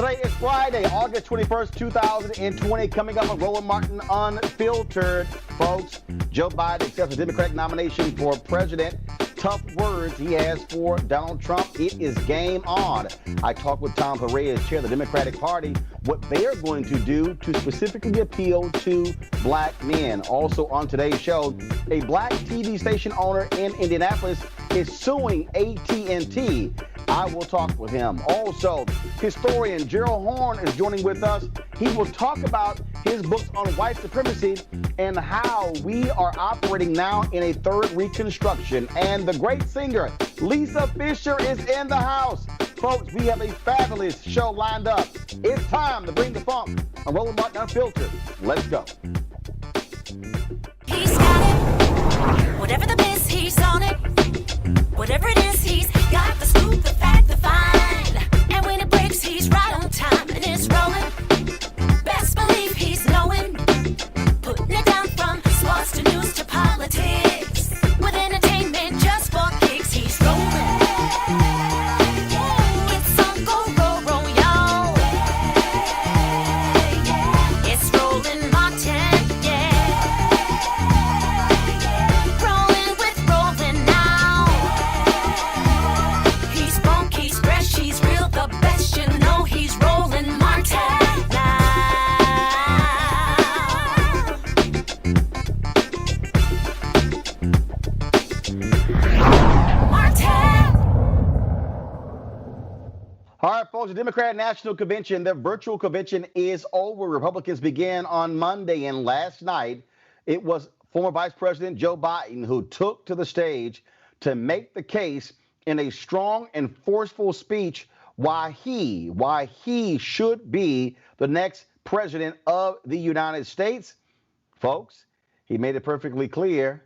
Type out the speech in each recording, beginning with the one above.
Today is Friday, August 21st, 2020. Coming up on Roland Martin Unfiltered, folks. Joe Biden accepts the Democratic nomination for president. Tough words he has for Donald Trump. It is game on. I talked with Tom Perez, chair of the Democratic Party, what they are going to do to specifically appeal to black men. Also on today's show, a black TV station owner in Indianapolis is suing AT&T. I will talk with him. Also, historian Gerald Horne is joining with us. He will talk about his books on white supremacy and how we are operating now in a third reconstruction. And the great singer Lisa Fischer is in the house. Folks, we have a fabulous show lined up. It's time to bring the funk on Roland Martin Unfiltered. Let's go. He's got it. Whatever the biz, he's on it. Whatever it is, he's got the scoop, the fact, the find. And when it breaks, he's right on time. And it's rolling. Best believe he's knowing. Putting it down. folks, the Democrat National Convention, the virtual convention is over. Republicans began on Monday, and last night it was former Vice President Joe Biden who took to the stage to make the case in a strong and forceful speech why he should be the next president of the United States. Folks, he made it perfectly clear.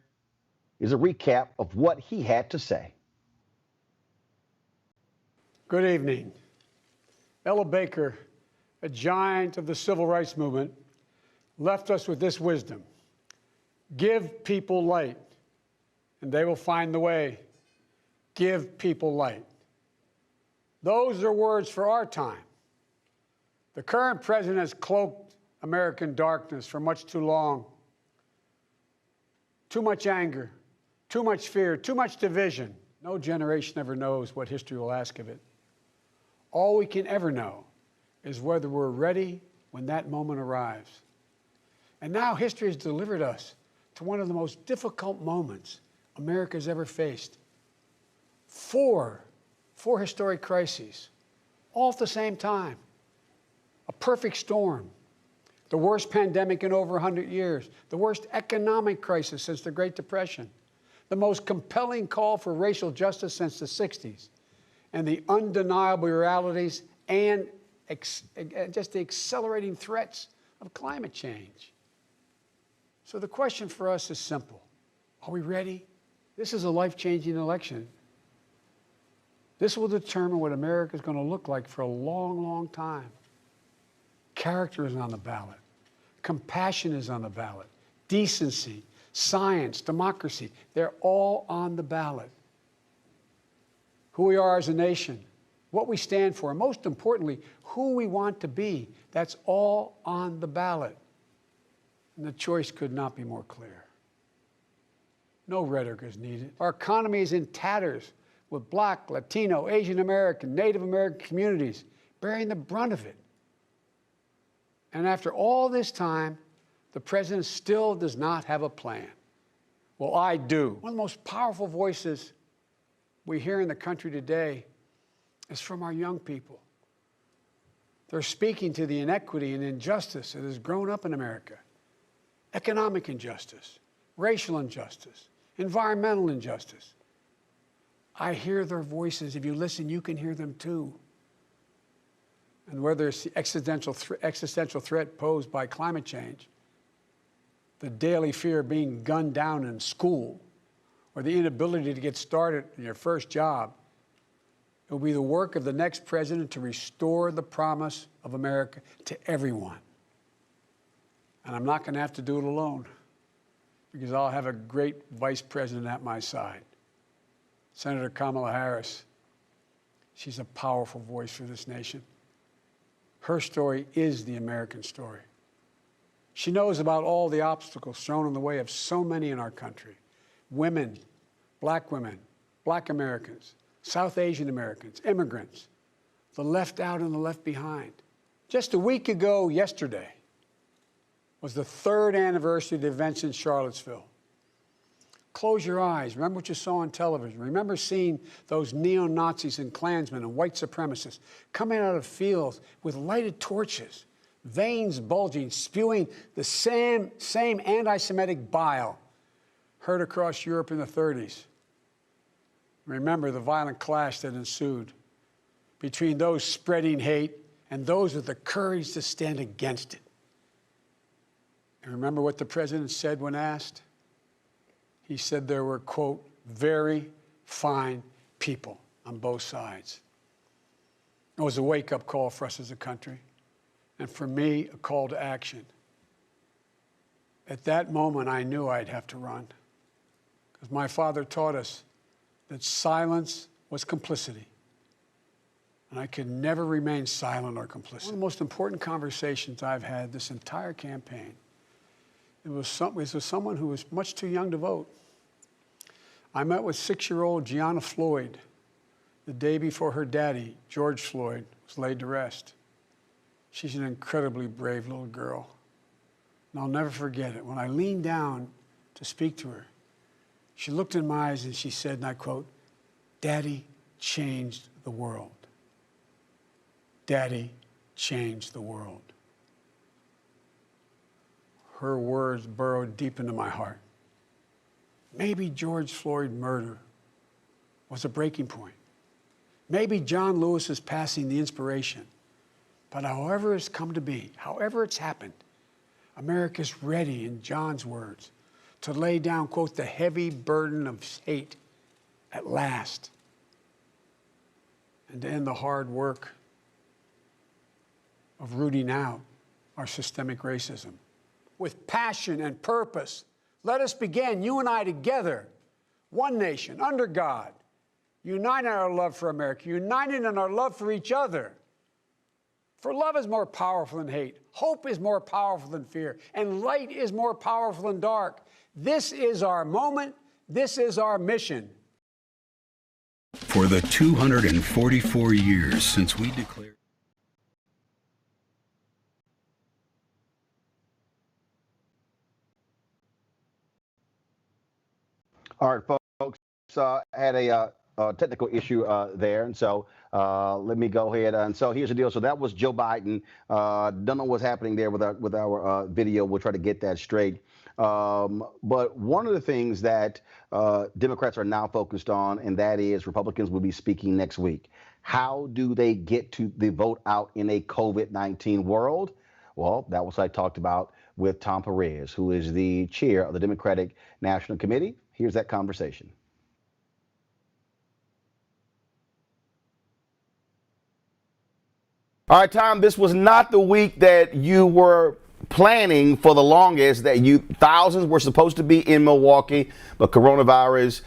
Here's a recap of what he had to say. Good evening. Ella Baker, a giant of the civil rights movement, left us with this wisdom: give people light, and they will find the way. Give people light. Those are words for our time. The current president has cloaked American darkness for much too long. Too much anger, too much fear, too much division. No generation ever knows what history will ask of it. All we can ever know is whether we're ready when that moment arrives. And now history has delivered us to one of the most difficult moments America's ever faced. Four historic crises, all at the same time. A perfect storm. The worst pandemic in over 100 years. The worst economic crisis since the Great Depression. The most compelling call for racial justice since the 60s. And the undeniable realities and just the accelerating threats of climate change. So the question for us is simple. Are we ready? This is a life-changing election. This will determine what America is going to look like for a long, long time. Character is on the ballot. Compassion is on the ballot. Decency, science, democracy, they're all on the ballot. Who we are as a nation, what we stand for, and most importantly, who we want to be, that's all on the ballot. And the choice could not be more clear. No rhetoric is needed. Our economy is in tatters, with Black, Latino, Asian American, Native American communities bearing the brunt of it. And after all this time, the president still does not have a plan. Well, I do. One of the most powerful voices we hear in the country today is from our young people. They're speaking to the inequity and injustice that has grown up in America. Economic injustice, racial injustice, environmental injustice. I hear their voices. If you listen, you can hear them too. And whether it's the existential threat posed by climate change, the daily fear of being gunned down in school, or the inability to get started in your first job, it will be the work of the next president to restore the promise of America to everyone. And I'm not going to have to do it alone, because I'll have a great vice president at my side. Senator Kamala Harris. She's a powerful voice for this nation. Her story is the American story. She knows about all the obstacles thrown in the way of so many in our country. Women, Black Americans, South Asian Americans, immigrants, the left out and the left behind. Just a week ago yesterday was the 3rd anniversary of the events in Charlottesville. Close your eyes. Remember what you saw on television. Remember seeing those neo-Nazis and Klansmen and white supremacists coming out of fields with lighted torches, veins bulging, spewing the same anti-Semitic bile heard across Europe in the 30s. Remember the violent clash that ensued between those spreading hate and those with the courage to stand against it. And remember what the president said when asked? He said there were, quote, very fine people on both sides. It was a wake-up call for us as a country, and for me, a call to action. At that moment, I knew I'd have to run, because my father taught us that silence was complicity, and I could never remain silent or complicit. One of the most important conversations I've had this entire campaign, it was someone who was much too young to vote. I met with 6-year-old Gianna Floyd the day before her daddy, George Floyd, was laid to rest. She's an incredibly brave little girl. And I'll never forget it. When I leaned down to speak to her, she looked in my eyes and she said, and I quote, "Daddy changed the world." Daddy changed the world. Her words burrowed deep into my heart. Maybe George Floyd's murder was a breaking point. Maybe John Lewis's passing the inspiration. But however it's come to be, however it's happened, America's ready, in John's words, to lay down, quote, the heavy burden of hate at last, and to end the hard work of rooting out our systemic racism. With passion and purpose, let us begin, you and I together, one nation, under God, united in our love for America, united in our love for each other. For love is more powerful than hate, hope is more powerful than fear, and light is more powerful than dark. This is our moment, this is our mission. For the 244 years since we declared. All right, folks, had a technical issue there, and so let me go ahead. And so here's the deal. So that was Joe Biden. Don't know what's happening there with our video. We'll try to get that straight. But one of the things that Democrats are now focused on, and that is Republicans will be speaking next week. How do they get to the vote out in a COVID-19 world? Well, that was what I talked about with Tom Perez, who is the chair of the Democratic National Committee. Here's that conversation. All right, Tom, this was not the week that you were planning for the longest, that thousands were supposed to be in Milwaukee, but coronavirus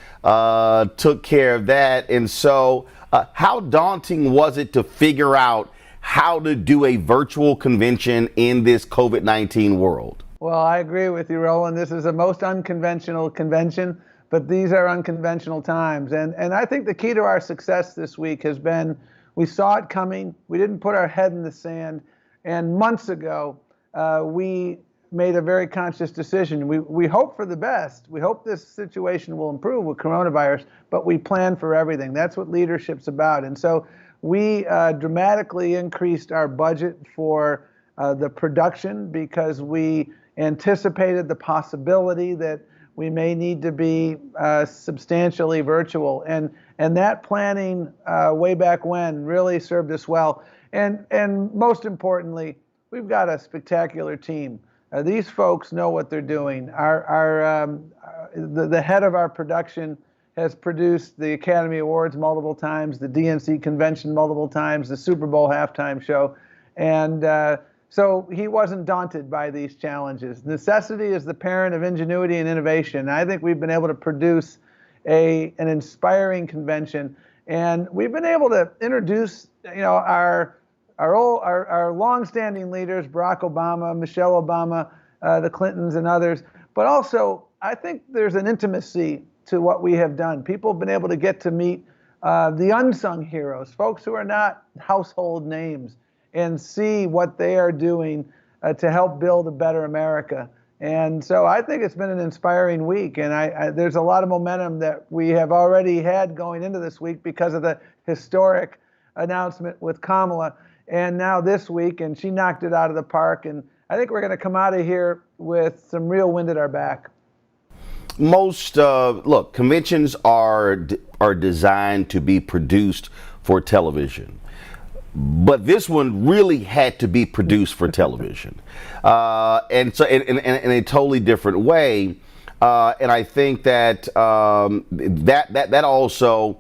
took care of that. And so how daunting was it to figure out how to do a virtual convention in this COVID-19 world? Well, I agree with you, Roland. This is the most unconventional convention, but these are unconventional times. And I think the key to our success this week has been we saw it coming. We didn't put our head in the sand. And months ago, we made a very conscious decision. We hope for the best. We hope this situation will improve with coronavirus, but we plan for everything. That's what leadership's about. And so we dramatically increased our budget for the production because we anticipated the possibility that we may need to be substantially virtual. And that planning way back when really served us well. And most importantly, we've got a spectacular team. These folks know what they're doing. The head of our production has produced the Academy Awards multiple times, the DNC convention multiple times, the Super Bowl halftime show. And so he wasn't daunted by these challenges. Necessity is the parent of ingenuity and innovation. I think we've been able to produce an inspiring convention. And we've been able to introduce, our longstanding leaders, Barack Obama, Michelle Obama, the Clintons and others. But also, I think there's an intimacy to what we have done. People have been able to get to meet the unsung heroes, folks who are not household names, and see what they are doing to help build a better America. And so I think it's been an inspiring week, and there's a lot of momentum that we have already had going into this week because of the historic announcement with Kamala, and now this week, and she knocked it out of the park, and I think we're going to come out of here with some real wind at our back. Most conventions are designed to be produced for television, but this one really had to be produced for television, and so in a totally different way. And I think that that also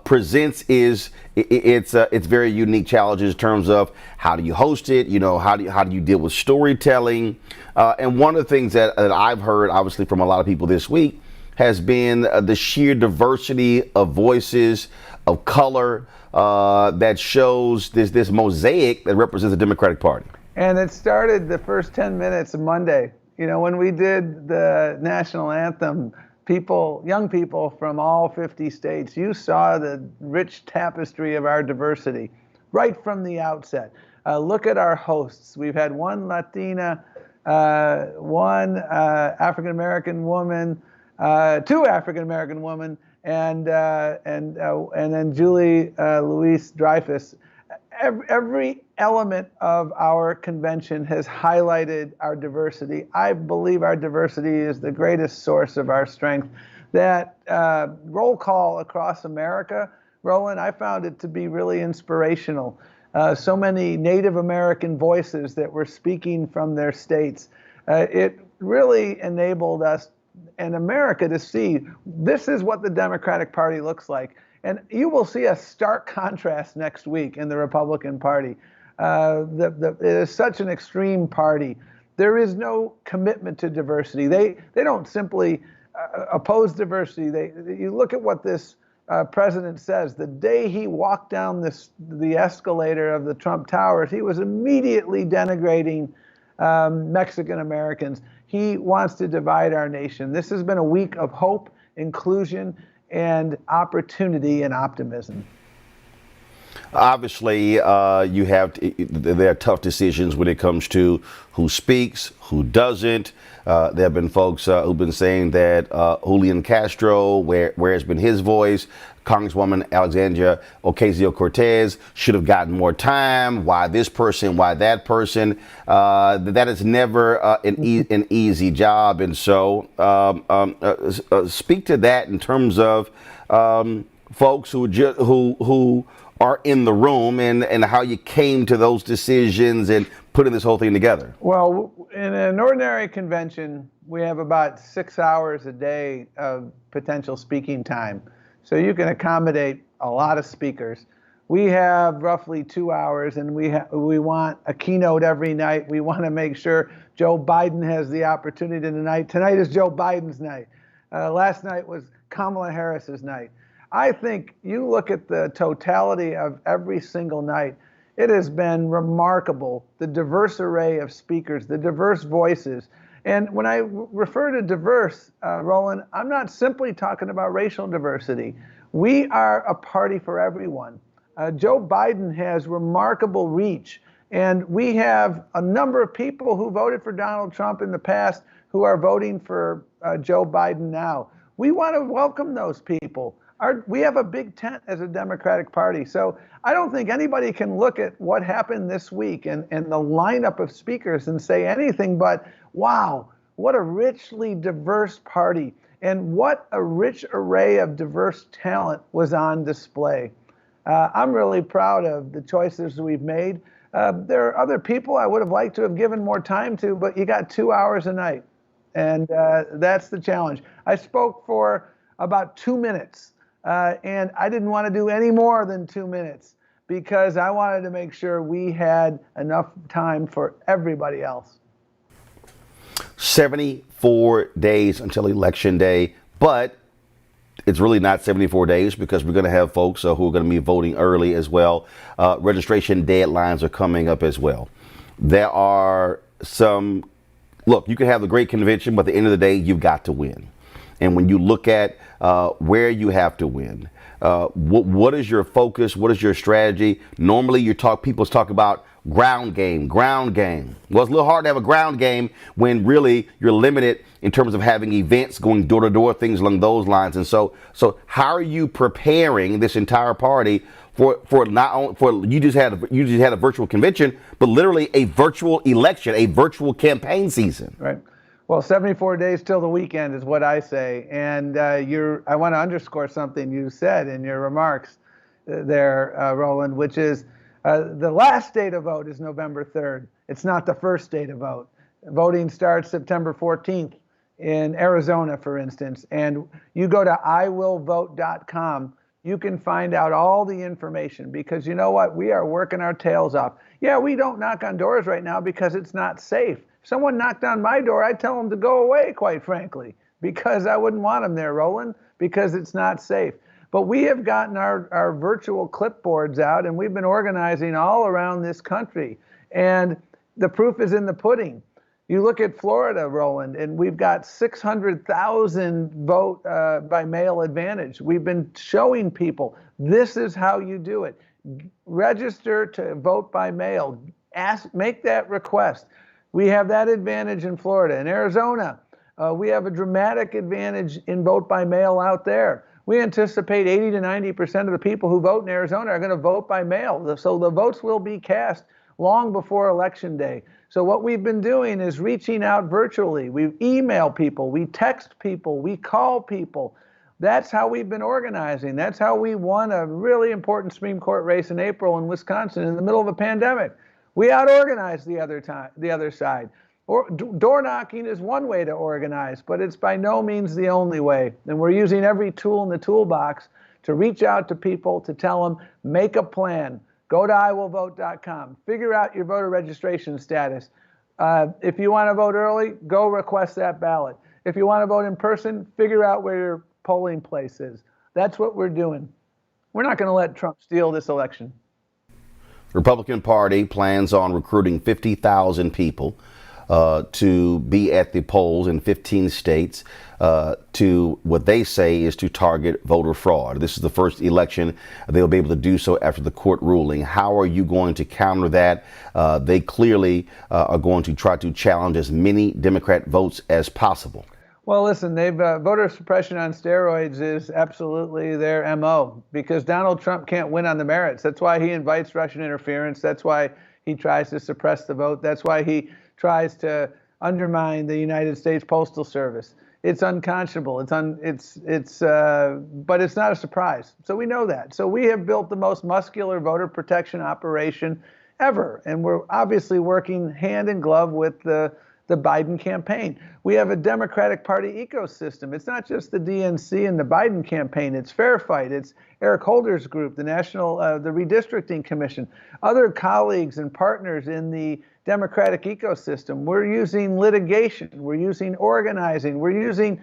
presents its very unique challenges in terms of how do you host it, how do you deal with storytelling, and one of the things that I've heard obviously from a lot of people this week has been the sheer diversity of voices, of color, that shows this mosaic that represents the Democratic Party. And it started the first 10 minutes of Monday. When we did the national anthem, young people from all 50 states, you saw the rich tapestry of our diversity right from the outset. Look at our hosts. We've had one Latina, one African-American woman, two African-American women, and then Julie Louis Dreyfus. every element of our convention has highlighted our diversity. I believe our diversity is the greatest source of our strength. That roll call across America, Roland, I found it to be really inspirational. So many Native American voices that were speaking from their states. It really enabled us and America to see this is what the Democratic Party looks like. And you will see a stark contrast next week in the Republican Party. It is such an extreme party. There is no commitment to diversity. They don't simply oppose diversity. You look at what this president says. The day he walked down the escalator of the Trump Towers, he was immediately denigrating Mexican Americans. He wants to divide our nation. This has been a week of hope, inclusion, and opportunity and optimism. Obviously, there are tough decisions when it comes to who speaks, who doesn't. There have been folks who've been saying that Julian Castro, where has been his voice, Congresswoman Alexandria Ocasio-Cortez should have gotten more time. Why this person? Why that person? That is never an easy job. And so speak to that in terms of folks who are in the room and how you came to those decisions and putting this whole thing together. Well, in an ordinary convention, we have about 6 hours a day of potential speaking time. So you can accommodate a lot of speakers. We have roughly 2 hours, and we want a keynote every night. We want to make sure Joe Biden has the opportunity tonight. Tonight is Joe Biden's night. Last night was Kamala Harris's night. I think you look at the totality of every single night, it has been remarkable, the diverse array of speakers, the diverse voices. And when I refer to diverse, Roland, I'm not simply talking about racial diversity. We are a party for everyone. Joe Biden has remarkable reach, and we have a number of people who voted for Donald Trump in the past who are voting for Joe Biden now. We want to welcome those people. We have a big tent as a Democratic Party. So I don't think anybody can look at what happened this week and the lineup of speakers and say anything but, wow, what a richly diverse party and what a rich array of diverse talent was on display. I'm really proud of the choices we've made. There are other people I would have liked to have given more time to, but you got 2 hours a night. And that's the challenge. I spoke for about 2 minutes. And I didn't want to do any more than 2 minutes because I wanted to make sure we had enough time for everybody else. 74 days until Election Day, but it's really not 74 days because we're going to have folks who are going to be voting early as well. Registration deadlines are coming up as well. There are some, look, you can have the great convention, but at the end of the day, you've got to win. And when you look at where you have to win, what is your focus? What is your strategy? Normally, people talk about ground game. Well, it's a little hard to have a ground game when really you're limited in terms of having events, going door to door, things along those lines. And so how are you preparing this entire party for you just had a virtual convention, but literally a virtual election, a virtual campaign season? Right. Well, 74 days till the weekend is what I say. And I want to underscore something you said in your remarks there, Roland, which is the last day to vote is November 3rd. It's not the first day to vote. Voting starts September 14th in Arizona, for instance. And you go to iwillvote.com. You can find out all the information because you know what? We are working our tails off. Yeah, we don't knock on doors right now because it's not safe. Someone knocked on my door, I'd tell them to go away, quite frankly, because I wouldn't want them there, Roland, because it's not safe. But we have gotten our virtual clipboards out, and we've been organizing all around this country. And the proof is in the pudding. You look at Florida, Roland, and we've got 600,000 vote by mail advantage. We've been showing people this is how you do it. Register to vote by mail. Make that request. We have that advantage in Florida. In Arizona, we have a dramatic advantage in vote by mail out there. We anticipate 80 to 90% of the people who vote in Arizona are going to vote by mail. So the votes will be cast long before Election Day. So what we've been doing is reaching out virtually. We email people, we text people, we call people. That's how we've been organizing. That's how we won a really important Supreme Court race in April in Wisconsin in the middle of a pandemic. We out-organized the other side. Door knocking is one way to organize, but it's by no means the only way. And we're using every tool in the toolbox to reach out to people, to tell them, make a plan. Go to iwillvote.com. Figure out your voter registration status. If you want to vote early, go request that ballot. If you want to vote in person, figure out where your polling place is. That's what we're doing. We're not going to let Trump steal this election. The Republican Party plans on recruiting 50,000 people to be at the polls in 15 states to what they say is to target voter fraud. This is the first election they'll be able to do so after the court ruling. How are you going to counter that? They clearly are going to try to challenge as many Democrat votes as possible. Well, listen, voter suppression on steroids is absolutely their MO, because Donald Trump can't win on the merits. That's why he invites Russian interference. That's why he tries to suppress the vote. That's why he tries to undermine the United States Postal Service. It's unconscionable. But it's not a surprise. So we know that. So we have built the most muscular voter protection operation ever, and we're obviously working hand in glove with the Biden campaign. We have a Democratic Party ecosystem. It's not just the DNC and the Biden campaign. It's Fair Fight. It's Eric Holder's group, the the Redistricting Commission, other colleagues and partners in the Democratic ecosystem. We're using litigation. We're using organizing. We're using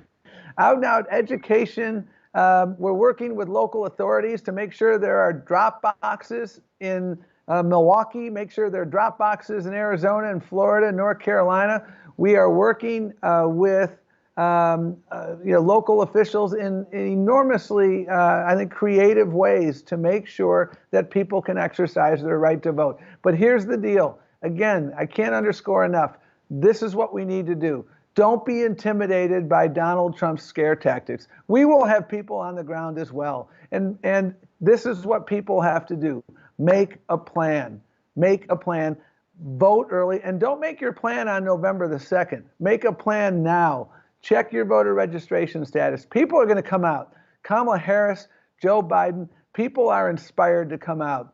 out-and-out education. We're working with local authorities to make sure there are drop boxes in Milwaukee, make sure there are drop boxes in Arizona and Florida, North Carolina. We are working with local officials in enormously, I think, creative ways to make sure that people can exercise their right to vote. But here's the deal. Again, I can't underscore enough. This is what we need to do. Don't be intimidated by Donald Trump's scare tactics. We will have people on the ground as well. And this is what people have to do. Make a plan. Make a plan. Vote early. And don't make your plan on November the 2nd. Make a plan now. Check your voter registration status. People are going to come out. Kamala Harris, Joe Biden, people are inspired to come out.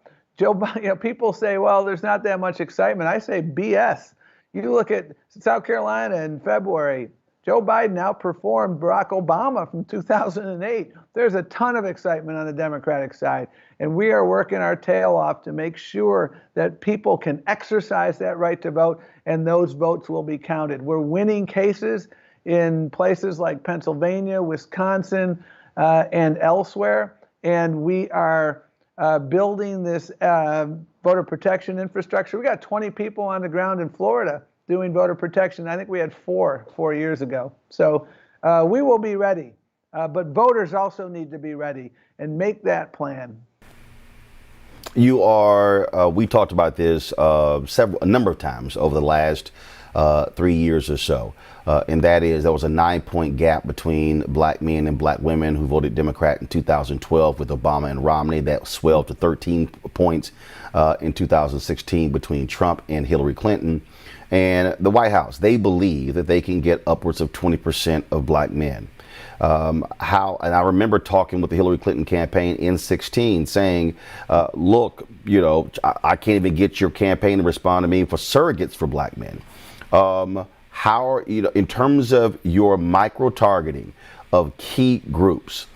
People say, well, there's not that much excitement. I say BS. You look at South Carolina in February. Joe Biden outperformed Barack Obama from 2008. There's a ton of excitement on the Democratic side, and we are working our tail off to make sure that people can exercise that right to vote, and those votes will be counted. We're winning cases in places like Pennsylvania, Wisconsin, and elsewhere, and we are building this voter protection infrastructure. We got 20 people on the ground in Florida doing voter protection. I think we had 4 years ago. So we will be ready. But voters also need to be ready and make that plan. You are, we talked about this a number of times over the last 3 years or so. And that is, there was a 9-point gap between black men and black women who voted Democrat in 2012 with Obama and Romney. That swelled to 13 points in 2016 between Trump and Hillary Clinton. And the White House, they believe that they can get upwards of 20% of black men. And I remember talking with the Hillary Clinton campaign in 2016 saying, look, I can't even get your campaign to respond to me for surrogates for black men. How are, in terms of your micro-targeting of key groups,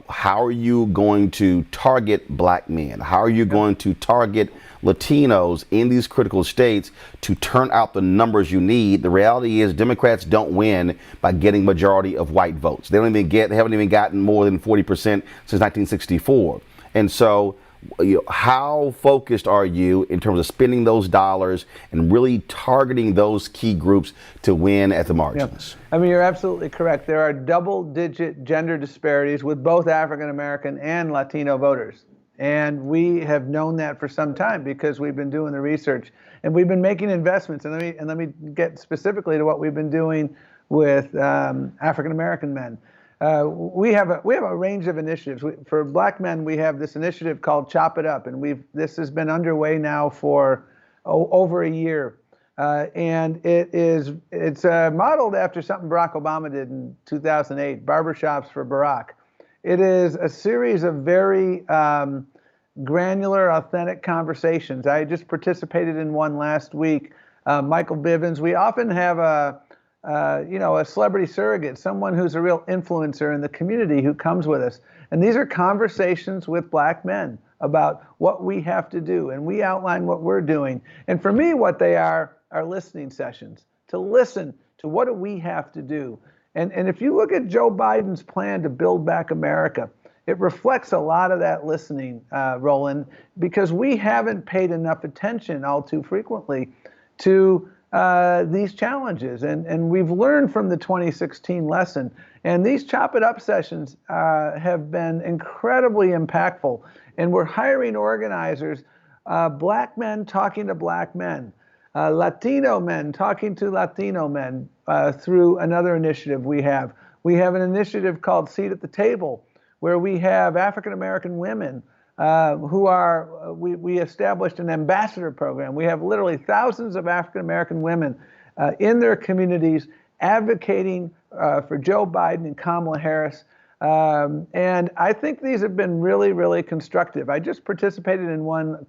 how are you going to target black men? How are you going to target Latinos in these critical states to turn out the numbers you need? The reality is Democrats don't win by getting majority of white votes. They haven't even gotten more than 40% since 1964. And so how focused are you in terms of spending those dollars and really targeting those key groups to win at the margins? I mean, you're absolutely correct. There are double-digit gender disparities with both African American and Latino voters. And we have known that for some time because we've been doing the research and we've been making investments. And let me get specifically to what we've been doing with African American men. we have a range of initiatives. For Black men, we have this initiative called Chop It Up, and this has been underway now for over a year. And it's modeled after something Barack Obama did in 2008, Barbershops for Barack. It is a series of very granular, authentic conversations. I just participated in one last week. Michael Bivins. We often have a celebrity surrogate, someone who's a real influencer in the community who comes with us. And these are conversations with Black men about what we have to do, and we outline what we're doing. And for me, what they are listening sessions, to listen to what do we have to do. And if you look at Joe Biden's plan to build back America, it reflects a lot of that listening, Roland, because we haven't paid enough attention all too frequently to these challenges. And we've learned from the 2016 lesson. And these Chop It Up sessions have been incredibly impactful. And we're hiring organizers, Black men talking to Black men, Latino men talking to Latino men through another initiative we have. We have an initiative called Seat at the Table, where we have African American women we established an ambassador program. We have literally thousands of African American women in their communities advocating for Joe Biden and Kamala Harris. And I think these have been really, really constructive. I just participated in one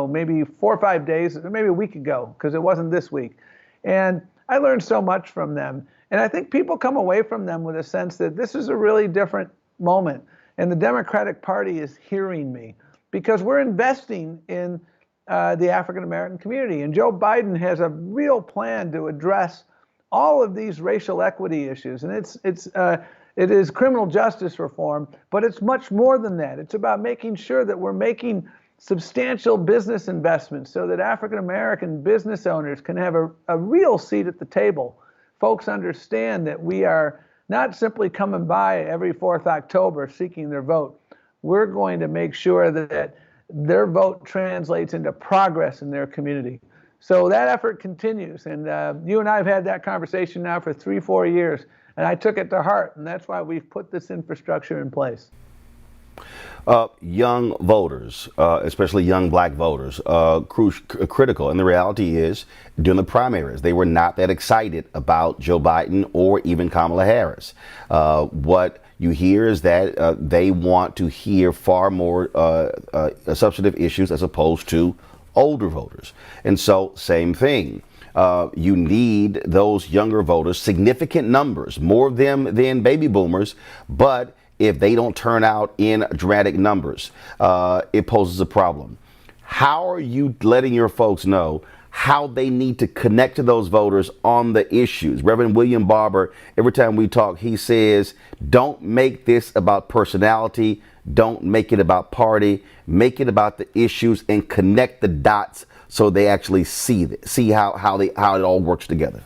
maybe 4 or 5 days, maybe a week ago, because it wasn't this week. And I learned so much from them. And I think people come away from them with a sense that this is a really different moment. And the Democratic Party is hearing me, because we're investing in the African American community. And Joe Biden has a real plan to address all of these racial equity issues. And it is criminal justice reform, but it's much more than that. It's about making sure that we're making substantial business investments so that African American business owners can have a real seat at the table. Folks understand that we are not simply coming by every 4th October seeking their vote. We're going to make sure that their vote translates into progress in their community. So that effort continues. And you and I have had that conversation now for 3-4 years. And I took it to heart. And that's why we've put this infrastructure in place. Young voters, especially young Black voters, critical. And the reality is, during the primaries, they were not that excited about Joe Biden or even Kamala Harris. What you hear is that they want to hear far more substantive issues as opposed to older voters. And so, same thing. You need those younger voters, significant numbers, more of them than baby boomers, but if they don't turn out in dramatic numbers, it poses a problem. How are you letting your folks know how they need to connect to those voters on the issues? Reverend William Barber, every time we talk, he says, don't make this about personality. Don't make it about party. Make it about the issues and connect the dots so they actually see how it all works together.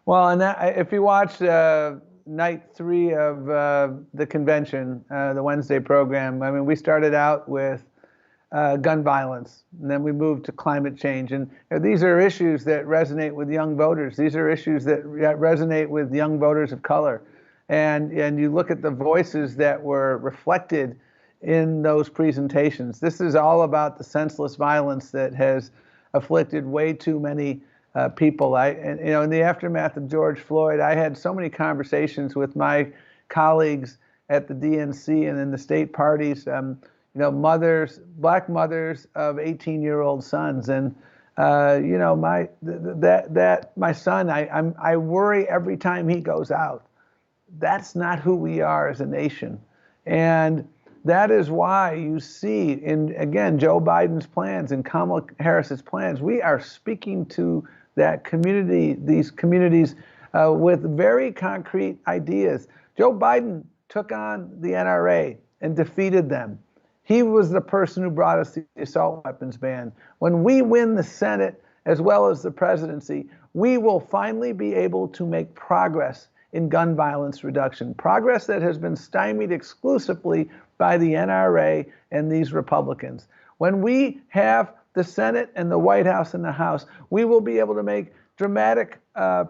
Well, and if you watch night 3 of the convention, the Wednesday program, I mean, we started out with gun violence, and then we moved to climate change. And these are issues that resonate with young voters. These are issues that resonate with young voters of color. And you look at the voices that were reflected in those presentations. This is all about the senseless violence that has afflicted way too many people. In the aftermath of George Floyd, I had so many conversations with my colleagues at the DNC and in the state parties. Mothers, Black mothers of 18-year-old sons, and my son, I worry every time he goes out. That's not who we are as a nation, and that is why you see again Joe Biden's plans and Kamala Harris's plans. We are speaking to that community, these communities, with very concrete ideas. Joe Biden took on the NRA and defeated them. He was the person who brought us the assault weapons ban. When we win the Senate as well as the presidency, we will finally be able to make progress in gun violence reduction, progress that has been stymied exclusively by the NRA and these Republicans. When we have the Senate and the White House and the House, we will be able to make dramatic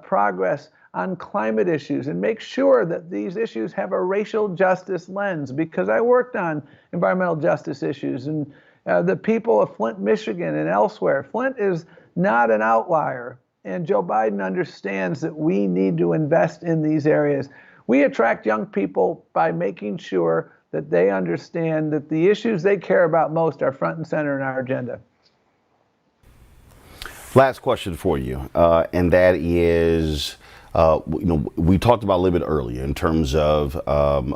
progress on climate issues and make sure that these issues have a racial justice lens, because I worked on environmental justice issues, and the people of Flint, Michigan and elsewhere. Flint is not an outlier, and Joe Biden understands that we need to invest in these areas. We attract young people by making sure that they understand that the issues they care about most are front and center in our agenda. Last question for you, and that is, we talked about a little bit earlier in terms of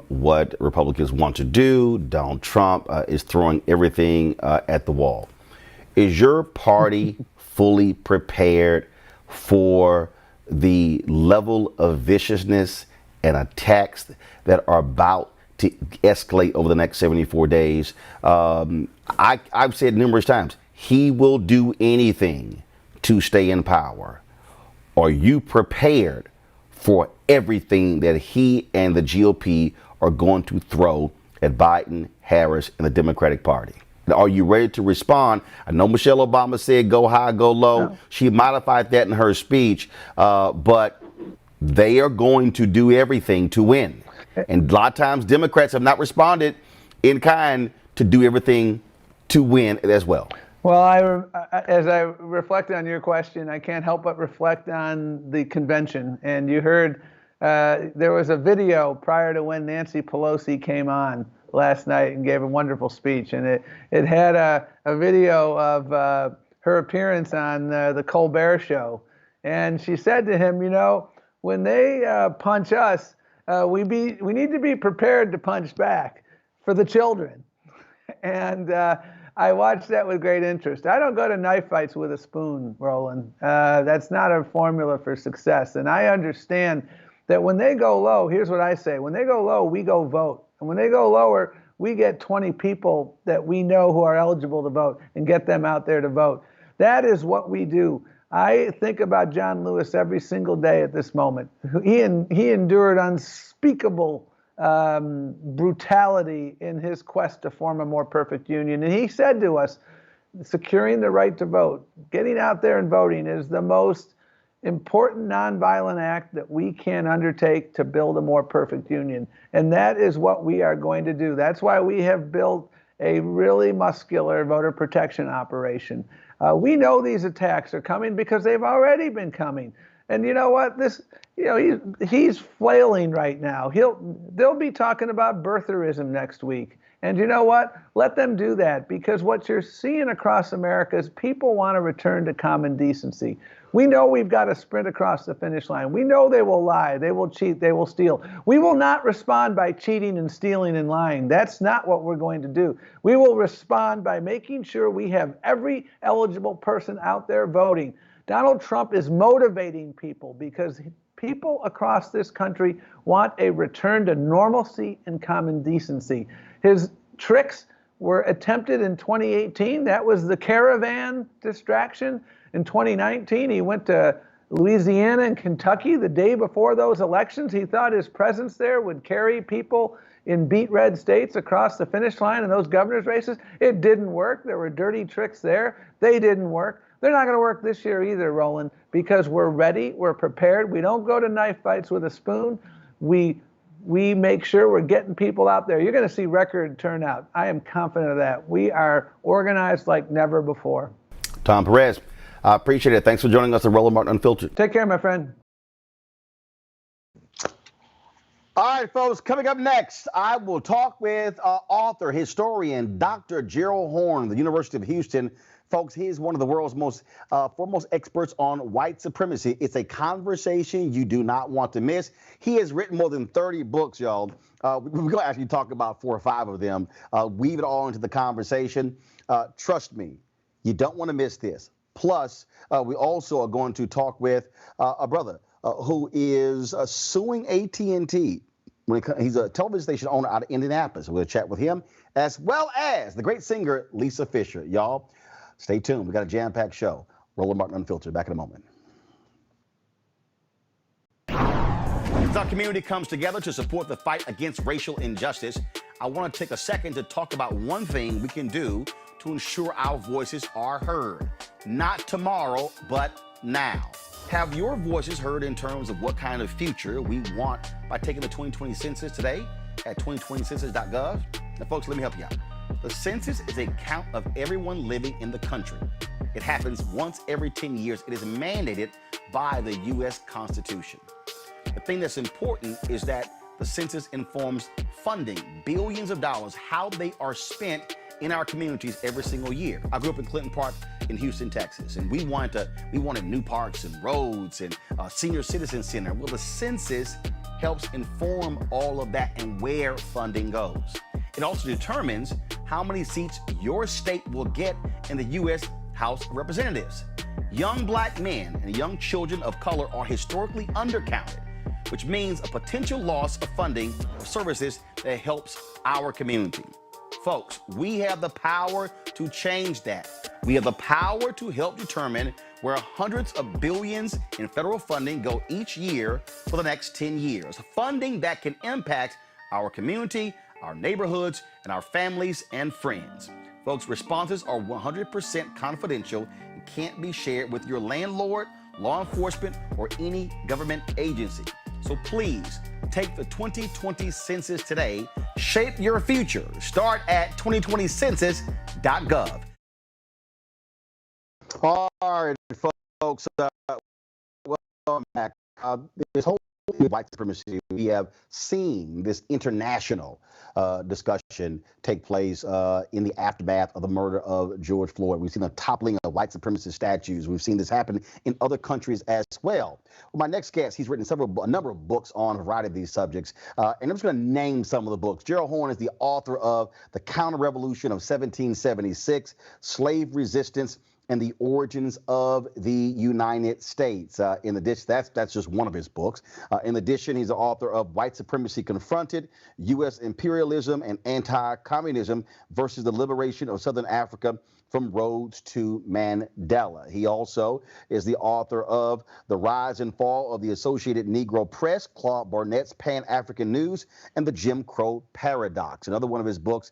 what Republicans want to do. Donald Trump is throwing everything at the wall. Is your party fully prepared for the level of viciousness and attacks that are about to escalate over the next 74 days? I've said numerous times, he will do anything to stay in power. Are you prepared for everything that he and the GOP are going to throw at Biden, Harris, and the Democratic Party? Are you ready to respond? I know Michelle Obama said go high, go low. No. She modified that in her speech, but they are going to do everything to win. And a lot of times Democrats have not responded in kind to do everything to win as well. Well, as I reflect on your question, I can't help but reflect on the convention. And you heard there was a video prior to when Nancy Pelosi came on last night and gave a wonderful speech. And it had a video of her appearance on the Colbert Show. And she said to him, when they punch us, we need to be prepared to punch back for the children. And I watched that with great interest. I don't go to knife fights with a spoon, Roland. That's not a formula for success. And I understand that when they go low, here's what I say. When they go low, we go vote. And when they go lower, we get 20 people that we know who are eligible to vote and get them out there to vote. That is what we do. I think about John Lewis every single day at this moment. He endured unspeakable brutality in his quest to form a more perfect union. And he said to us, securing the right to vote, getting out there and voting is the most important nonviolent act that we can undertake to build a more perfect union. And that is what we are going to do. That's why we have built a really muscular voter protection operation. We know these attacks are coming because they've already been coming. And you know what? He's flailing right now. They'll be talking about birtherism next week. And you know what? Let them do that, because what you're seeing across America is people want to return to common decency. We know we've got to sprint across the finish line. We know they will lie, they will cheat, they will steal. We will not respond by cheating and stealing and lying. That's not what we're going to do. We will respond by making sure we have every eligible person out there voting. Donald Trump is motivating people because people across this country want a return to normalcy and common decency. His tricks were attempted in 2018. That was the caravan distraction. In 2019, he went to Louisiana and Kentucky the day before those elections. He thought his presence there would carry people in beet red states across the finish line in those governor's races. It didn't work. There were dirty tricks there. They didn't work. They're not going to work this year either, Roland, because we're ready, we're prepared. We don't go to knife fights with a spoon. We make sure we're getting people out there. You're going to see record turnout. I am confident of that. We are organized like never before. Tom Perez, I appreciate it. Thanks for joining us at Roland Martin Unfiltered. Take care, my friend. All right, folks, coming up next, I will talk with author, historian, Dr. Gerald Horne, the University of Houston. Folks, he is one of the world's most foremost experts on white supremacy. It's a conversation you do not want to miss. He has written more than 30 books, y'all. We're going to actually talk about 4 or 5 of them, weave it all into the conversation. Trust me, you don't want to miss this. Plus, we also are going to talk with a brother who is suing AT&T. He's a television station owner out of Indianapolis. We're going to chat with him, as well as the great singer Lisa Fischer. Y'all, stay tuned. We got a jam-packed show. Roland Martin Unfiltered. Back in a moment. As our community comes together to support the fight against racial injustice, I want to take a second to talk about one thing we can do to ensure our voices are heard. Not tomorrow, but now. Have your voices heard in terms of what kind of future we want by taking the 2020 census today at 2020census.gov? Now, folks, let me help you out. The census is a count of everyone living in the country. It happens once every 10 years. It is mandated by the U.S. Constitution. The thing that's important is that the census informs funding, billions of dollars, how they are spent in our communities every single year. I grew up in Clinton Park in Houston, Texas, and we wanted new parks and roads and a senior citizen center. Well, the census helps inform all of that and where funding goes. It also determines how many seats your state will get in the U.S. House of Representatives. Young black men and young children of color are historically undercounted, which means a potential loss of funding or services that helps our community. Folks, we have the power to change that. We have the power to help determine where hundreds of billions in federal funding go each year for the next 10 years. Funding that can impact our community, our neighborhoods, and our families and friends. Folks, responses are 100% confidential and can't be shared with your landlord, law enforcement, or any government agency. So please, take the 2020 census today. Shape your future. Start at 2020census.gov. All right, folks, welcome back. This whole white supremacy, we have seen this international discussion take place in the aftermath of the murder of George Floyd. We've seen a toppling of white supremacist statues. We've seen this happen in other countries as well. Well, my next guest, he's written a number of books on a variety of these subjects, and I'm just going to name some of the books. Gerald Horne is the author of The Counter-Revolution of 1776, Slave Resistance, and the Origins of the United States. In addition, that's just one of his books. In addition, he's the author of White Supremacy Confronted, U.S. Imperialism and Anti-Communism versus the Liberation of Southern Africa from Rhodes to Mandela. He also is the author of The Rise and Fall of the Associated Negro Press, Claude Barnett's Pan-African News, and the Jim Crow Paradox. Another one of his books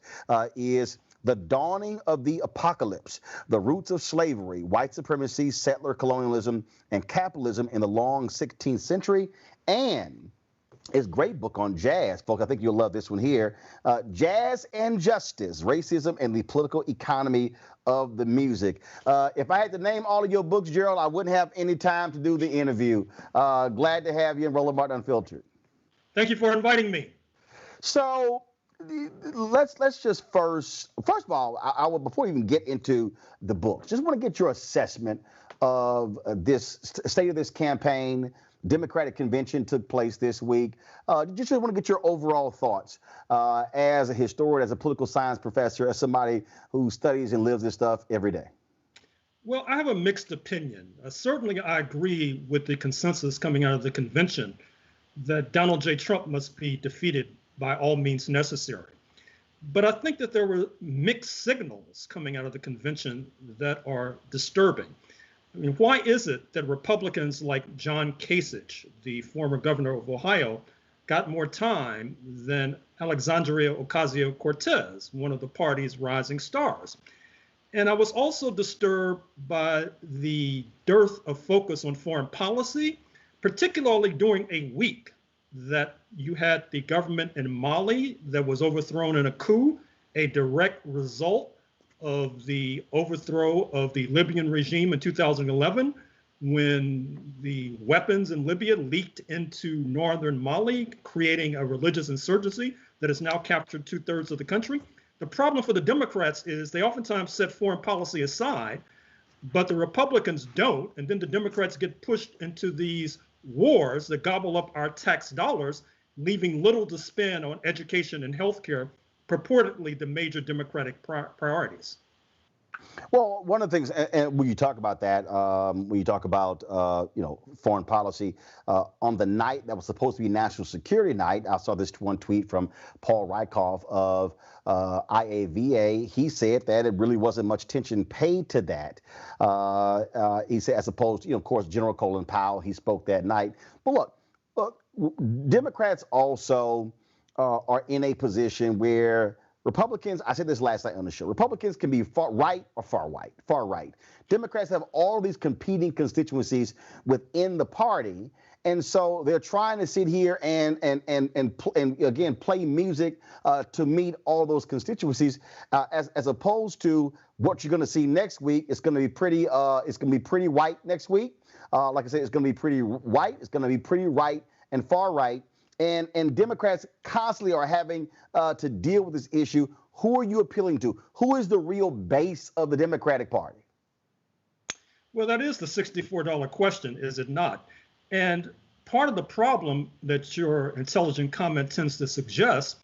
is The Dawning of the Apocalypse, The Roots of Slavery, White Supremacy, Settler Colonialism, and Capitalism in the Long 16th Century, and his great book on jazz, folks. I think you'll love this one here, Jazz and Justice, Racism and the Political Economy of the Music. If I had to name all of your books, Gerald, I wouldn't have any time to do the interview. Glad to have you in Roland Martin Unfiltered. Thank you for inviting me. So, let's just first of all, I will, before we even get into the book, just want to get your assessment of this state of this campaign. Democratic convention took place this week. Just want to get your overall thoughts as a historian, as a political science professor, as somebody who studies and lives this stuff every day. Well, I have a mixed opinion. Certainly, I agree with the consensus coming out of the convention that Donald J. Trump must be defeated by all means necessary. But I think that there were mixed signals coming out of the convention that are disturbing. I mean, why is it that Republicans like John Kasich, the former governor of Ohio, got more time than Alexandria Ocasio-Cortez, one of the party's rising stars? And I was also disturbed by the dearth of focus on foreign policy, particularly during a week that you had the government in Mali that was overthrown in a coup, a direct result of the overthrow of the Libyan regime in 2011, when the weapons in Libya leaked into northern Mali, creating a religious insurgency that has now captured 2/3 of the country. The problem for the Democrats is they oftentimes set foreign policy aside, but the Republicans don't, and then the Democrats get pushed into these wars that gobble up our tax dollars, leaving little to spend on education and healthcare, purportedly the major Democratic priorities. Well, one of the things, and when you talk about that, when you talk about foreign policy, on the night that was supposed to be National Security Night, I saw this one tweet from Paul Rykoff of IAVA. He said that it really wasn't much attention paid to that. He said, as opposed to, of course, General Colin Powell, he spoke that night. But look, Democrats also are in a position where Republicans, I said this last night on the show, Republicans can be far right or far right. Democrats have all these competing constituencies within the party. And so they're trying to sit here and again play music to meet all those constituencies, as opposed to what you're going to see next week. It's going to be pretty. It's going to be pretty white next week. Like I said, it's going to be pretty white. It's going to be pretty right and far right. And Democrats constantly are having to deal with this issue. Who are you appealing to? Who is the real base of the Democratic Party? Well, that is the $64 question, is it not? And part of the problem that your intelligent comment tends to suggest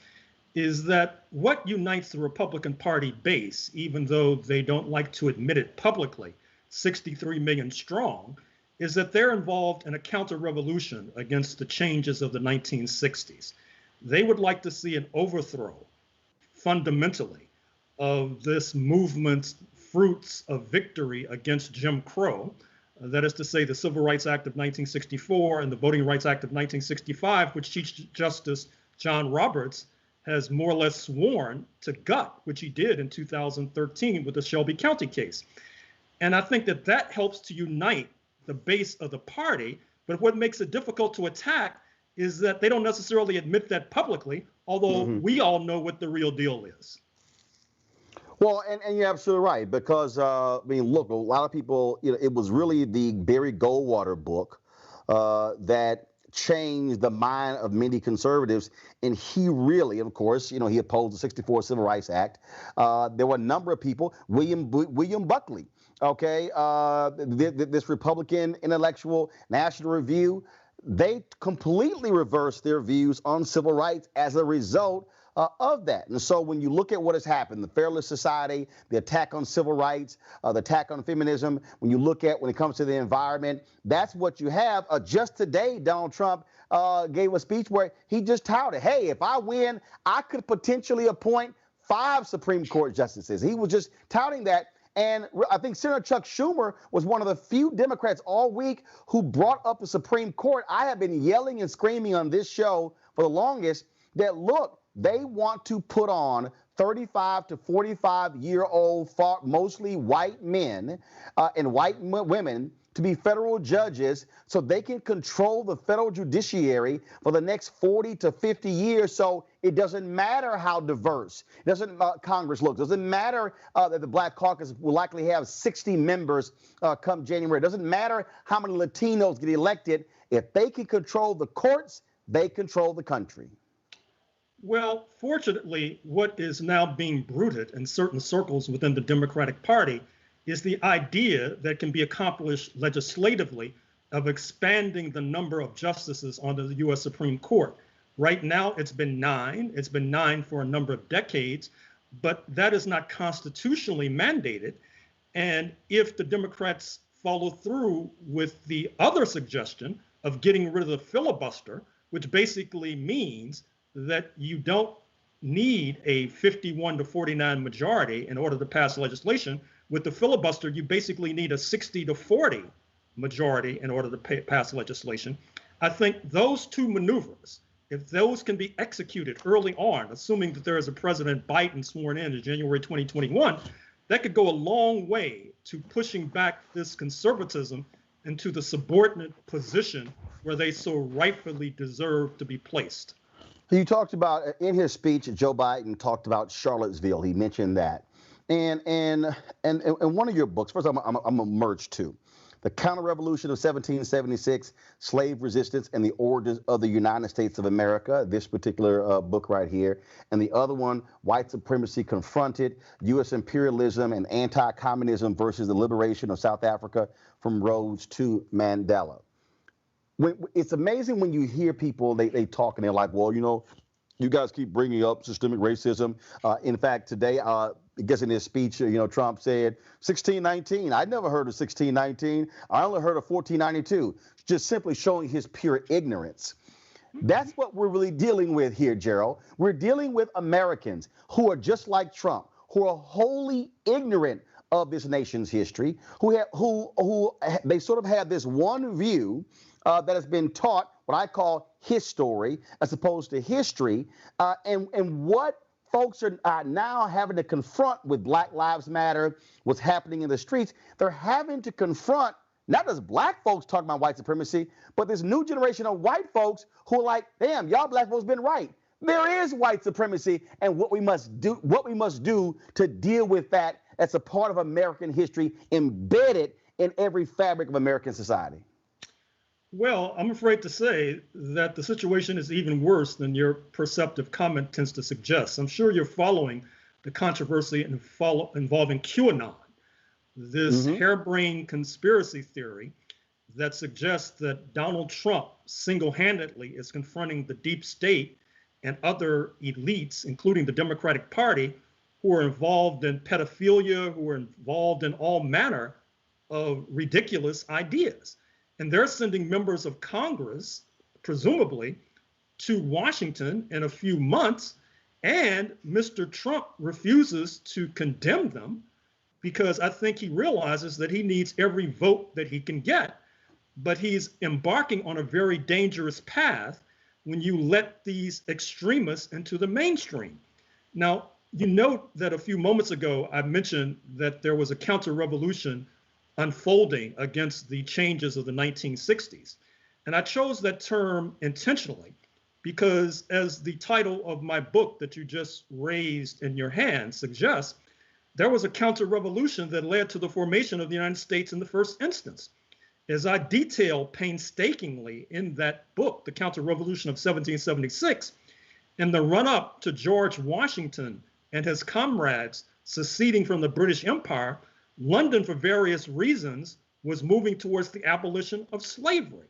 is that what unites the Republican Party base, even though they don't like to admit it publicly, 63 million strong, is that they're involved in a counter-revolution against the changes of the 1960s. They would like to see an overthrow, fundamentally, of this movement's fruits of victory against Jim Crow. That is to say, the Civil Rights Act of 1964 and the Voting Rights Act of 1965, which Chief Justice John Roberts has more or less sworn to gut, which he did in 2013 with the Shelby County case. And I think that that helps to unite the base of the party. But what makes it difficult to attack is that they don't necessarily admit that publicly, although we all know what the real deal is. Well, and you're absolutely right, because, I mean, look, a lot of people, it was really the Barry Goldwater book that changed the mind of many conservatives. And he really, of course, he opposed the 64 Civil Rights Act. There were a number of people, William Buckley, okay, this Republican intellectual, National Review, they completely reversed their views on civil rights as a result of that. And so when you look at what has happened, the Fairless Society, the attack on civil rights, the attack on feminism, when it comes to the environment, that's what you have. Just today, Donald Trump gave a speech where he just touted, hey, if I win, I could potentially appoint 5 Supreme Court justices. He was just touting that. And I think Senator Chuck Schumer was one of the few Democrats all week who brought up the Supreme Court. I have been yelling and screaming on this show for the longest that, look, they want to put on 35 to 45-year-old, mostly white men and white women to be federal judges so they can control the federal judiciary for the next 40 to 50 years. So it doesn't matter how diverse Congress looks. It doesn't matter that the Black Caucus will likely have 60 members come January. It doesn't matter how many Latinos get elected. If they can control the courts, they control the country. Well, fortunately, what is now being bruited in certain circles within the Democratic Party is the idea that can be accomplished legislatively of expanding the number of justices on the U.S. Supreme Court. Right now, it's been 9. It's been 9 for a number of decades, but that is not constitutionally mandated. And if the Democrats follow through with the other suggestion of getting rid of the filibuster, which basically means that you don't need a 51 to 49 majority in order to pass legislation. With the filibuster, you basically need a 60 to 40 majority in order to pass legislation. I think those two maneuvers, if those can be executed early on, assuming that there is a President Biden sworn in January 2021, that could go a long way to pushing back this conservatism into the subordinate position where they so rightfully deserve to be placed. You talked about, in his speech, Joe Biden talked about Charlottesville. He mentioned that. And one of your books, first I'm going to merge two. The Counter-Revolution of 1776, Slave Resistance and the Origins of the United States of America, this particular book right here. And the other one, White Supremacy Confronted, U.S. Imperialism and Anti-Communism versus the Liberation of South Africa from Rhodes to Mandela. It's amazing when you hear people, they talk and they're like, well, you guys keep bringing up systemic racism. In fact, today, I guess in his speech, Trump said 1619. I'd never heard of 1619. I only heard of 1492, just simply showing his pure ignorance. That's what we're really dealing with here, Gerald. We're dealing with Americans who are just like Trump, who are wholly ignorant of this nation's history, who they sort of have this one view that has been taught what I call his story as opposed to history. And what folks are now having to confront with Black Lives Matter, what's happening in the streets. They're having to confront not just black folks talking about white supremacy, but this new generation of white folks who are like, damn, y'all black folks been right. There is white supremacy, and what we must do to deal with that as a part of American history embedded in every fabric of American society. Well, I'm afraid to say that the situation is even worse than your perceptive comment tends to suggest. I'm sure you're following the controversy involving QAnon, this harebrained conspiracy theory that suggests that Donald Trump single-handedly is confronting the deep state and other elites, including the Democratic Party, who are involved in pedophilia, who are involved in all manner of ridiculous ideas. And they're sending members of Congress, presumably, to Washington in a few months, and Mr. Trump refuses to condemn them because I think he realizes that he needs every vote that he can get. But he's embarking on a very dangerous path when you let these extremists into the mainstream. Now, you note that a few moments ago, I mentioned that there was a counter-revolution unfolding against the changes of the 1960s. And I chose that term intentionally because, as the title of my book that you just raised in your hand suggests, there was a counter-revolution that led to the formation of the United States in the first instance. As I detail painstakingly in that book, The Counter-Revolution of 1776, in the run-up to George Washington and his comrades seceding from the British Empire, London, for various reasons, was moving towards the abolition of slavery.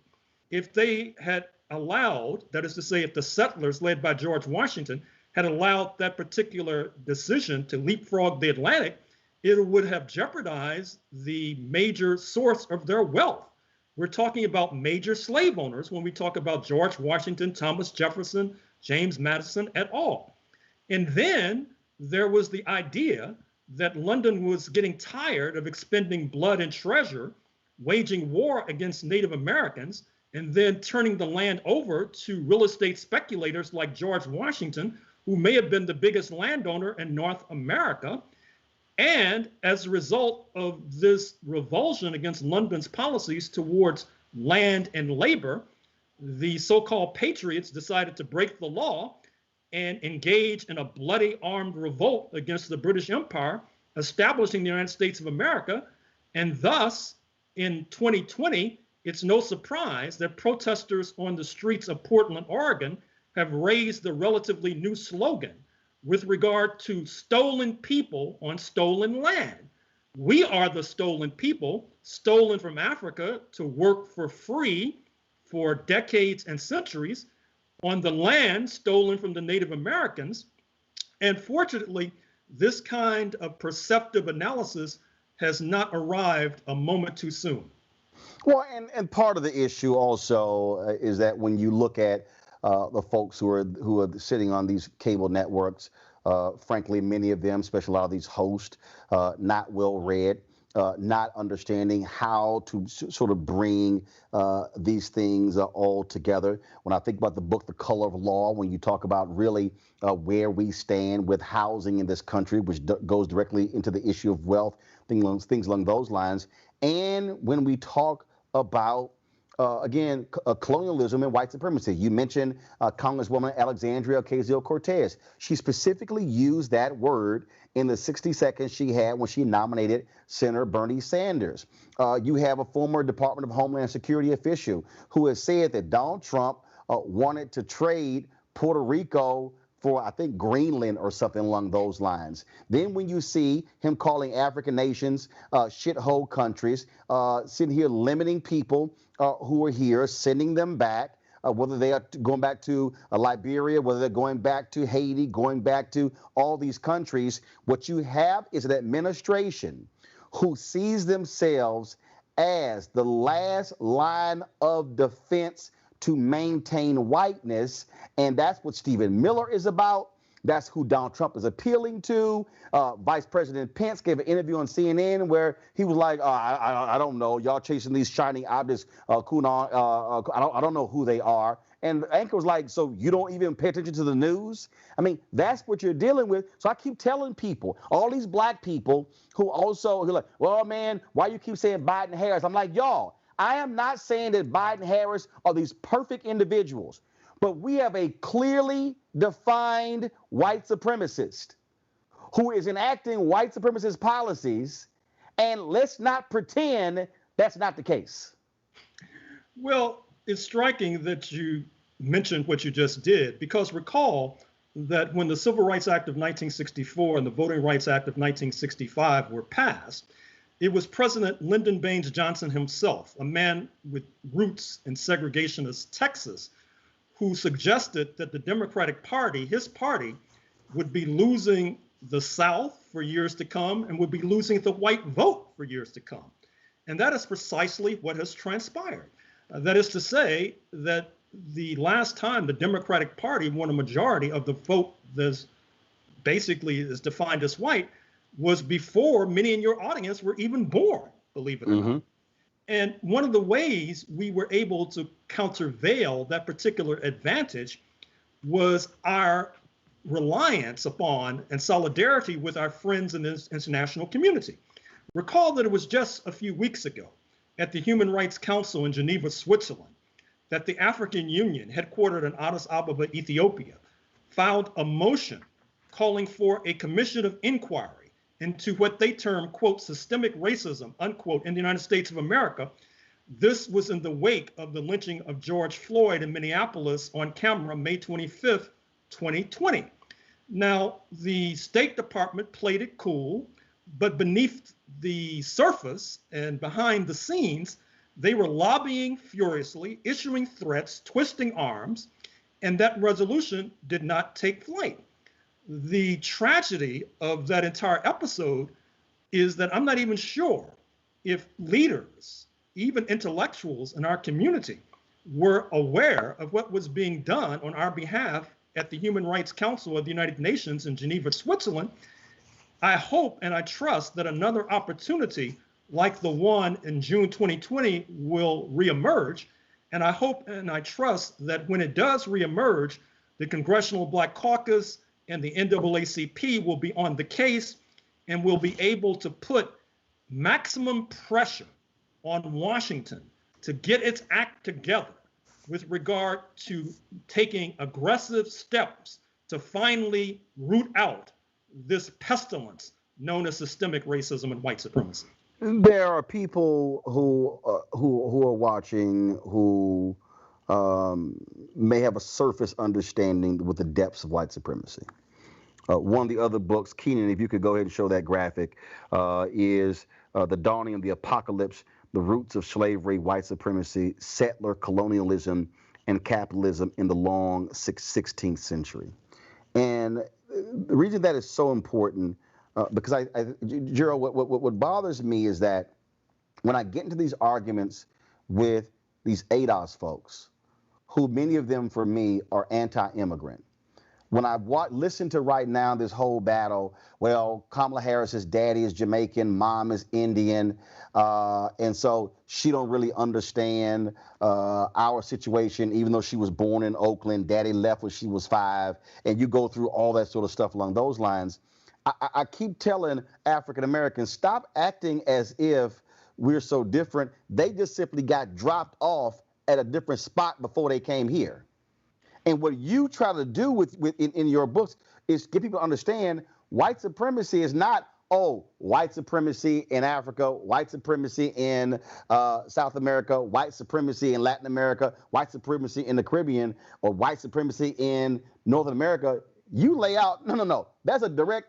If they had allowed, that is to say, if the settlers led by George Washington had allowed that particular decision to leapfrog the Atlantic, it would have jeopardized the major source of their wealth. We're talking about major slave owners when we talk about George Washington, Thomas Jefferson, James Madison, et al. And then there was the idea that London was getting tired of expending blood and treasure, waging war against Native Americans, and then turning the land over to real estate speculators like George Washington, who may have been the biggest landowner in North America. And as a result of this revulsion against London's policies towards land and labor, the so-called patriots decided to break the law and engage in a bloody armed revolt against the British Empire, establishing the United States of America. And thus, in 2020, it's no surprise that protesters on the streets of Portland, Oregon, have raised the relatively new slogan with regard to stolen people on stolen land. We are the stolen people, stolen from Africa to work for free for decades and centuries on the land stolen from the Native Americans. And fortunately, this kind of perceptive analysis has not arrived a moment too soon. Well, and part of the issue also is that when you look at the folks who are sitting on these cable networks, frankly, many of them, especially a lot of these hosts, not well read, not understanding how to sort of bring these things all together. When I think about the book, The Color of Law, when you talk about really where we stand with housing in this country, which goes directly into the issue of wealth, things along those lines. And when we talk about again, colonialism and white supremacy. You mentioned Congresswoman Alexandria Ocasio-Cortez. She specifically used that word in the 60 seconds she had when she nominated Senator Bernie Sanders. You have a former Department of Homeland Security official who has said that Donald Trump wanted to trade Puerto Rico for, I think, Greenland or something along those lines. Then when you see him calling African nations shithole countries, sitting here limiting people who are here, sending them back, whether they are going back to Liberia, whether they're going back to Haiti, going back to all these countries, what you have is an administration who sees themselves as the last line of defense to maintain whiteness. And that's what Stephen Miller is about. That's who Donald Trump is appealing to. Vice President Pence gave an interview on CNN where he was like, I don't know. Y'all chasing these shiny objects. I don't know who they are. And the anchor was like, so you don't even pay attention to the news? I mean, that's what you're dealing with. So I keep telling people, all these black people who are like, well, man, why you keep saying Biden Harris? I'm like, y'all, I am not saying that Biden Harris are these perfect individuals, but we have a clearly defined white supremacist who is enacting white supremacist policies. And let's not pretend that's not the case. Well, it's striking that you mentioned what you just did, because recall that when the Civil Rights Act of 1964 and the Voting Rights Act of 1965 were passed, it was President Lyndon Baines Johnson himself, a man with roots in segregationist Texas, who suggested that the Democratic Party, his party, would be losing the South for years to come and would be losing the white vote for years to come. And that is precisely what has transpired. That is to say that the last time the Democratic Party won a majority of the vote that basically is defined as white was before many in your audience were even born, believe it or not. And one of the ways we were able to countervail that particular advantage was our reliance upon and solidarity with our friends in the international community. Recall that it was just a few weeks ago at the Human Rights Council in Geneva, Switzerland, that the African Union, headquartered in Addis Ababa, Ethiopia, filed a motion calling for a commission of inquiry into what they term, quote, systemic racism, unquote, in the United States of America. This was in the wake of the lynching of George Floyd in Minneapolis on camera, May 25th, 2020. Now, the State Department played it cool, but beneath the surface and behind the scenes, they were lobbying furiously, issuing threats, twisting arms, and that resolution did not take flight. The tragedy of that entire episode is that I'm not even sure if leaders, even intellectuals in our community, were aware of what was being done on our behalf at the Human Rights Council of the United Nations in Geneva, Switzerland. I hope and I trust that another opportunity like the one in June 2020 will reemerge. And I hope and I trust that when it does reemerge, the Congressional Black Caucus and the NAACP will be on the case and will be able to put maximum pressure on Washington to get its act together with regard to taking aggressive steps to finally root out this pestilence known as systemic racism and white supremacy. There are people who are watching who may have a surface understanding with the depths of white supremacy. One of the other books, Keenan, if you could go ahead and show that graphic, is The Dawning of the Apocalypse, The Roots of Slavery, White Supremacy, Settler Colonialism, and Capitalism in the Long 16th Century. And the reason that is so important, because Gerald, what bothers me is that when I get into these arguments with these ADOS folks, who many of them for me are anti-immigrant, when I listen to right now this whole battle, well, Kamala Harris's daddy is Jamaican, mom is Indian, and so she don't really understand our situation, even though she was born in Oakland, daddy left when she was 5, and you go through all that sort of stuff along those lines. I keep telling African Americans, stop acting as if we're so different. They just simply got dropped off at a different spot before they came here. And what you try to do in your books is get people to understand white supremacy is not, oh, white supremacy in Africa, white supremacy in South America, white supremacy in Latin America, white supremacy in the Caribbean, or white supremacy in North America. You lay out, no. That's a direct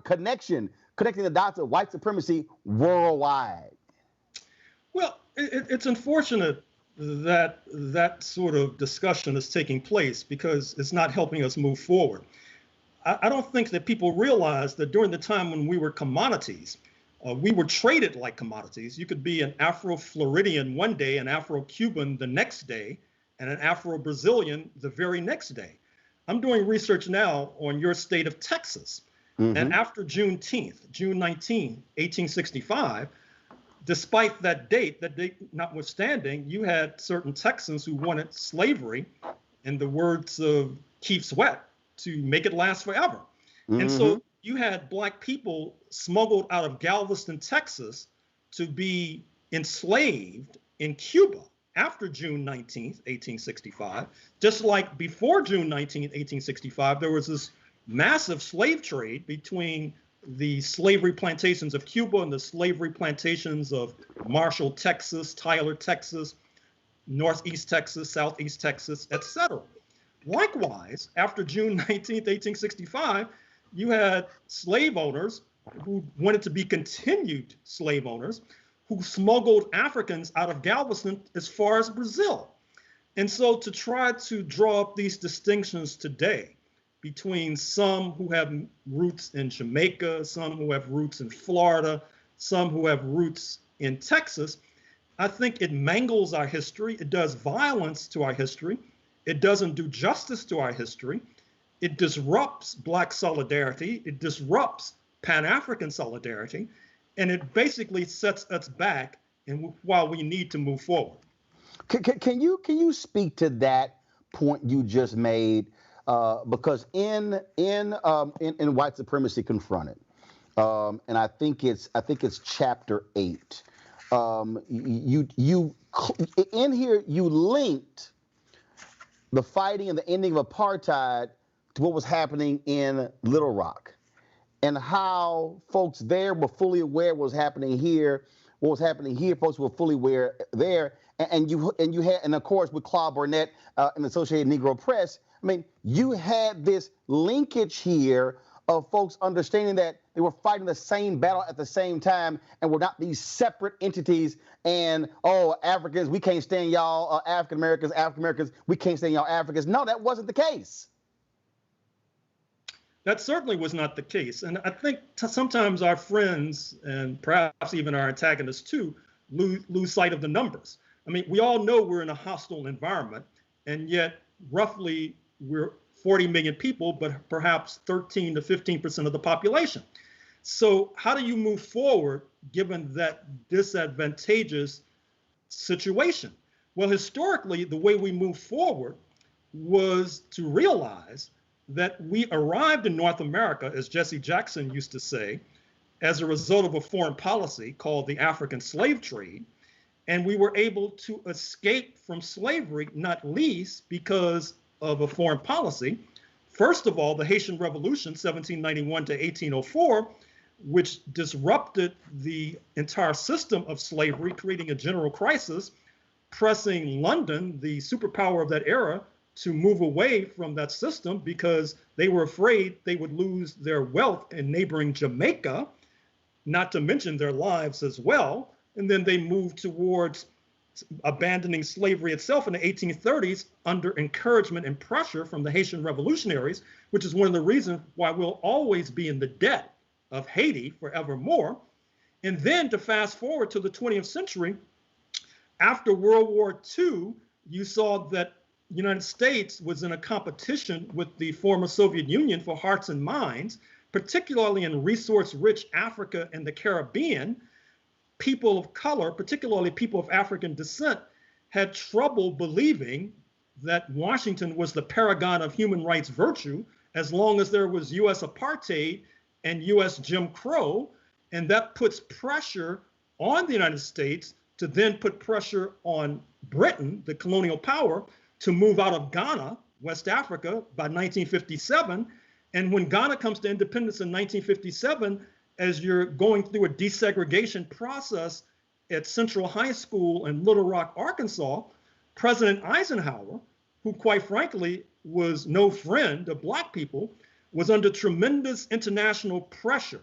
connection, connecting the dots of white supremacy worldwide. Well, it's unfortunate that that sort of discussion is taking place because it's not helping us move forward. I don't think that people realize that during the time when we were commodities, we were traded like commodities. You could be an Afro-Floridian one day, an Afro-Cuban the next day, and an Afro-Brazilian the very next day. I'm doing research now on your state of Texas. And after Juneteenth, June 19, 1865, despite that date notwithstanding, you had certain Texans who wanted slavery, in the words of Keith Sweat, to make it last forever. And so you had Black people smuggled out of Galveston, Texas, to be enslaved in Cuba after June 19th, 1865. Just like before June 19th, 1865, there was this massive slave trade between the slavery plantations of Cuba and the slavery plantations of Marshall, Texas, Tyler, Texas, Northeast Texas, Southeast Texas, etc. Likewise, after June 19th, 1865, you had slave owners who wanted to be continued slave owners who smuggled Africans out of Galveston as far as Brazil. And so to try to draw up these distinctions today between some who have roots in Jamaica, some who have roots in Florida, some who have roots in Texas, I think it mangles our history. It does violence to our history. It doesn't do justice to our history. It disrupts Black solidarity. It disrupts Pan-African solidarity. And it basically sets us back while we need to move forward. Can you speak to that point you just made? Because in White Supremacy Confronted, and I think it's chapter 8. You in here you linked the fighting and the ending of apartheid to what was happening in Little Rock, and how folks there were fully aware of what was happening here. What was happening here, folks were fully aware there, and you had, and of course with Claude Burnett and the Associated Negro Press. I mean, you had this linkage here of folks understanding that they were fighting the same battle at the same time and were not these separate entities. And, oh, Africans, we can't stand y'all, African Americans, we can't stand y'all Africans. No, that wasn't the case. That certainly was not the case. And I think sometimes our friends, and perhaps even our antagonists too, lose sight of the numbers. I mean, we all know we're in a hostile environment, and yet roughly we're 40 million people, but perhaps 13 to 15% of the population. So how do you move forward given that disadvantageous situation? Well, historically, the way we moved forward was to realize that we arrived in North America, as Jesse Jackson used to say, as a result of a foreign policy called the African slave trade. And we were able to escape from slavery, not least because of a foreign policy. First of all, the Haitian Revolution, 1791 to 1804, which disrupted the entire system of slavery, creating a general crisis, pressing London, the superpower of that era, to move away from that system because they were afraid they would lose their wealth in neighboring Jamaica, not to mention their lives as well. And then they moved towards abandoning slavery itself in the 1830s under encouragement and pressure from the Haitian revolutionaries, which is one of the reasons why we'll always be in the debt of Haiti forevermore. And then to fast forward to the 20th century, after World War II, you saw that the United States was in a competition with the former Soviet Union for hearts and minds, particularly in resource-rich Africa and the Caribbean. People of color, particularly people of African descent, had trouble believing that Washington was the paragon of human rights virtue as long as there was U.S. apartheid and U.S. Jim Crow. And that puts pressure on the United States to then put pressure on Britain, the colonial power, to move out of Ghana, West Africa, by 1957. And when Ghana comes to independence in 1957, as you're going through a desegregation process at Central High School in Little Rock, Arkansas, President Eisenhower, who quite frankly was no friend of Black people, was under tremendous international pressure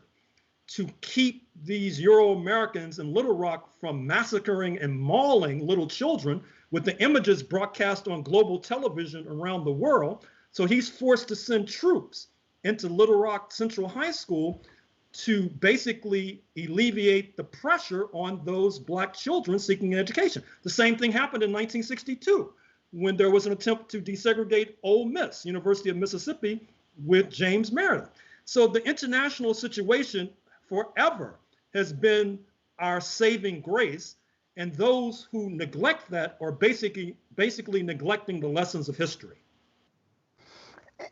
to keep these Euro-Americans in Little Rock from massacring and mauling little children with the images broadcast on global television around the world. So he's forced to send troops into Little Rock Central High School to basically alleviate the pressure on those Black children seeking an education. The same thing happened in 1962 when there was an attempt to desegregate Ole Miss, University of Mississippi, with James Meredith. So the international situation forever has been our saving grace, and those who neglect that are basically neglecting the lessons of history.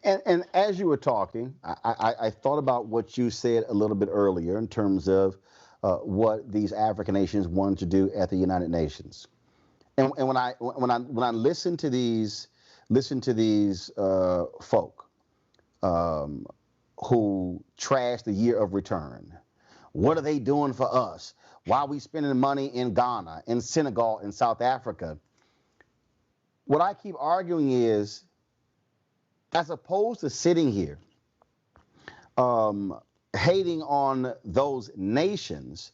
And as you were talking, I thought about what you said a little bit earlier in terms of what these African nations wanted to do at the United Nations. And when I listen to these folk who trash the year of return, what are they doing for us? Why are we spending money in Ghana, in Senegal, in South Africa? What I keep arguing is, as opposed to sitting here hating on those nations,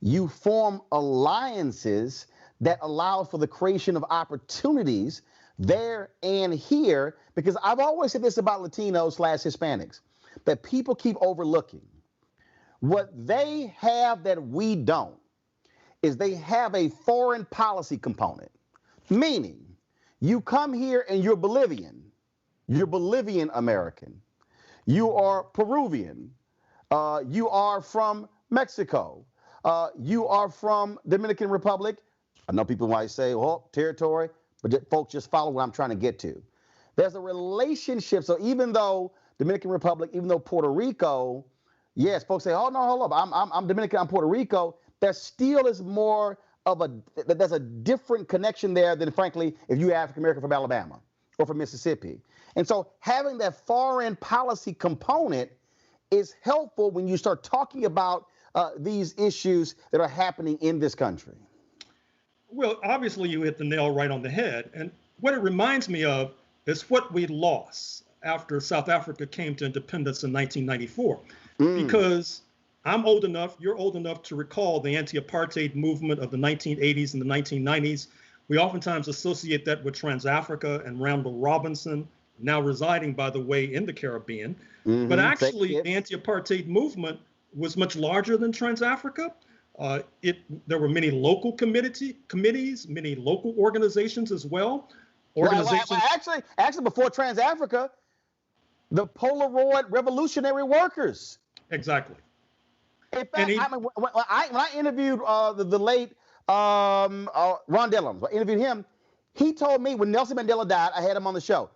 you form alliances that allow for the creation of opportunities there and here, because I've always said this about Latinos/Hispanics, that people keep overlooking. What they have that we don't is they have a foreign policy component, meaning you come here and you're Bolivian American, you are Peruvian, you are from Mexico, you are from Dominican Republic. I know people might say, well, territory, but folks, just follow what I'm trying to get to. There's a relationship. So even though Dominican Republic, even though Puerto Rico, yes, folks say, oh, no, hold up, I'm Dominican, I'm Puerto Rico. There still is more of there's a different connection there than, frankly, if you're African American from Alabama or from Mississippi. And so having that foreign policy component is helpful when you start talking about these issues that are happening in this country. Well, obviously you hit the nail right on the head. And what it reminds me of is what we lost after South Africa came to independence in 1994. Because I'm old enough, you're old enough to recall the anti-apartheid movement of the 1980s and the 1990s. We oftentimes associate that with Trans-Africa and Randall Robinson, now residing, by the way, in the Caribbean. But actually, the anti-apartheid movement was much larger than Trans-Africa. There were many local committees, many local organizations as well. Actually, before Trans-Africa, the Polaroid Revolutionary Workers. Exactly. In fact, when I interviewed the late Ron Dillon, I interviewed him. He told me when Nelson Mandela died, I had him on the show.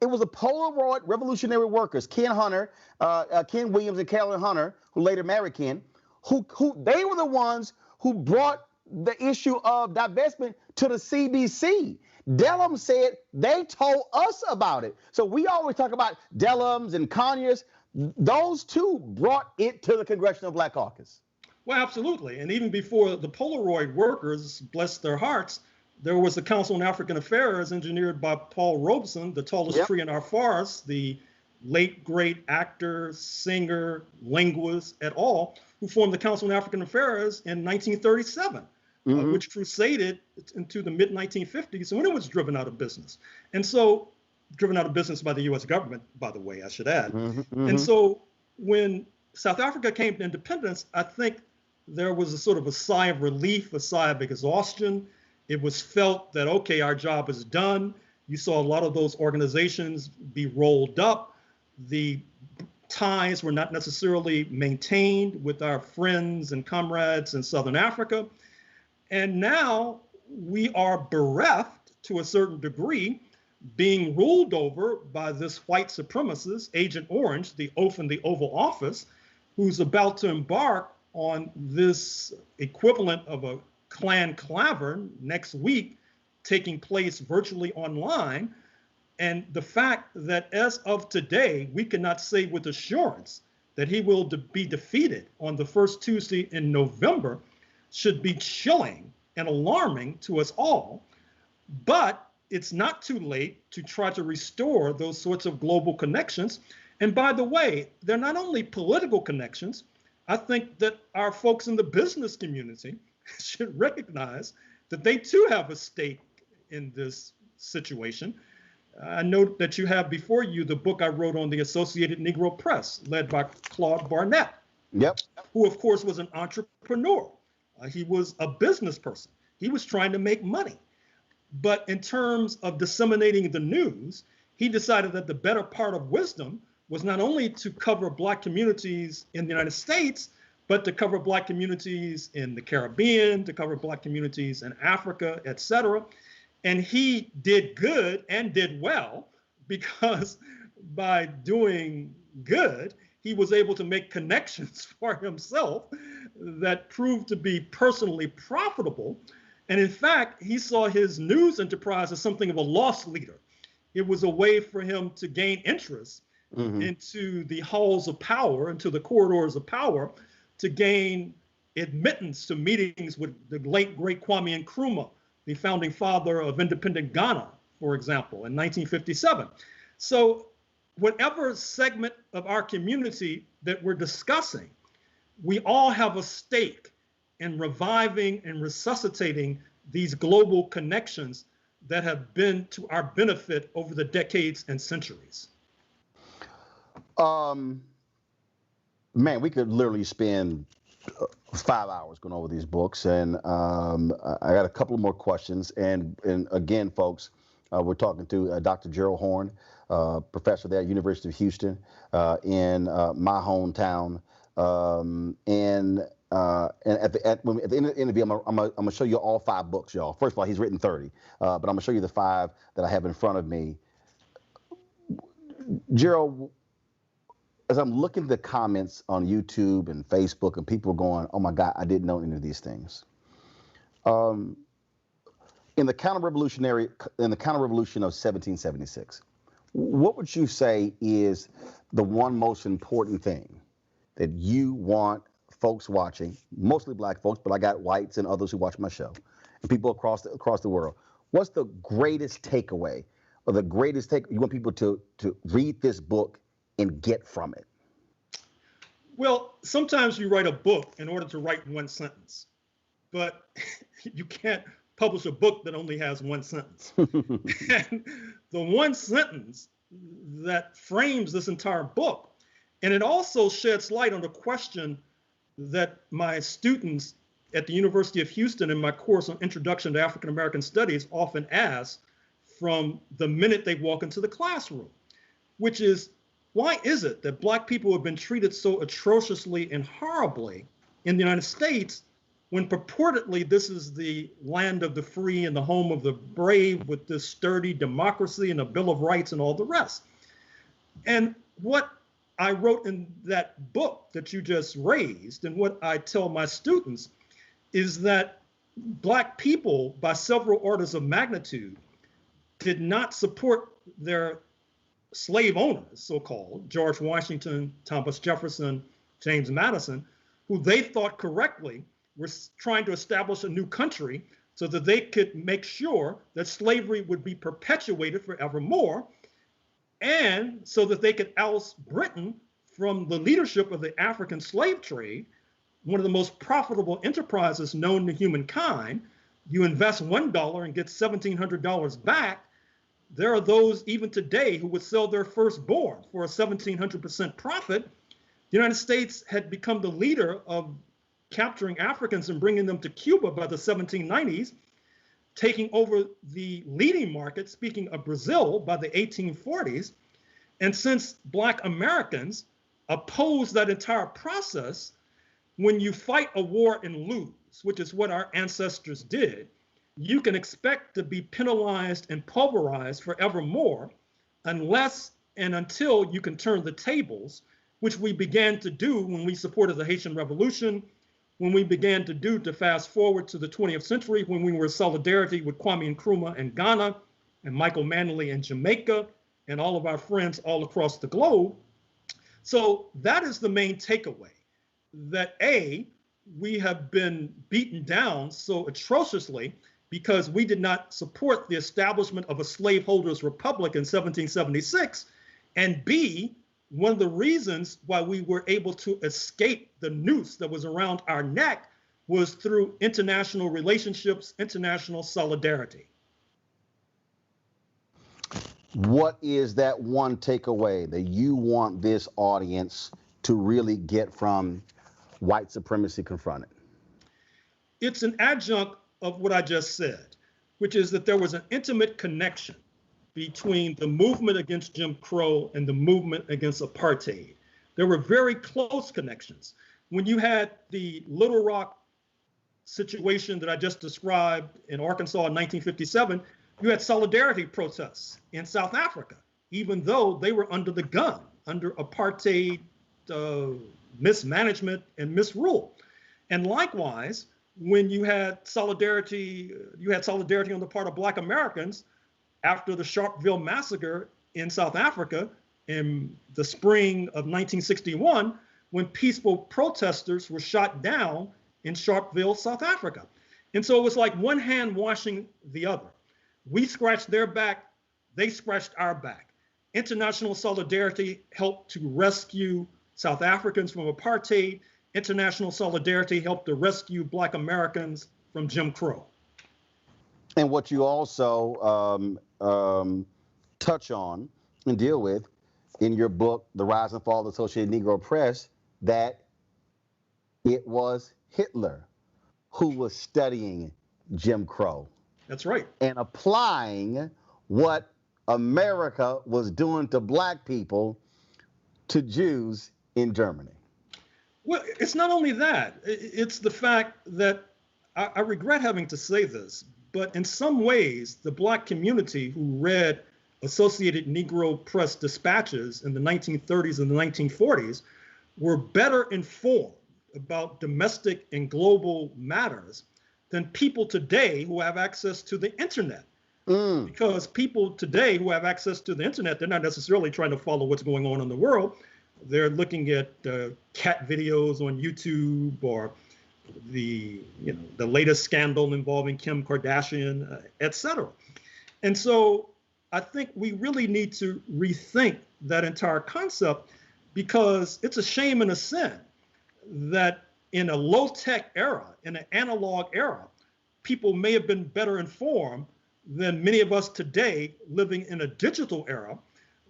It was the Polaroid Revolutionary Workers, Ken Williams and Carolyn Hunter, who later married Ken, who they were the ones who brought the issue of divestment to the CBC. Dellum said they told us about it. So we always talk about Dellums and Conyers. Those two brought it to the Congressional Black Caucus. Well, absolutely. And even before the Polaroid Workers, bless their hearts, there was the Council on African Affairs engineered by Paul Robeson, the tallest tree in our forest, the late great actor, singer, linguist et al., who formed the Council on African Affairs in 1937, which crusaded into the mid-1950s when it was driven out of business. And so, driven out of business by the U.S. government, by the way, I should add. And so when South Africa came to independence, I think there was a sort of a sigh of relief, a sigh of exhaustion. It was felt that, okay, our job is done. You saw a lot of those organizations be rolled up. The ties were not necessarily maintained with our friends and comrades in Southern Africa. And now we are bereft, to a certain degree, being ruled over by this white supremacist, Agent Orange, the oaf in the Oval Office, who's about to embark on this equivalent of a Klan Clavern next week, taking place virtually online. And the fact that as of today, we cannot say with assurance that he will be defeated on the first Tuesday in November should be chilling and alarming to us all. But it's not too late to try to restore those sorts of global connections. And by the way, they're not only political connections. I think that our folks in the business community should recognize that they too have a stake in this situation. I know that you have before you the book I wrote on the Associated Negro Press, led by Claude Barnett, who of course was an entrepreneur. He was a business person. He was trying to make money. But in terms of disseminating the news, he decided that the better part of wisdom was not only to cover Black communities in the United States, but to cover Black communities in the Caribbean, to cover Black communities in Africa, et cetera. And he did good and did well, because by doing good, he was able to make connections for himself that proved to be personally profitable. And in fact, he saw his news enterprise as something of a loss leader. It was a way for him to gain interest into the halls of power, into the corridors of power, to gain admittance to meetings with the late, great Kwame Nkrumah, the founding father of independent Ghana, for example, in 1957. So whatever segment of our community that we're discussing, we all have a stake in reviving and resuscitating these global connections that have been to our benefit over the decades and centuries. Man, we could literally spend 5 hours going over these books, and I got a couple more questions. And again, folks, we're talking to Dr. Gerald Horne, professor there at University of Houston, in my hometown. And at the end of the interview, I'm gonna show you all 5 books, y'all. First of all, he's written 30, but I'm gonna show you the 5 that I have in front of me. Gerald, as I'm looking at the comments on YouTube and Facebook, and people are going, "Oh my God, I didn't know any of these things." In the counter-revolution of 1776, what would you say is the one most important thing that you want folks watching, mostly Black folks, but I got whites and others who watch my show, and people across the world? What's the greatest takeaway, or the greatest take you want people to read this book and get from it? Well, sometimes you write a book in order to write one sentence, but you can't publish a book that only has one sentence. And the one sentence that frames this entire book, and it also sheds light on the question that my students at the University of Houston in my course on Introduction to African American Studies often ask from the minute they walk into the classroom, which is, why is it that Black people have been treated so atrociously and horribly in the United States, when purportedly this is the land of the free and the home of the brave, with this sturdy democracy and a Bill of Rights and all the rest? And what I wrote in that book that you just raised, and what I tell my students, is that Black people, by several orders of magnitude, did not support their slave owners, so-called, George Washington, Thomas Jefferson, James Madison, who they thought correctly were trying to establish a new country so that they could make sure that slavery would be perpetuated forevermore, and so that they could oust Britain from the leadership of the African slave trade, one of the most profitable enterprises known to humankind. You invest $1 and get $1,700 back. There are those even today who would sell their firstborn for a 1,700% profit. The United States had become the leader of capturing Africans and bringing them to Cuba by the 1790s, taking over the leading market, speaking of Brazil, by the 1840s. And since Black Americans opposed that entire process, when you fight a war and lose, which is what our ancestors did, you can expect to be penalized and pulverized forevermore, unless and until you can turn the tables, which we began to do when we supported the Haitian Revolution, when we began to do, to fast forward to the 20th century, when we were in solidarity with Kwame Nkrumah in Ghana, and Michael Manley in Jamaica, and all of our friends all across the globe. So that is the main takeaway, that A, we have been beaten down so atrociously because we did not support the establishment of a slaveholders' republic in 1776, and B, one of the reasons why we were able to escape the noose that was around our neck was through international relationships, international solidarity. What is that one takeaway that you want this audience to really get from White Supremacy Confronted? It's an adjunct of what I just said, which is that there was an intimate connection between the movement against Jim Crow and the movement against apartheid. There were very close connections. When you had the Little Rock situation that I just described in Arkansas in 1957, you had solidarity protests in South Africa, even though they were under the gun, under apartheid mismanagement and misrule. And likewise, when you had solidarity on the part of Black Americans after the Sharpeville massacre in South Africa in the spring of 1961, when peaceful protesters were shot down in Sharpeville, South Africa. And so it was like one hand washing the other. We scratched their back, they scratched our back. International solidarity helped to rescue South Africans from apartheid. International solidarity helped to rescue Black Americans from Jim Crow. And what you also touch on and deal with in your book, The Rise and Fall of the Associated Negro Press, that it was Hitler who was studying Jim Crow. That's right. And applying what America was doing to Black people to Jews in Germany. Well, it's not only that. It's the fact that I regret having to say this, but in some ways, the Black community who read Associated Negro Press dispatches in the 1930s and the 1940s were better informed about domestic and global matters than people today who have access to the internet. Because people today who have access to the internet, they're not necessarily trying to follow what's going on in the world. They're looking at cat videos on YouTube or the latest scandal involving Kim Kardashian, et cetera. And so I think we really need to rethink that entire concept, because it's a shame and a sin that in a low-tech era, in an analog era, people may have been better informed than many of us today living in a digital era,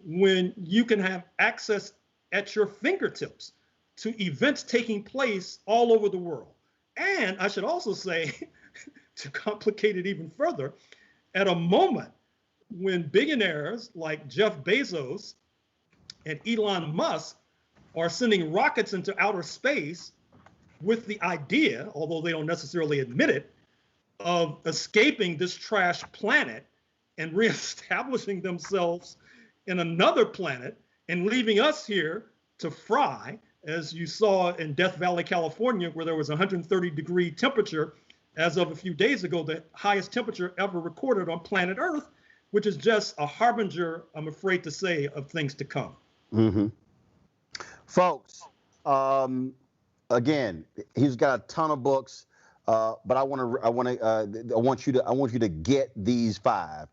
when you can have access at your fingertips to events taking place all over the world. And I should also say, to complicate it even further, at a moment when billionaires like Jeff Bezos and Elon Musk are sending rockets into outer space with the idea, although they don't necessarily admit it, of escaping this trash planet and reestablishing themselves in another planet and leaving us here to fry, as you saw in Death Valley, California, where there was 130-degree temperature as of a few days ago, the highest temperature ever recorded on planet Earth, which is just a harbinger, I'm afraid to say, of things to come. Mm-hmm. Folks, again, he's got a ton of books. But I want you to get these 5.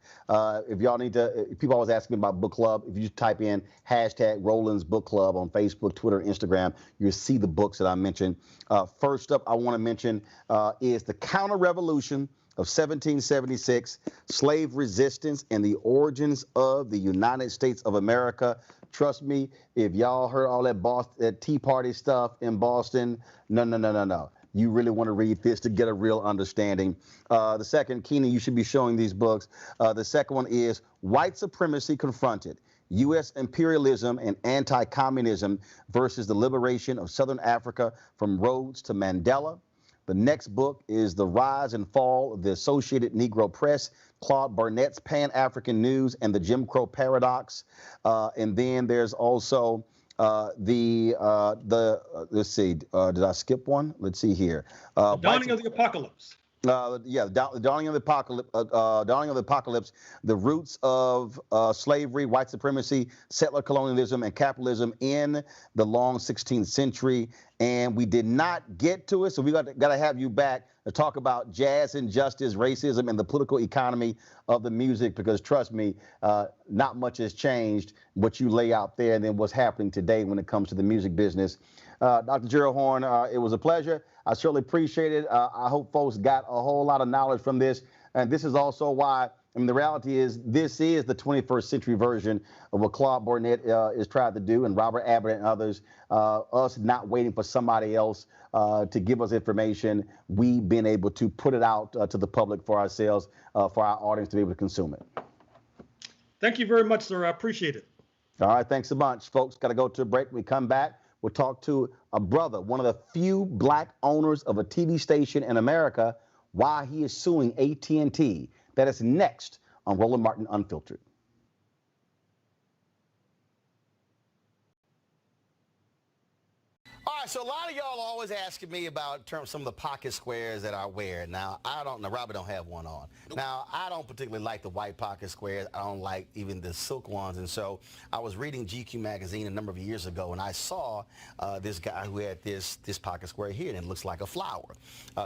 If y'all need to, people always ask me about book club. If you just type in hashtag Roland's Book Club on Facebook, Twitter, Instagram, you'll see the books that I mentioned. First up, I want to mention is The Counter Revolution of 1776, Slave Resistance and the Origins of the United States of America. Trust me, if y'all heard all that Tea Party stuff in Boston, no. You really want to read this to get a real understanding. The second, Keenan, you should be showing these books. The second one is White Supremacy Confronted, U.S. Imperialism and Anti-Communism versus the Liberation of Southern Africa from Rhodes to Mandela. The next book is The Rise and Fall of the Associated Negro Press, Claude Barnett's Pan-African News and the Jim Crow Paradox. And then there's also let's see, did I skip one? Let's see here. The Dawning of the Apocalypse. The Dawning of the Apocalypse. Dawning of the Apocalypse. The Roots of Slavery, White Supremacy, Settler Colonialism, and Capitalism in the Long 16th Century. And we did not get to it, so we got to have you back to talk about jazz injustice, racism, and the political economy of the music, because trust me, not much has changed what you lay out there than what's happening today when it comes to the music business. Dr. Gerald Horne, it was a pleasure. I certainly appreciate it. I hope folks got a whole lot of knowledge from this. And this is also why I mean, the reality is this is the 21st century version of what Claude Burnett is trying to do, and Robert Abbott and others, us not waiting for somebody else to give us information. We've been able to put it out to the public for ourselves, for our audience to be able to consume it. Thank you very much, sir. I appreciate it. All right, thanks a bunch. Folks, got to go to a break. When we come back, we'll talk to a brother, one of the few black owners of a TV station in America, why he is suing AT&T. That is next on Roland Martin Unfiltered. All right, so a lot of y'all always asking me about some of the pocket squares that I wear. Now, Robert don't have one on. Nope. Now, I don't particularly like the white pocket squares. I don't like even the silk ones. And so I was reading GQ magazine a number of years ago, and I saw this guy who had this pocket square here, and it looks like a flower.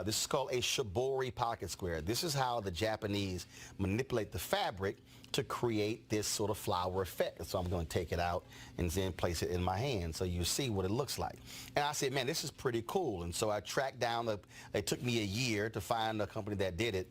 This is called a shibori pocket square. This is how the Japanese manipulate the fabric to create this sort of flower effect. So I'm going to take it out and then place it in my hand so you see what it looks like. And I said, man, this is pretty cool. And so I tracked down, it took me a year to find a company that did it.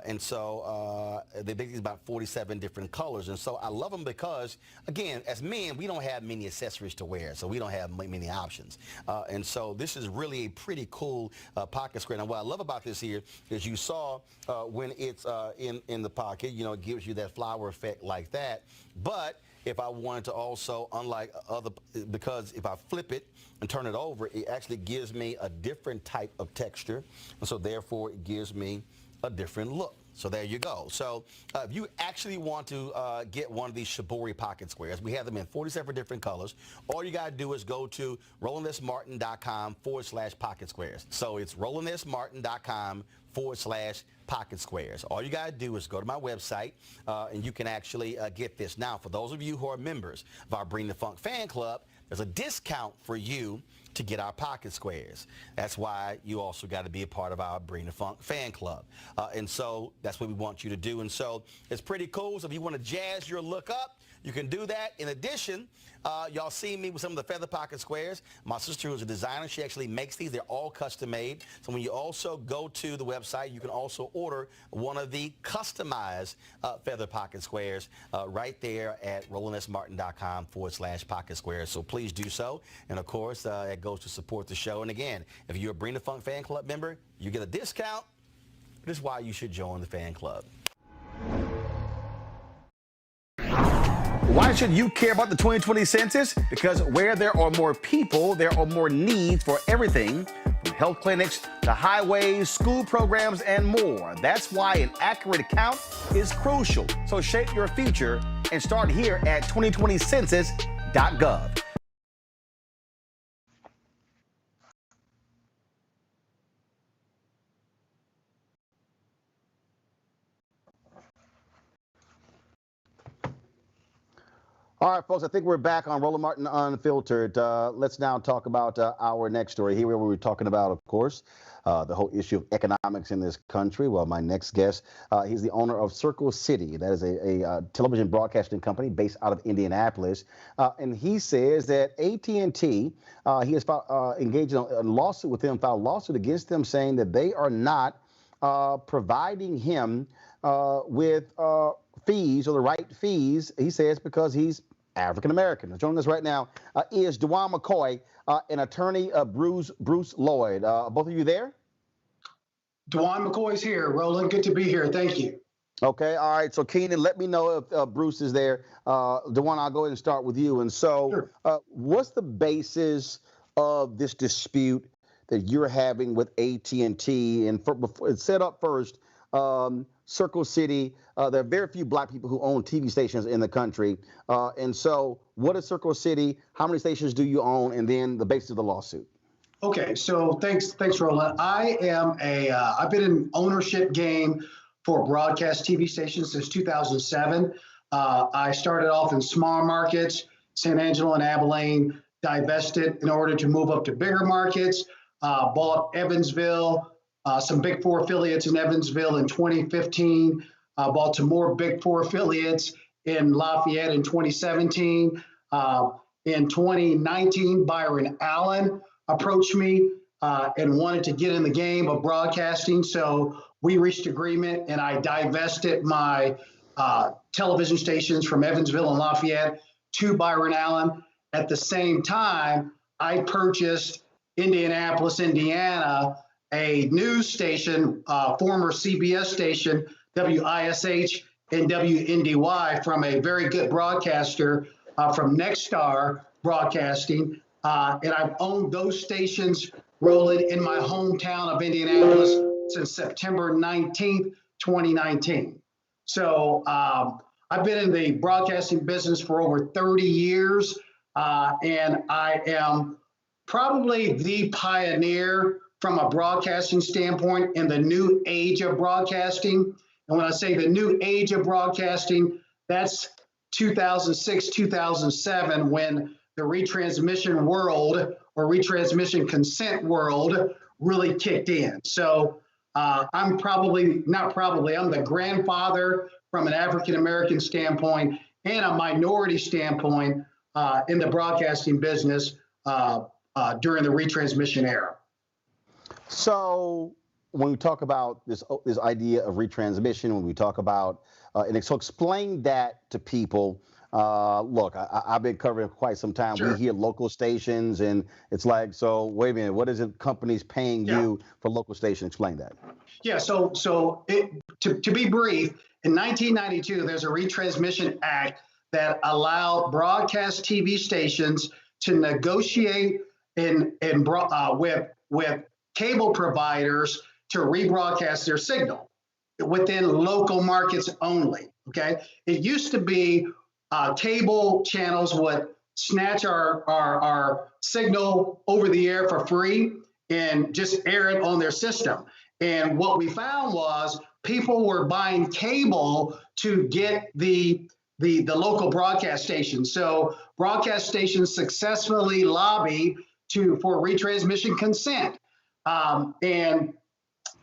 And so they make about 47 different colors. And so I love them because, again, as men, we don't have many accessories to wear, so we don't have many options. And so this is really a pretty cool pocket square. Now, what I love about this here is you saw when it's in the pocket, you know, it gives you that flower effect like that. But if I wanted to also, unlike other, because if I flip it and turn it over, it actually gives me a different type of texture. And so therefore it gives me a different look. So there you go. So if you actually want to get one of these shibori pocket squares, we have them in 47 different colors. All you got to do is go to RolandSMartin.com/pocket squares. So it's RolandSMartin.com/pocket squares. All you got to do is go to my website and you can actually get this. Now, for those of you who are members of our Bring the Funk fan club, there's a discount for you to get our pocket squares. That's why you also got to be a part of our Bring the Funk fan club. And so that's what we want you to do. And so it's pretty cool. So if you want to jazz your look up, you can do that. In addition, y'all see me with some of the feather pocket squares. My sister, who's a designer, she actually makes these. They're all custom made. So when you also go to the website, you can also order one of the customized feather pocket squares right there at RolandSMartin.com/pocket squares. So please do so. And of course, it goes to support the show. And again, if you're a Bring the Funk fan club member, you get a discount. This is why you should join the fan club. Why should you care about the 2020 census? Because where there are more people, there are more needs for everything from health clinics to highways, school programs, and more. That's why an accurate count is crucial. So shape your future and start here at 2020census.gov. All right, folks, I think we're back on Roland Martin Unfiltered. Let's now talk about our next story. Here we were talking about, of course, the whole issue of economics in this country. Well, my next guest, he's the owner of Circle City. That is a television broadcasting company based out of Indianapolis. And he says that AT&T, he has engaged in a lawsuit with them, filed a lawsuit against them saying that they are not providing him with fees or the right fees, he says, because he's African American. Joining us right now is DeJuan McCoy and attorney Bruce Lloyd. Both of you there? DeJuan McCoy's here. Roland, good to be here. Thank you. Okay. All right. So Keenan, let me know if Bruce is there. DeJuan, I'll go ahead and start with you. And so sure. What's the basis of this dispute that you're having with AT&T? And before, set up first, Circle City, there are very few black people who own TV stations in the country. And so what is Circle City? How many stations do you own? And then the basis of the lawsuit. Okay, so thanks, Roland. I've been in ownership game for broadcast TV stations since 2007. I started off in small markets, San Angelo and Abilene, divested in order to move up to bigger markets, bought Evansville, some Big Four affiliates in Evansville in 2015, bought some more Big Four affiliates in Lafayette in 2017. In 2019, Byron Allen approached me and wanted to get in the game of broadcasting. So we reached agreement and I divested my television stations from Evansville and Lafayette to Byron Allen. At the same time, I purchased Indianapolis, Indiana, a news station, former CBS station, WISH and WNDY, from a very good broadcaster from Nexstar Broadcasting. And I've owned those stations, Roland, in my hometown of Indianapolis since September 19th, 2019. So I've been in the broadcasting business for over 30 years, and I am probably the pioneer from a broadcasting standpoint in the new age of broadcasting. And when I say the new age of broadcasting, that's 2006, 2007, when the retransmission world or retransmission consent world really kicked in. So I'm the grandfather from an African-American standpoint and a minority standpoint in the broadcasting business during the retransmission era. So when we talk about this idea of retransmission, when we talk about, so explain that to people. Look, I've been covering for quite some time. Sure. We hear local stations, and it's like, so wait a minute, what is it companies paying you for local station? Explain that. Yeah, so to be brief, in 1992, there's a Retransmission Act that allowed broadcast TV stations to negotiate with cable providers to rebroadcast their signal within local markets only. Okay, it used to be cable channels would snatch our signal over the air for free and just air it on their system. And what we found was people were buying cable to get the local broadcast stations. So broadcast stations successfully lobbied for retransmission consent. And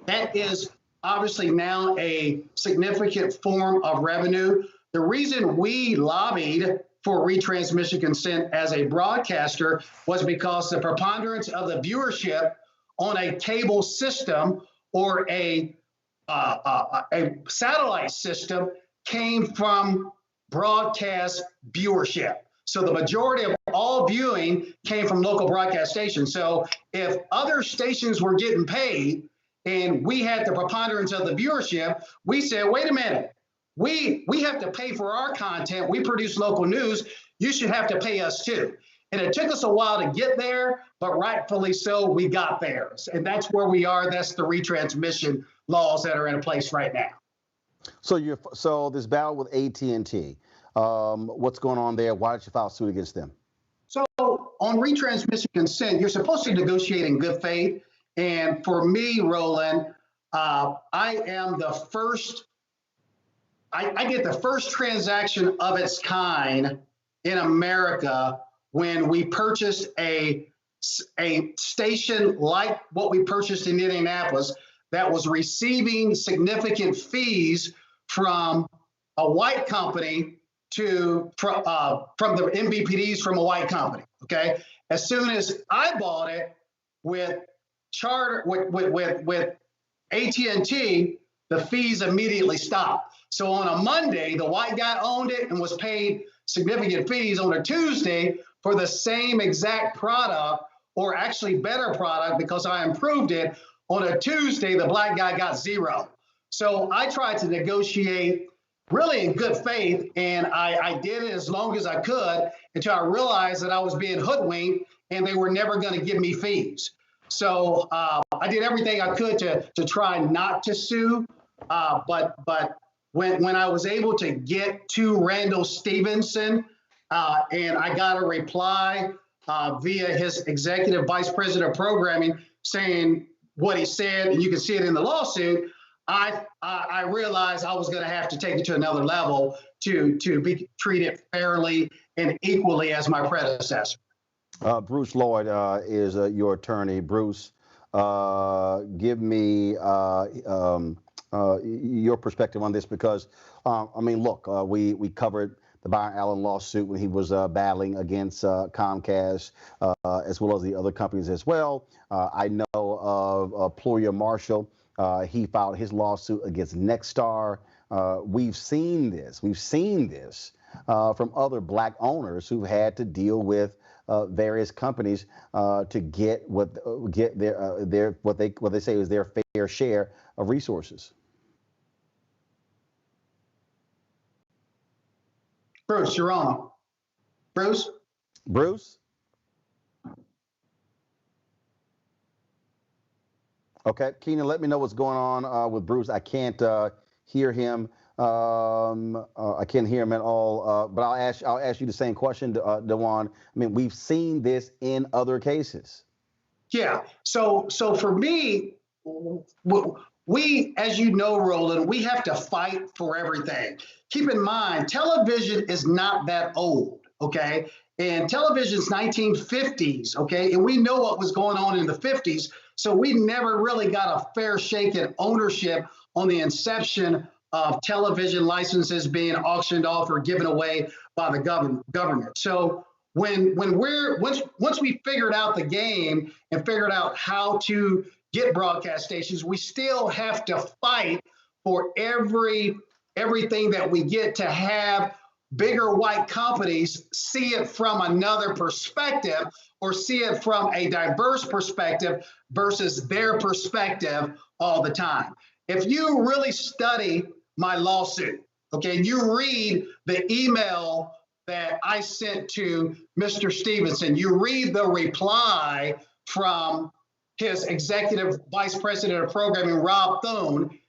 that is obviously now a significant form of revenue. The reason we lobbied for retransmission consent as a broadcaster was because the preponderance of the viewership on a cable system or a satellite system came from broadcast viewership. So the majority of all viewing came from local broadcast stations. So if other stations were getting paid and we had the preponderance of the viewership, we said, wait a minute, we have to pay for our content. We produce local news. You should have to pay us too. And it took us a while to get there, but rightfully so, we got there. And that's where we are. That's the retransmission laws that are in place right now. So this battle with AT&T, what's going on there? Why did you file suit against them? So on retransmission consent, you're supposed to negotiate in good faith. And for me, Roland, I am the first. I did the first transaction of its kind in America when we purchased a station like what we purchased in Indianapolis that was receiving significant fees from a white company from the MVPDs from a white company. Okay, as soon as I bought it with AT&T, the fees immediately stopped. So on a Monday, the white guy owned it and was paid significant fees. On a Tuesday, for the same exact product, or actually better product because I improved it, on a Tuesday, the black guy got zero. So I tried to negotiate really in good faith, and I did it as long as I could until I realized that I was being hoodwinked and they were never going to give me fees. So I did everything I could to try not to sue, but when I was able to get to Randall Stevenson, and I got a reply via his executive vice president of programming saying what he said, and you can see it in the lawsuit, I realized I was going to have to take it to another level to be treated fairly and equally as my predecessor. Bruce Lloyd is your attorney. Bruce, give me your perspective on this because, I mean, look, we covered the Byron Allen lawsuit when he was battling against Comcast, as well as the other companies as well. I know of Ployer Marshall. He filed his lawsuit against Nexstar. We've seen this. We've seen this from other black owners who've had to deal with various companies to get their what they say is their fair share of resources. Bruce, you're on. Bruce? Bruce? Okay, Keenan, let me know what's going on with Bruce. I can't hear him. I can't hear him at all. But I'll ask you the same question, Dewan. I mean, we've seen this in other cases. Yeah. So for me, we, as you know, Roland, we have to fight for everything. Keep in mind, television is not that old, okay? And television's 1950s, okay? And we know what was going on in the 50s. So we never really got a fair shake at ownership on the inception of television licenses being auctioned off or given away by the government. So once we figured out the game and figured out how to get broadcast stations, we still have to fight for everything that we get to have bigger white companies see it from another perspective or see it from a diverse perspective versus their perspective all the time. If you really study my lawsuit, okay, and you read the email that I sent to Mr. Stevenson, you read the reply from his executive vice president of programming, Rob Thune,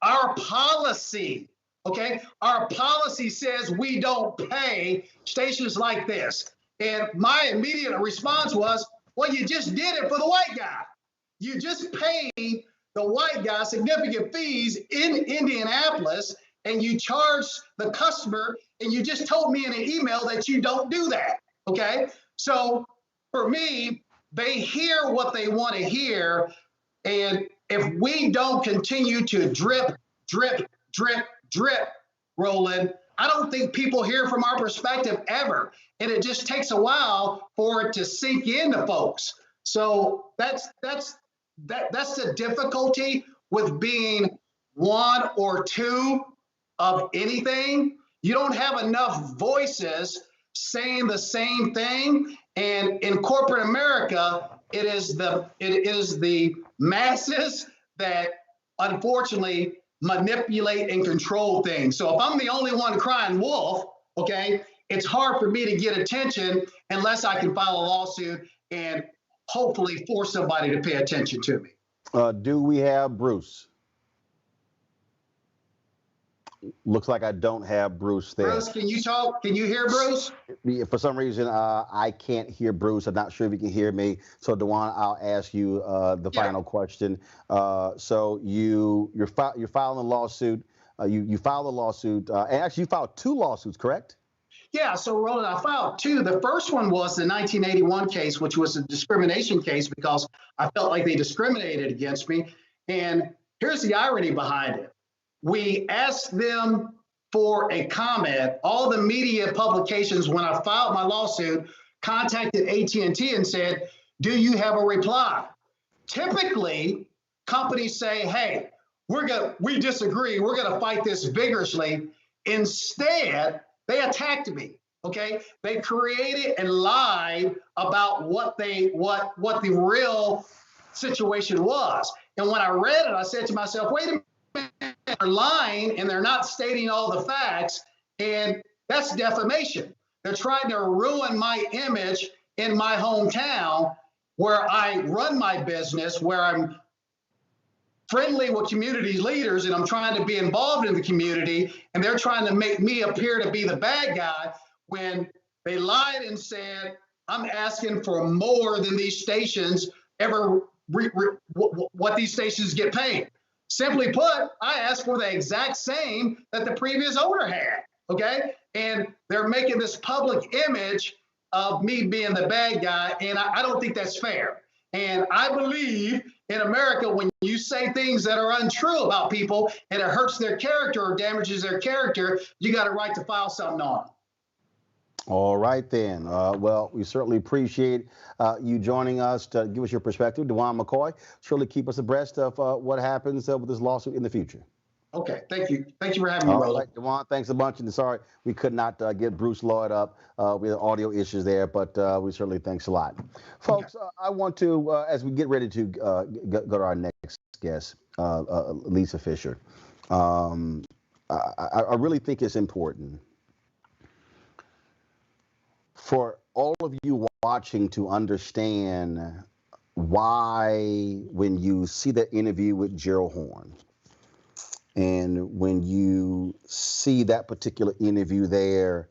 our policy, okay, our policy says we don't pay stations like this. And my immediate response was, well, you just did it for the white guy. You just paid the white guy significant fees in Indianapolis, and you charged the customer, and you just told me in an email that you don't do that, okay? So for me, they hear what they want to hear, and if we don't continue to drip, drip, drip, drip, Roland, I don't think people hear from our perspective ever. And it just takes a while for it to sink into folks. So that's the difficulty with being one or two of anything. You don't have enough voices saying the same thing. And in corporate America, it is the masses that unfortunately manipulate and control things. So if I'm the only one crying wolf, okay, it's hard for me to get attention unless I can file a lawsuit and hopefully force somebody to pay attention to me. Do we have Bruce? Looks like I don't have Bruce there. Bruce, can you talk? Can you hear Bruce? For some reason, I can't hear Bruce. I'm not sure if you can hear me. So, Dewan, I'll ask you the final question. So you're filing a lawsuit. You filed a lawsuit, and actually you filed two lawsuits, correct? Yeah, so Roland, I filed two. The first one was the 1981 case, which was a discrimination case because I felt like they discriminated against me. And here's the irony behind it. We asked them for a comment. All the media publications, when I filed my lawsuit, contacted AT&T and said, do you have a reply? Typically, companies say, hey, we disagree. We're going to fight this vigorously. Instead, they attacked me. Okay, they created and lied about what the real situation was. And when I read it, I said to myself, wait a minute. They're lying and they're not stating all the facts, and that's defamation. They're trying to ruin my image in my hometown where I run my business, where I'm friendly with community leaders and I'm trying to be involved in the community, and they're trying to make me appear to be the bad guy when they lied and said, I'm asking for more than these stations ever, what these stations get paid. Simply put, I asked for the exact same that the previous owner had, okay? And they're making this public image of me being the bad guy, and I don't think that's fair. And I believe in America, when you say things that are untrue about people and it hurts their character or damages their character, you got a right to file something on them. All right, then. Well, we certainly appreciate you joining us to give us your perspective. Dewan McCoy, surely keep us abreast of what happens with this lawsuit in the future. Okay, thank you. Thank you for having me, All Roland. right, Dewan, thanks a bunch. And sorry, we could not get Bruce Lloyd up. We had audio issues there, but we certainly thanks a lot. Folks, I want to, as we get ready to go to our next guest, Lisa Fischer, I really think it's important for all of you watching to understand why, when you see that interview with Gerald Horne, and when you see that particular interview there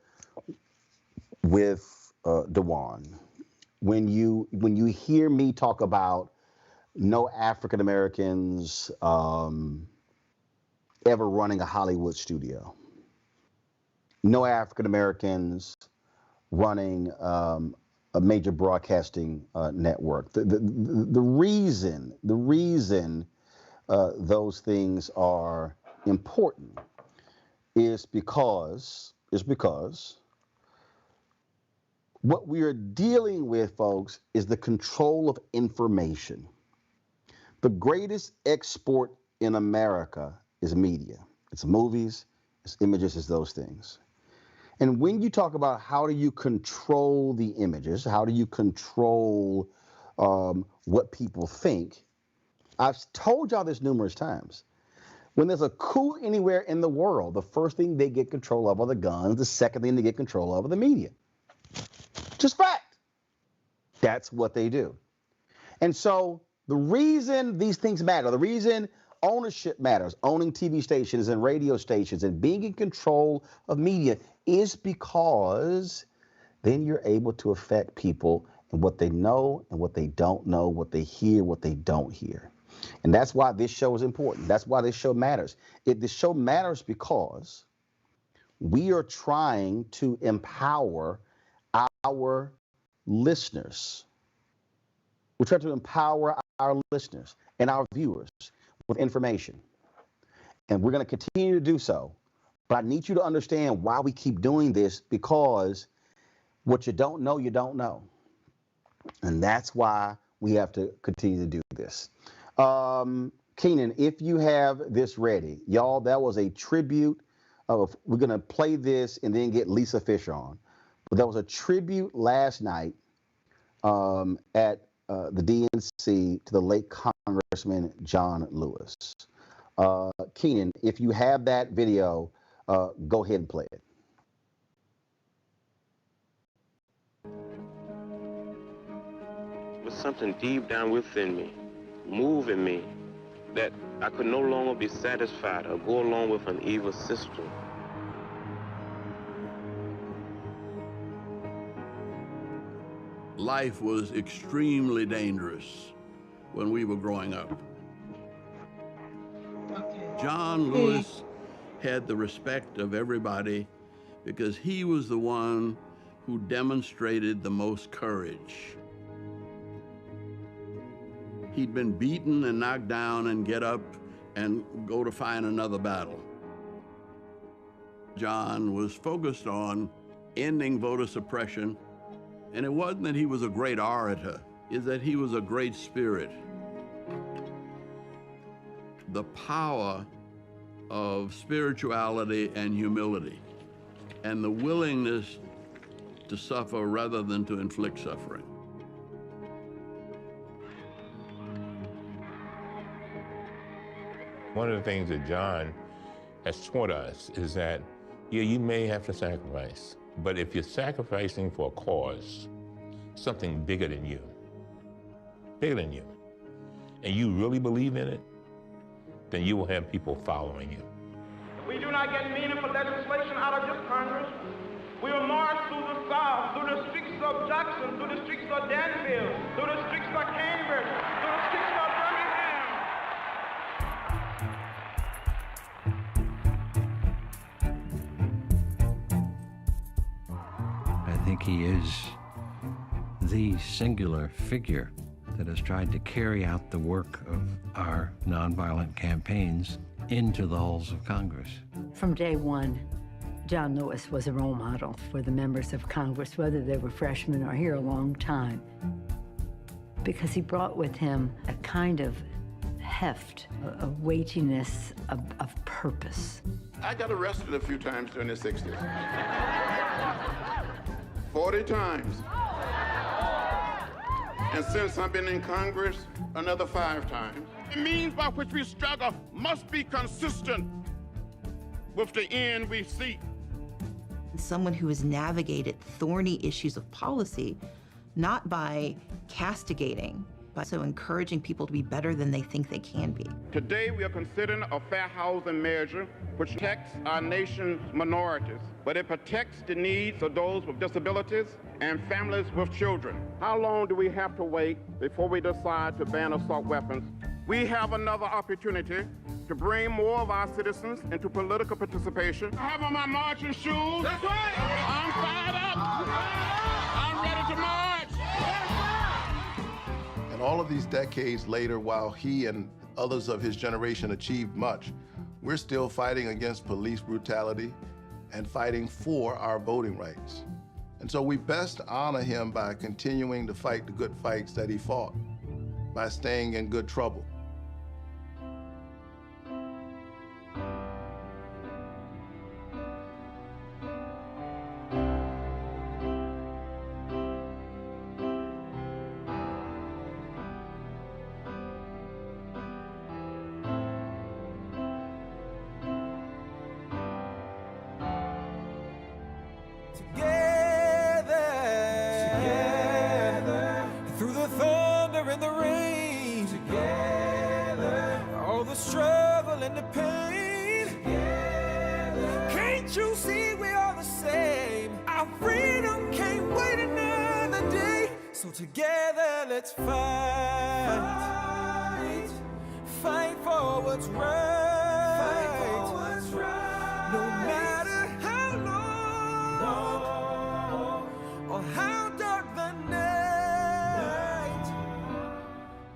with Dewan, when you hear me talk about no African Americans ever running a Hollywood studio, no African Americans running a major broadcasting network, the reason those things are important is because what we are dealing with, folks, is the control of information. The greatest export in America is media. It's movies, it's images, it's those things. And when you talk about how do you control the images, how do you control what people think, I've told y'all this numerous times. When there's a coup anywhere in the world, the first thing they get control of are the guns. The second thing they get control of are the media. Just fact. That's what they do. And so the reason these things matter, the reason ownership matters, owning TV stations and radio stations and being in control of media, is because then you're able to affect people and what they know and what they don't know, what they hear, what they don't hear. And that's why this show is important. That's why this show matters. This show matters because we are trying to empower our listeners. We're trying to empower our listeners and our viewers with information. And we're going to continue to do so. But I need you to understand why we keep doing this, because what you don't know, you don't know. And that's why we have to continue to do this. Keenan, if you have this ready, y'all, that was a tribute of, we're going to play this and then get Lisa Fischer on. But that was a tribute last night at the DNC to the late Congressman John Lewis. Keenan, if you have that video, go ahead and play it. Was something deep down within me, moving me, that I could no longer be satisfied or go along with an evil system. Life was extremely dangerous when we were growing up. John Lewis had the respect of everybody because he was the one who demonstrated the most courage. He'd been beaten and knocked down and get up and go to find another battle. John was focused on ending voter suppression, and it wasn't that he was a great orator, it's that he was a great spirit. The power of spirituality and humility, and the willingness to suffer rather than to inflict suffering. One of the things that John has taught us is that, yeah, you may have to sacrifice, but if you're sacrificing for a cause, something bigger than you, and you really believe in it, then you will have people following you. We do not get meaningful legislation out of this Congress. We will march through the South, through the streets of Jackson, through the streets of Danville, through the streets of Cambridge, through the streets of Birmingham. I think he is the singular figure that has tried to carry out the work of our nonviolent campaigns into the halls of Congress. From day one, John Lewis was a role model for the members of Congress, whether they were freshmen or here a long time, because he brought with him a kind of heft, a weightiness of purpose. I got arrested a few times during the 60s. 40 times. And since I've been in Congress, another 5 times. The means by which we struggle must be consistent with the end we seek. Someone who has navigated thorny issues of policy, not by castigating, but so encouraging people to be better than they think they can be. Today we are considering a fair housing measure which protects our nation's minorities, but it protects the needs of those with disabilities and families with children. How long do we have to wait before we decide to ban assault weapons? We have another opportunity to bring more of our citizens into political participation. I have on my marching shoes. That's right. I'm fired up. I'm ready to march. And all of these decades later, while he and others of his generation achieved much, we're still fighting against police brutality and fighting for our voting rights. And so we best honor him by continuing to fight the good fights that he fought, by staying in good trouble.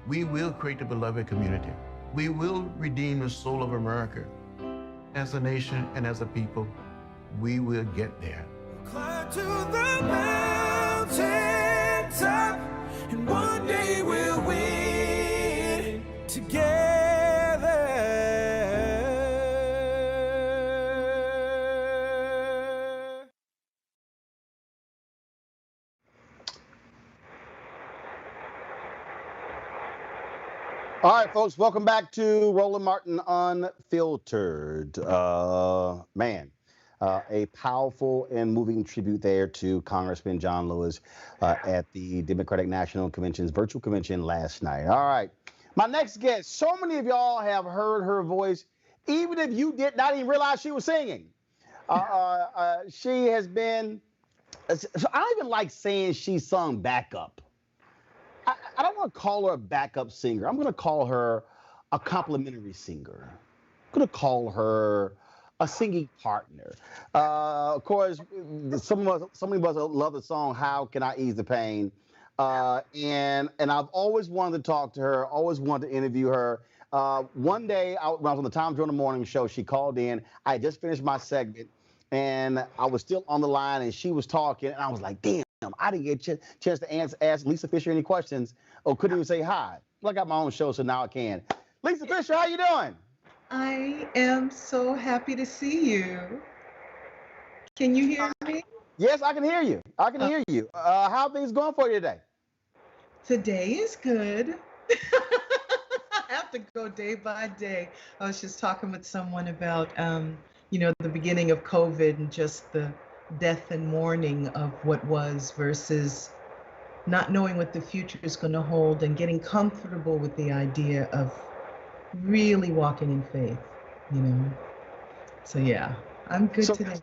We will create a beloved community. We will redeem the soul of America. As a nation and as a people, we will get there. Climb to the mountain top, and one day we'll win together. All right, folks, welcome back to Roland Martin Unfiltered. A powerful and moving tribute there to Congressman John Lewis at the Democratic National Convention's virtual convention last night. All right, my next guest, so many of y'all have heard her voice, even if you did not even realize she was singing. She has been, I don't even like saying she sung backup. I don't want to call her a backup singer. I'm going to call her a complimentary singer. I'm going to call her a singing partner. Of course, some of us love the song "How Can I Ease the Pain," and I've always wanted to talk to her. Always wanted to interview her. One day, when I was on the Tom Joyner Morning Show, she called in. I had just finished my segment, and I was still on the line, and she was talking, and I was like, "Damn, I didn't get a chance to ask Lisa Fischer any questions, or couldn't even say hi." Well, I got my own show, so now I can. Lisa Fischer, how you doing? I am so happy to see you. Can you hear me? Yes, I can hear you. I can hear you. How are things going for you today? Today is good. I have to go day by day. I was just talking with someone about, the beginning of COVID and just the death and mourning of what was versus not knowing what the future is going to hold and getting comfortable with the idea of really walking in faith, So yeah, I'm good today.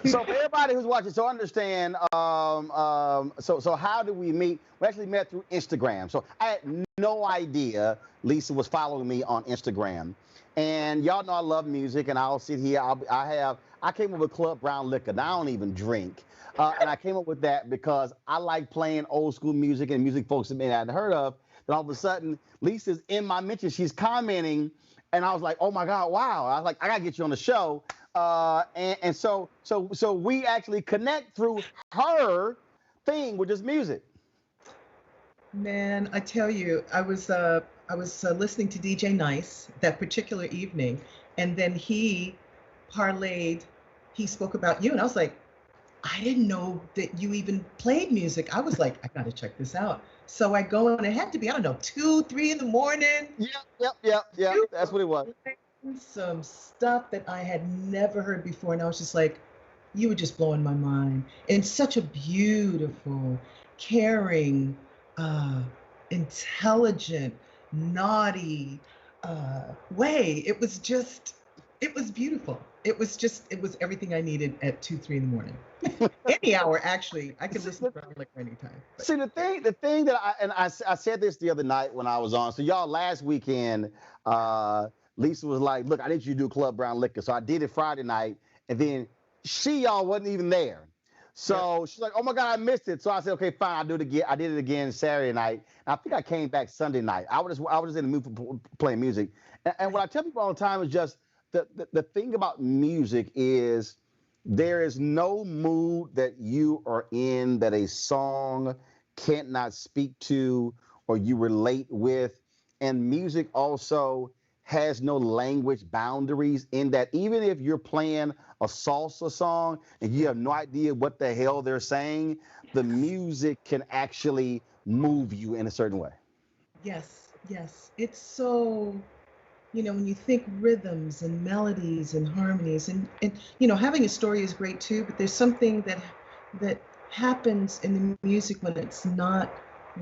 So for everybody who's watching, so understand, so how did we meet? We actually met through Instagram. So I had no idea Lisa was following me on Instagram. And y'all know I love music, and I'll sit here, I came up with Club Brown Liquor. Now I don't even drink. And I came up with that because I like playing old school music and music folks that may not have heard of. Then all of a sudden, Lisa's in my mention. She's commenting, and I was like, "Oh my God, wow!" I was like, "I gotta get you on the show." And so we actually connect through her thing with this music. Man, I tell you, I was listening to DJ Nice that particular evening, And then he spoke about you. And I was like, I didn't know that you even played music. I was like, I got to check this out. So I go, and it had to be, I don't know, 2, 3 in the morning. Yep. That's what it was. Some stuff that I had never heard before. And I was just like, you were just blowing my mind. In such a beautiful, caring, intelligent, naughty way. It was beautiful. It was everything I needed at 2, 3 in the morning. Any hour, actually. I could listen to Brown Liquor anytime. But. See, the thing that I said this the other night when I was on. So y'all, last weekend, Lisa was like, look, I need you to do Club Brown Liquor. So I did it Friday night, and then y'all wasn't even there. So she's like, oh my God, I missed it. So I said, okay, fine, I'll do it again. I did it again Saturday night. And I think I came back Sunday night. I was just in the mood for playing music. And what I tell people all the time is just the thing about music is there is no mood that you are in that a song can't not speak to or you relate with. And music also has no language boundaries, in that even if you're playing a salsa song and you have no idea what the hell they're saying, the music can actually move you in a certain way. Yes. It's so, when you think rhythms and melodies and harmonies and having a story is great too, but there's something that happens in the music when it's not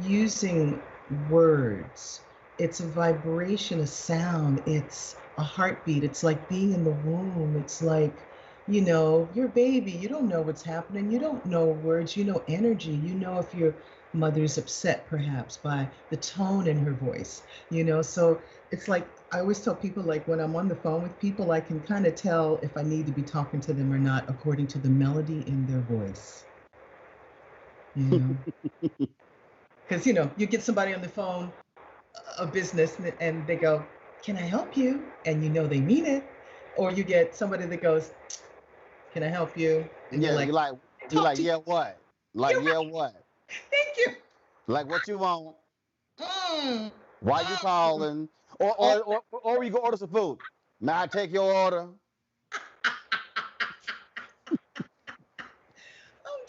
using words. It's a vibration, a sound, it's a heartbeat. It's like being in the womb. It's like, your baby, you don't know what's happening. You don't know words, energy. If your mother's upset perhaps by the tone in her voice, so it's like, I always tell people, like when I'm on the phone with people, I can kind of tell if I need to be talking to them or not according to the melody in their voice. Because, you get somebody on the phone, a business, and they go, can I help you? And they mean it. Or you get somebody that goes, can I help you? And you're like, yeah, what? Like, yeah, what? Thank you. Like, what you want? Why you calling? Or you go order some food. May I take your order? I'm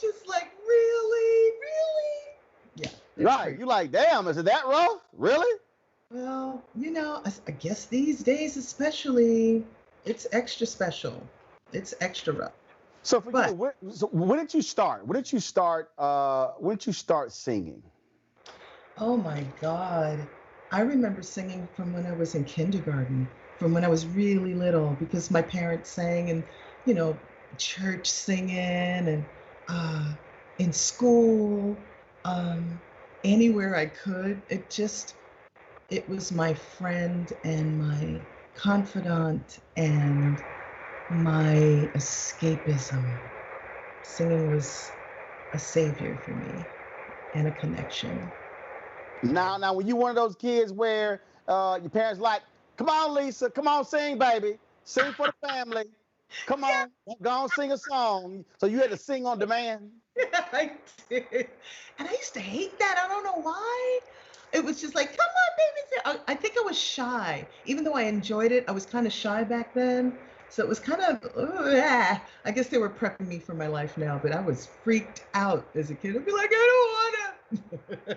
just like, really? Yeah. Right. Crazy. You like, damn, is it that rough? Really? Well, I guess these days especially, it's extra special. It's extra rough. So when did you start? When did you start singing? Oh my God. I remember singing from when I was in kindergarten, from when I was really little, because my parents sang and, church singing and in school, anywhere I could. It was my friend and my confidant and my escapism. Singing was a savior for me and a connection. Now, were you one of those kids where your parents like, come on, Lisa, come on, sing, baby, sing for the family, come on, go on, sing a song. So you had to sing on demand? Yeah, I did, and I used to hate that. I don't know why. It was just like, come on, baby. I think I was shy. Even though I enjoyed it, I was kind of shy back then. So it was kind of, I guess they were prepping me for my life now, but I was freaked out as a kid. I'd be like, I don't want to.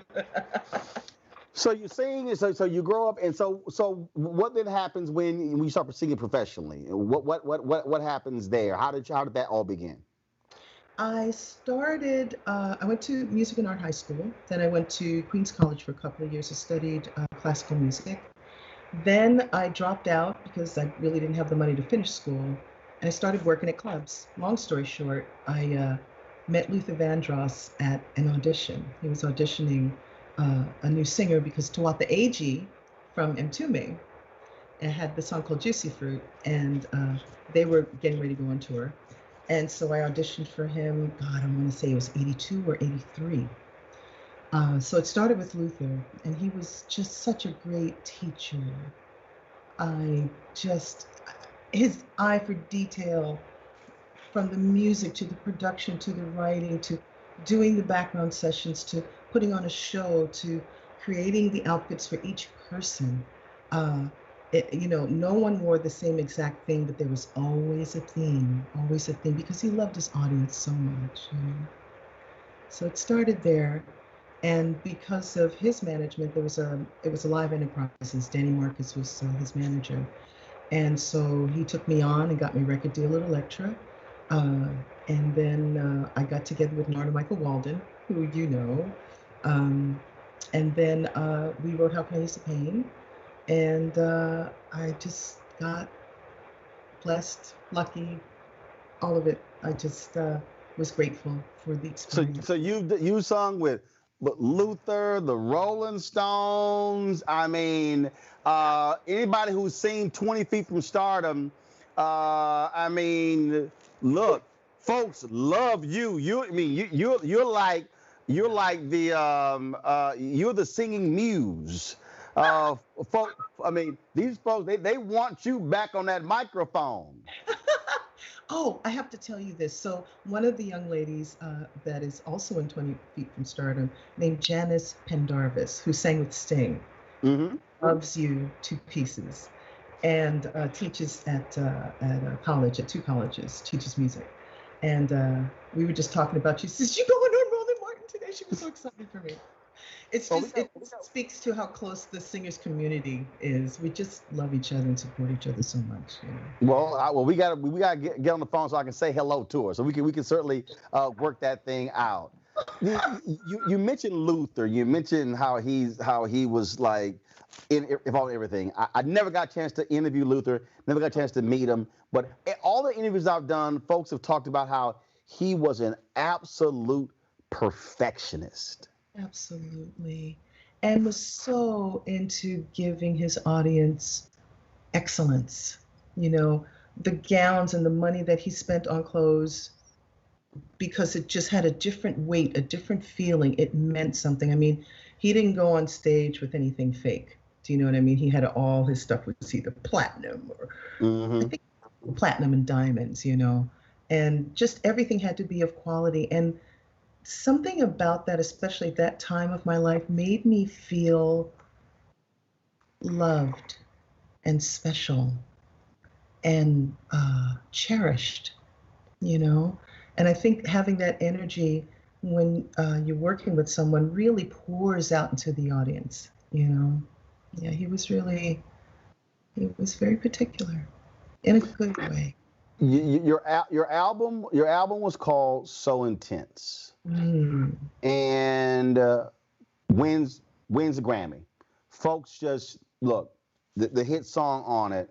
So you sing, so you grow up, and so what then happens when you start singing professionally? What happens there? How did that all begin? I went to Music and Art High School. Then I went to Queens College for a couple of years. I studied classical music. Then I dropped out because I really didn't have the money to finish school. And I started working at clubs. Long story short, I met Luther Vandross at an audition. He was auditioning a new singer because Tawatha Agee from Mtume had the song called Juicy Fruit, and they were getting ready to go on tour. And so I auditioned for him, God, I want to say it was 82 or 83. So it started with Luther, and he was just such a great teacher. His eye for detail, from the music to the production to the writing to doing the background sessions to putting on a show to creating the outfits for each person. no one wore the same exact thing, but there was always a theme, because he loved his audience so much. So it started there, and because of his management, it was a Live Enterprises. Danny Marcus was his manager, and so he took me on and got me a record deal at Elektra, and then I got together with Narda Michael Walden, who you know, and then we wrote How Can I Use the Pain. And I just got blessed, lucky, all of it. I just was grateful for the experience. So you sung with Luther, the Rolling Stones. I mean, anybody who's seen 20 Feet from Stardom. I mean, look, folks love you. You're like the you're the singing muse. Folks, I mean, these folks, they want you back on that microphone. Oh, I have to tell you this. So one of the young ladies that is also in 20 Feet from Stardom, named Janice Pendarvis, who sang with Sting, loves you to pieces, and teaches at a college, at 2 colleges, teaches music. And we were just talking about you. She says, "You going on Roland Martin today?" She was so excited for me. It speaks to how close the singers community is. We just love each other and support each other so much. Well, we got to get on the phone so I can say hello to her. So we can certainly work that thing out. You mentioned Luther. You mentioned how he was like involved in everything. I never got a chance to interview Luther. Never got a chance to meet him. But all the interviews I've done, folks have talked about how he was an absolute perfectionist. Absolutely. And was so into giving his audience excellence. The gowns and the money that he spent on clothes, because it just had a different weight, a different feeling. It meant something. I mean, he didn't go on stage with anything fake. Do you know what I mean? He had all his stuff was either platinum or I think platinum and diamonds, and just everything had to be of quality. And something about that, especially that time of my life, made me feel loved and special and cherished, And I think having that energy when you're working with someone really pours out into the audience, Yeah, he was very particular in a good way. Your album was called So Intense. And wins a Grammy. Folks just look the hit song on it,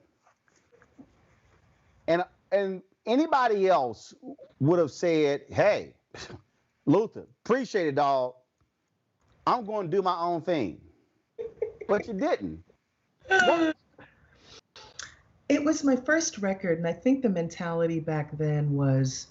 and anybody else would have said, "Hey, Luther, appreciate it, dog. I'm going to do my own thing," but you didn't. It was my first record, and I think the mentality back then was,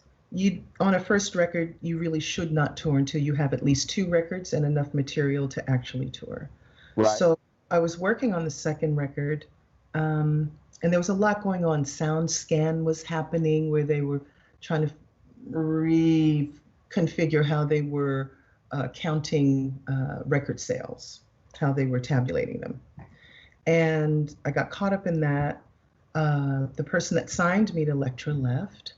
on a first record, you really should not tour until you have at least 2 records and enough material to actually tour. Right. So I was working on the second record, and there was a lot going on. SoundScan was happening, where they were trying to reconfigure how they were counting record sales, how they were tabulating them. And I got caught up in that. The person that signed me to Elektra left.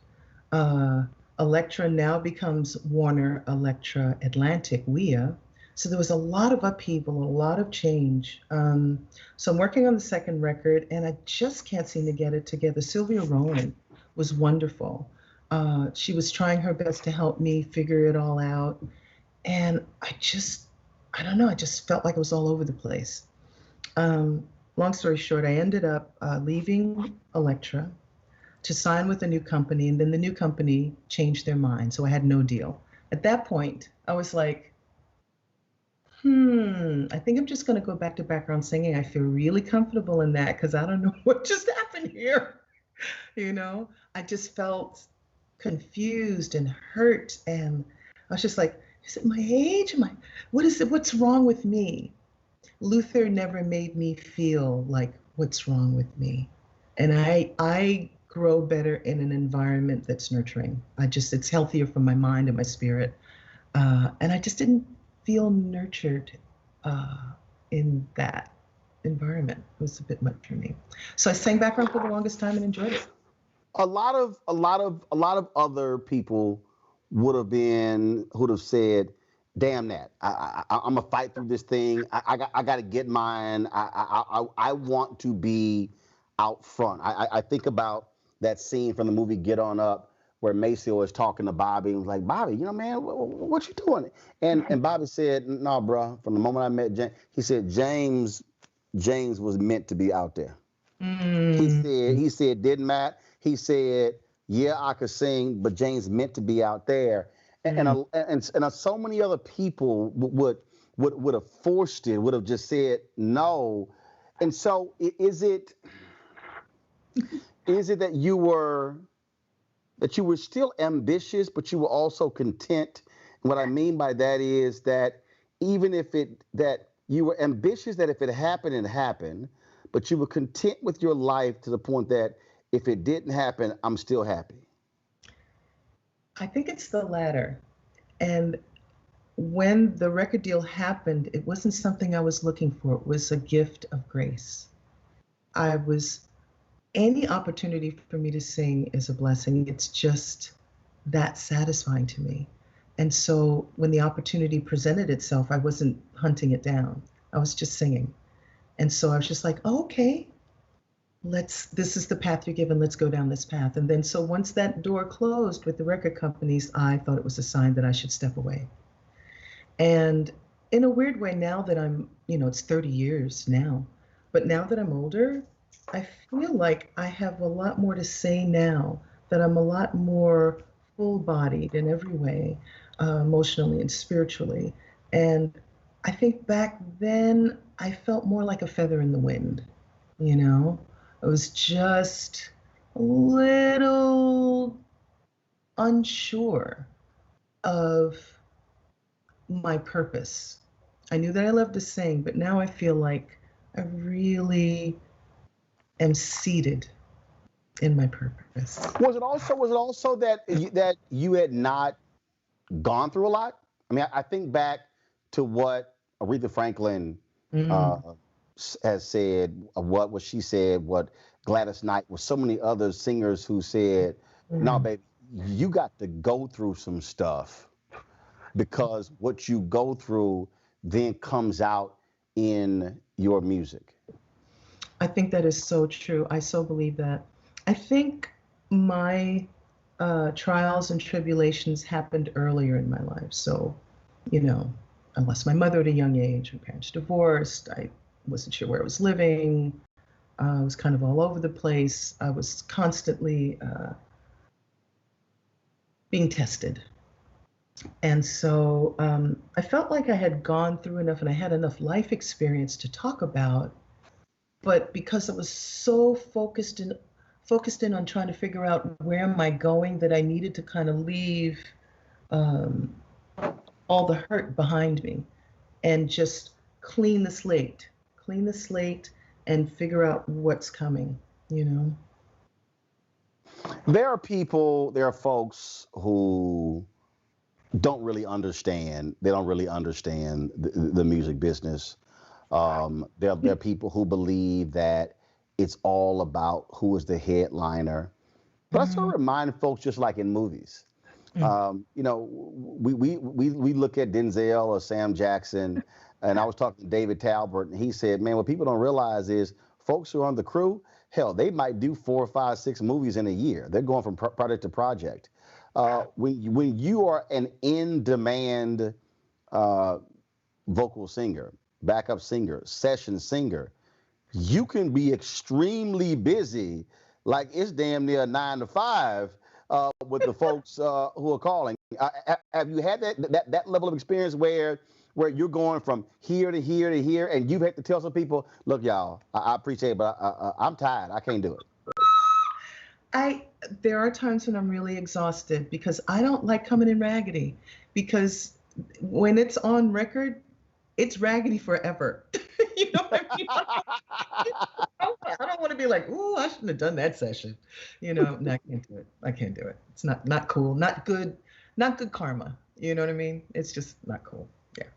Elektra now becomes Warner Elektra Atlantic, WEA. So there was a lot of upheaval, a lot of change. So I'm working on the second record, and I just can't seem to get it together. Sylvia Roland was wonderful. She was trying her best to help me figure it all out. And I don't know, I just felt like it was all over the place. Long story short, I ended up leaving Elektra to sign with a new company, and then the new company changed their mind, so I had no deal. At that point, I was like, I think I'm just going to go back to background singing. I feel really comfortable in that because I don't know what just happened here. I just felt confused and hurt, and I was just like, is it my age? What is it? What's wrong with me? Luther never made me feel like what's wrong with me. And I grow better in an environment that's nurturing. It's healthier for my mind and my spirit. And I just didn't feel nurtured in that. environment. It was a bit much for me. So I sang background for the longest time and enjoyed it. A lot of other people would have said, "Damn that! I'm gonna fight through this thing. I got to get mine. I want to be out front." I think about that scene from the movie Get On Up where Maceo is talking to Bobby and was like, "Bobby, you know, man, what you doing?" And Bobby said, "No, bro. From the moment I met James," he said, James was meant to be out there." He said, didn't matter. He said, "Yeah, I could sing, but James meant to be out there." And so many other people would have forced it, would have just said no. And so is it that you were still ambitious, but you were also content? And what I mean by that is that even that you were ambitious, that if it happened, it happened, but you were content with your life to the point that if it didn't happen, I'm still happy. I think it's the latter. And when the record deal happened, it wasn't something I was looking for. It was a gift of grace. Any opportunity for me to sing is a blessing. It's just that satisfying to me. And so when the opportunity presented itself, I wasn't hunting it down. I was just singing. And so I was just like, oh, okay, this is the path you're given, let's go down this path. And then so once that door closed with the record companies, I thought it was a sign that I should step away. And in a weird way, now that I'm, it's 30 years now, but now that I'm older, I feel like I have a lot more to say now, that I'm a lot more full-bodied in every way, emotionally and spiritually. And I think back then I felt more like a feather in the wind, I was just a little unsure of my purpose. I knew that I loved to sing, but now I feel like I really am seated in my purpose. Was it also that you had not gone through a lot? I mean, I think back to what Aretha Franklin has said, what she said, what Gladys Knight, with so many other singers who said, "No, baby, you got to go through some stuff, because what you go through then comes out in your music." I think that is so true. I so believe that. I think my trials and tribulations happened earlier in my life. So, I lost my mother at a young age. My parents divorced. I wasn't sure where I was living. I was kind of all over the place. I was constantly being tested. And so I felt like I had gone through enough and I had enough life experience to talk about. But because I was so focused in on trying to figure out where am I going, that I needed to kind of leave all the hurt behind me and just clean the slate and figure out what's coming, There are folks who don't really understand. They don't really understand the music business. There are people who believe that it's all about who is the headliner. But I sort of remind folks, just like in movies, we look at Denzel or Sam Jackson, and I was talking to David Talbert, and he said, "Man, what people don't realize is folks who are on the crew, hell, they might do 4, 5, 6 movies in a year. They're going from project to project. When you are an in-demand vocal singer, backup singer, session singer, you can be extremely busy, like it's damn near 9 to 5 with the folks who are calling." Have you had that level of experience where you're going from here to here to here, and you've had to tell some people, "Look, y'all, I appreciate it, but I'm tired. I can't do it"? There are times when I'm really exhausted because I don't like coming in raggedy, because when it's on record, it's raggedy forever. You know what I mean? I don't want to be like, "Ooh, I shouldn't have done that session." No, I can't do it. I can't do it. It's not cool, not good karma. You know what I mean? It's just not cool. Yeah.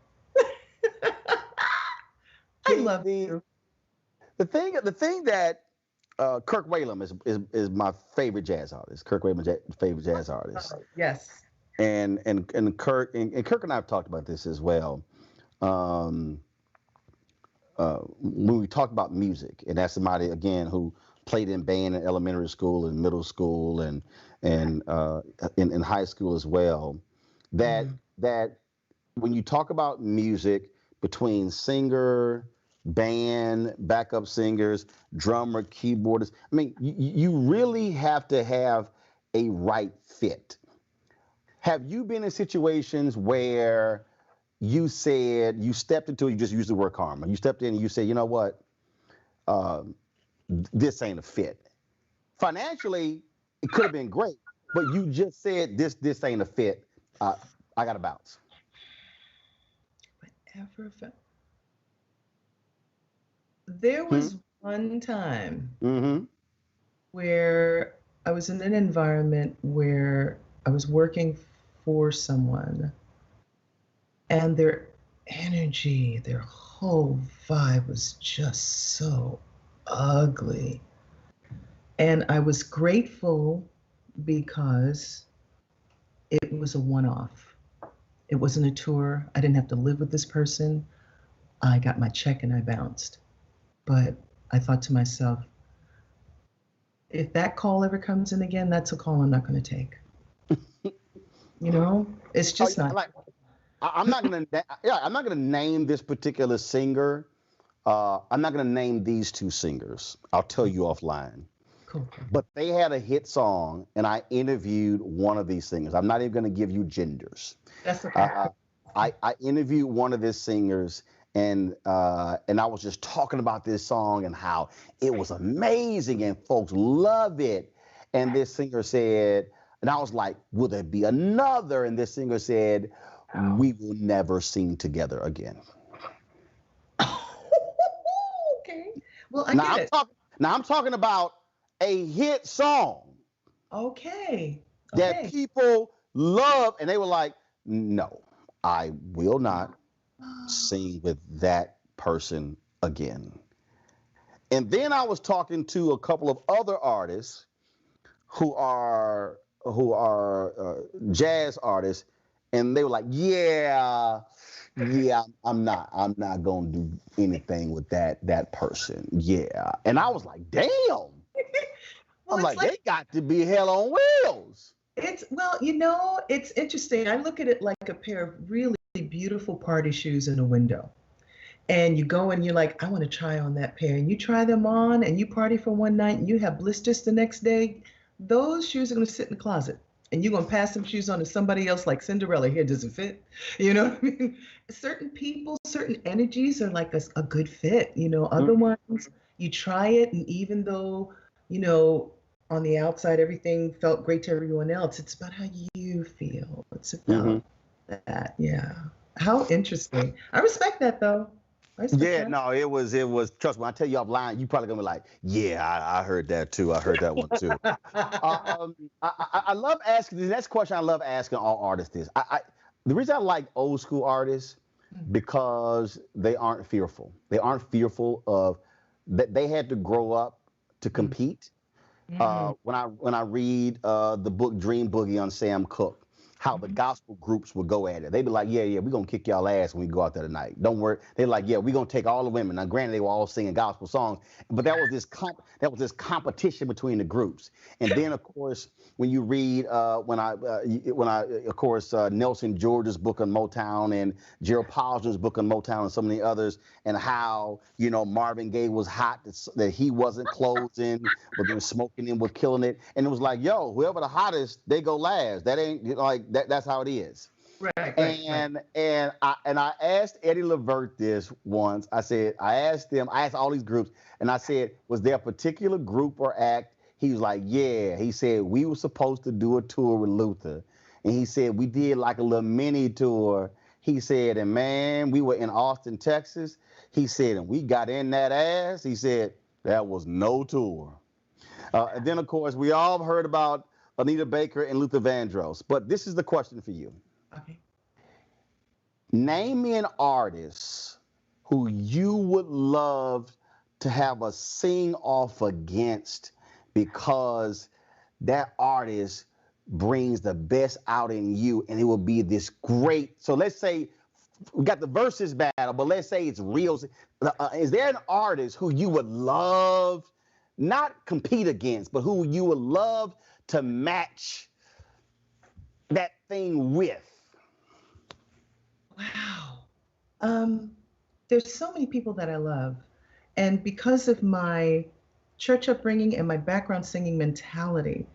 I love you. The thing that Kirk Whalum is my favorite jazz artist. Kirk Whalum's favorite jazz artist. Yes. And Kirk and Kirk and I have talked about this as well. When we talk about music, and that's somebody again who played in band in elementary school and middle school and in high school as well. That when you talk about music between singer, band, backup singers, drummer, keyboardist, I mean, you really have to have a right fit. Have you been in situations where you stepped into it, you just used the word karma. You stepped in and you said, you know what? This ain't a fit. Financially, it could have been great, but you just said this ain't a fit. I got to bounce. There was one time where I was in an environment where I was working for someone and their energy, their whole vibe was just so ugly. And I was grateful because it was a one-off. It wasn't a tour. I didn't have to live with this person. I got my check and I bounced. But I thought to myself, if that call ever comes in again, that's a call I'm not going to take. You know, it's just not. I'm not going to. Yeah, I'm not going to name this particular singer. I'm not going to name these two singers. I'll tell you offline. Cool. But they had a hit song, and I interviewed one of these singers. I'm not even going to give you genders. That's okay. I interviewed one of these singers, and I was just talking about this song and how it was amazing, and folks love it. And this singer said, and I was like, will there be another? And this singer said, we will never sing together again. Okay. Well, I get it. Now I'm talking about a hit song. Okay. That people love, and they were like, no, I will not sing with that person again. And then I was talking to a couple of other artists who are jazz artists, and they were like, yeah, I'm not gonna do anything with that person. Yeah. And I was like, damn. I'm like, they got to be hell on wheels. Well, you know, it's interesting. I look at it like a pair of really beautiful party shoes in a window. And you go and you're like, I want to try on that pair. And you try them on and you party for one night and you have blisters the next day. Those shoes are going to sit in the closet. And you're going to pass some shoes on to somebody else like Cinderella. Here, does it fit? You know what I mean? Certain people, certain energies are like a good fit. You know, other ones, you try it. And even though, you know, on the outside, everything felt great to everyone else, it's about how you feel. It's about that. Yeah. How interesting. I respect that, though. No, it was. Trust me, when I tell you offline, you probably gonna be like, yeah, I heard that too. I heard that one too. I love asking the next question. I love asking all artists is, the reason I like old school artists because they aren't fearful. They aren't fearful of that. They had to grow up to compete. When I read the book Dream Boogie on Sam Cooke, how the gospel groups would go at it. They'd be like, yeah, we're going to kick y'all ass when we go out there tonight. Don't worry. They're like, yeah, we're going to take all the women. Now, granted, they were all singing gospel songs, but that was this competition between the groups. And then, of course, when you read, Nelson George's book on Motown and Gerald Posner's book on Motown and so many others, and how, you know, Marvin Gaye was hot, that he wasn't closing, but then smoking and was killing it. And it was like, yo, whoever the hottest, they go last. That ain't like, that's how it is. Right. And I asked Eddie Levert this once. I asked all these groups, and I said, was there a particular group or act? He was like, yeah. He said, we were supposed to do a tour with Luther. And he said, we did like a little mini tour. He said, and man, we were in Austin, Texas. He said, and we got in that ass. He said, that was no tour. And then, of course, we all heard about Anita Baker and Luther Vandross. But this is the question for you. Okay. Name me an artist who you would love to have a sing off against, because that artist brings the best out in you, and it will be this great. So let's say we got the versus battle, but let's say it's real. Is there an artist who you would love, not compete against, but who you would love to match that thing with? Wow. There's so many people that I love. And because of my church upbringing and my background singing mentality,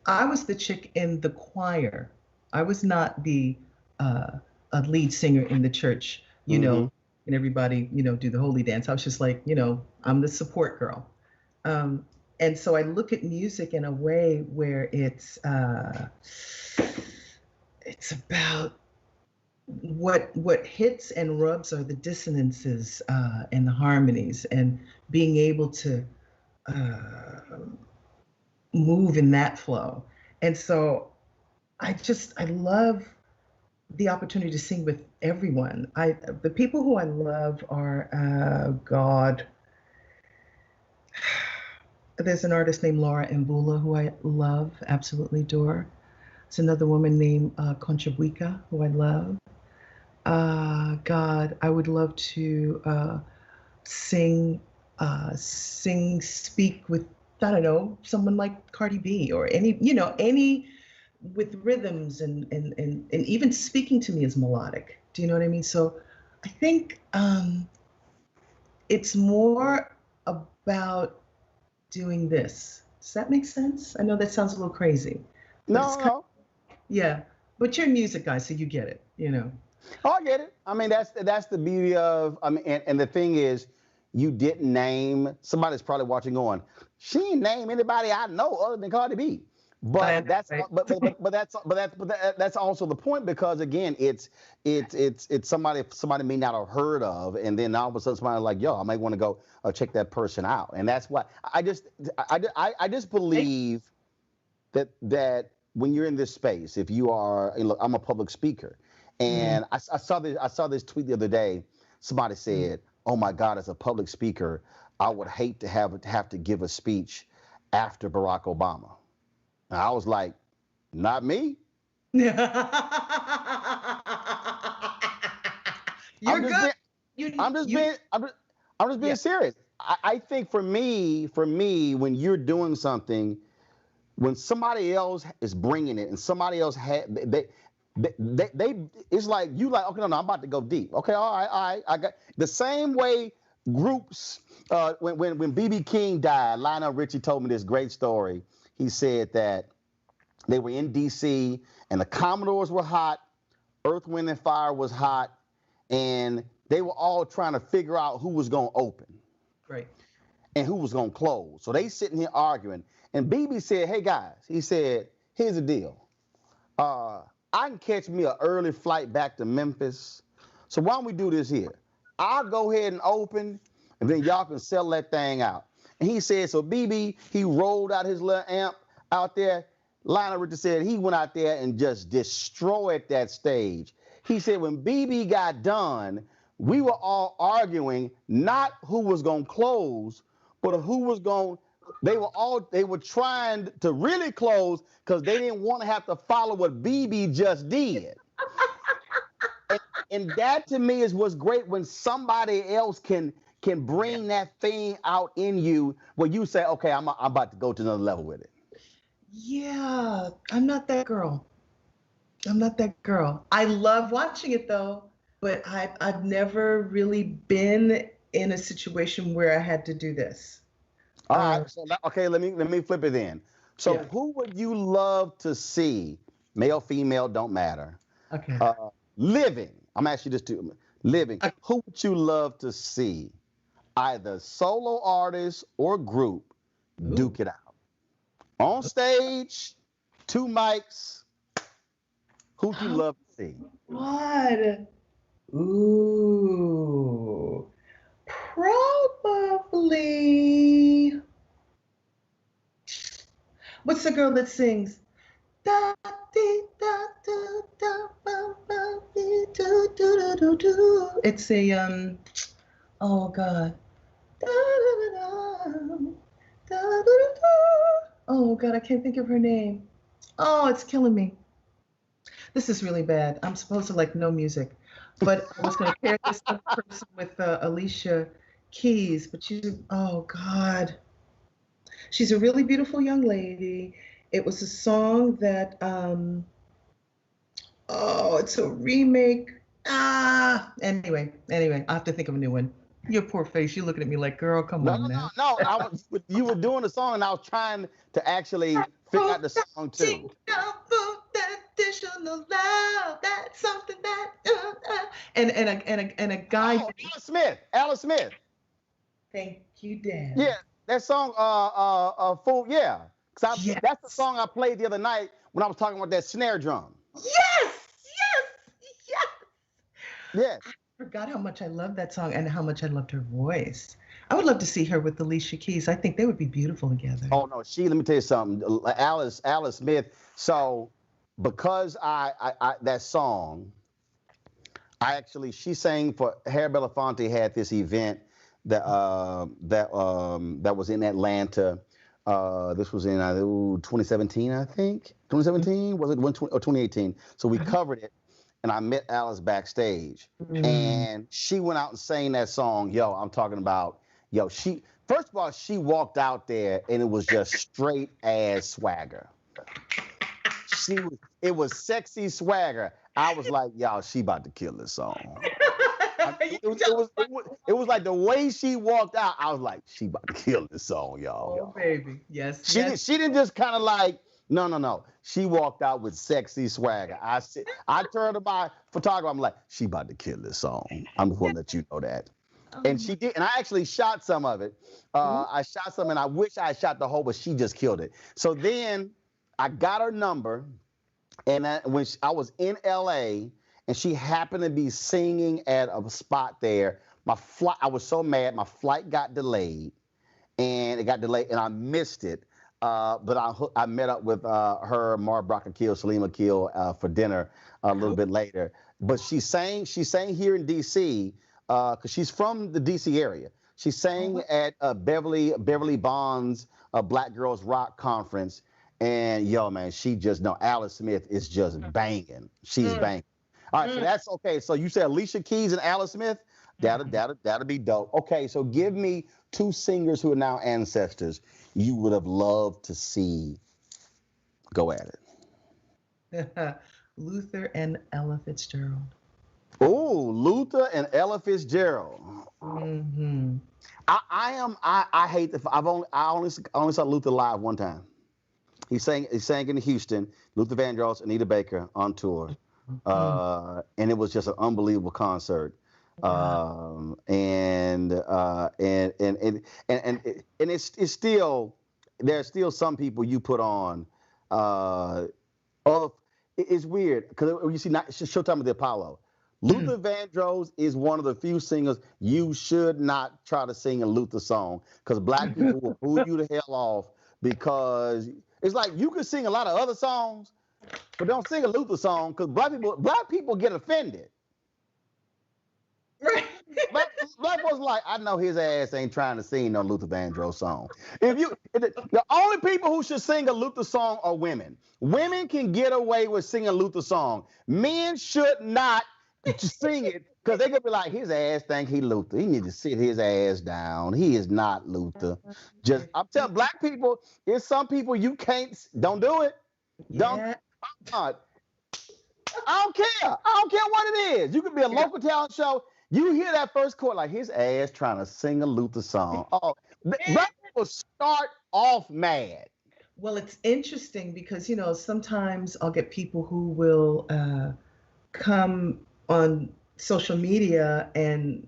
I was the chick in the choir. I was not the a lead singer in the church, you know, and everybody, you know, do the holy dance. I was just like, you know, I'm the support girl. And so I look at music in a way where it's about what hits and rubs are the dissonances and the harmonies, and being able to move in that flow. And so I love the opportunity to sing with everyone. The people who I love are God. There's an artist named Laura Mbula who I love, absolutely adore. There's another woman named Concha Buica who I love. God, I would love to speak with, I don't know, someone like Cardi B, or any with rhythms and even speaking to me is melodic. Do you know what I mean? So I think it's more about doing this. Does that make sense? I know that sounds a little crazy. No. Yeah, but you're a music guy, so you get it, you know. Oh, I get it. I mean, that's the beauty of, I mean, and the thing is, you didn't name, somebody's probably watching going, she didn't name anybody I know other than Cardi B. But that's that's also the point, because again, it's somebody may not have heard of, and then all of a sudden somebody's like, yo, I might want to go check that person out. And that's why I just believe that when you're in this space, if you are, look, I'm a public speaker, and I saw this tweet the other day. Somebody said, oh my God, as a public speaker, I would hate to have to give a speech after Barack Obama. And I was like, not me. I'm just being serious. I think for me, when you're doing something, when somebody else is bringing it and somebody else they it's like you like, okay, no, I'm about to go deep. Okay, all right, I got the same way groups. When B.B. King died, Lionel Richie told me this great story. He said that they were in D.C. and the Commodores were hot, Earth, Wind, and Fire was hot, and they were all trying to figure out who was going to open, right, and who was going to close. So they sitting here arguing, and B.B. said, hey guys, he said, here's the deal. I can catch me an early flight back to Memphis. So why don't we do this here? I'll go ahead and open, and then y'all can sell that thing out. And he said, so BB, he rolled out his little amp out there. Lionel Richie said he went out there and just destroyed that stage. He said when BB got done, we were all arguing not who was going to close, but who was going to. They were trying to really close because they didn't want to have to follow what BB just did. and that to me is what's great, when somebody else can bring that thing out in you where you say, okay, I'm about to go to another level with it. Yeah, I'm not that girl. I love watching it though, but I've never really been in a situation where I had to do this. All right. So okay, let me flip it then. So who would you love to see, male, female, don't matter? Okay. Living. I'm asking you this too. Living. Okay. Who would you love to see, either solo artist or group, duke it out? On stage, 2 mics. Who'd you love to see? What? Ooh. Probably. What's the girl that sings? It's a oh God. Da, da, da, da. Oh God, I can't think of her name. Oh, it's killing me. This is really bad. I'm supposed to like know music, but I was going to pair this other person with Alicia Keys, but oh God. She's a really beautiful young lady. It was a song that, it's a remake. Anyway, I have to think of a new one. Your poor face, you're looking at me like, girl, come on now. No, you were doing the song, and I was trying to actually figure out the song too. Additional love, that's something that, and a guy. Oh, Alice Smith. Thank you, Dan. Yeah, that song, Fool, yeah. Yes. That's the song I played the other night when I was talking about that snare drum. Yes. Yes. I forgot how much I love that song and how much I loved her voice. I would love to see her with Alicia Keys. I think they would be beautiful together. Oh no, let me tell you something. Alice Smith. So because I that song, she sang for Harry Belafonte had this event that was in Atlanta. This was in 2017, I think. 2017 was it 2018? So we covered it. And I met Alice backstage, and she went out and sang that song. Yo, I'm talking about, first of all, she walked out there and it was just straight ass swagger. It was sexy swagger. I was like, y'all, she about to kill this song. It was like the way she walked out, I was like, she about to kill this song, y'all. Oh, baby. Yes. She didn't just kind of like, no. She walked out with sexy swagger. I turned to my photographer. I'm like, she about to kill this song. I'm just want to let you know that. And she did. And I actually shot some of it. I shot some, and I wish I shot the whole, but she just killed it. So then I got her number, and when I was in LA, and she happened to be singing at a spot there. I was so mad. My flight got delayed, and I missed it. But I met up with her, Mara Brock Akil, Salim Akil for dinner a little bit later. But she sang here in D.C. Because she's from the D.C. area. She sang at Beverly Bond's Black Girls Rock Conference. And man, Alice Smith is just banging. She's banging. All right, so that's okay. So you said Alicia Keys and Alice Smith? That'll be dope. Okay, so give me two singers who are now ancestors you would have loved to see go at it. Luther and Ella Fitzgerald. Oh, Luther and Ella Fitzgerald. Mm-hmm. I hate I only saw Luther live one time. He sang in Houston. Luther Vandross, Anita Baker on tour, and it was just an unbelievable concert. And it's still, there's still some people you put on. It's weird because you see Showtime at the Apollo. Luther Vandross is one of the few singers you should not try to sing a Luther song because black people will boo you the hell off because it's like you can sing a lot of other songs, but don't sing a Luther song because black people get offended. Right. Black folks like, I know his ass ain't trying to sing no Luther Vandross song. The only people who should sing a Luther song are women. Women can get away with singing a Luther song. Men should not sing it because they could be like, his ass think he Luther. He need to sit his ass down. He is not Luther. I'm telling black people, there's some people you don't do it. I don't care. I don't care what it is. You could be a local talent show. You hear that first chord, like his ass trying to sing a Luther song. Oh, black people start off mad. Well, it's interesting because, sometimes I'll get people who will come on social media and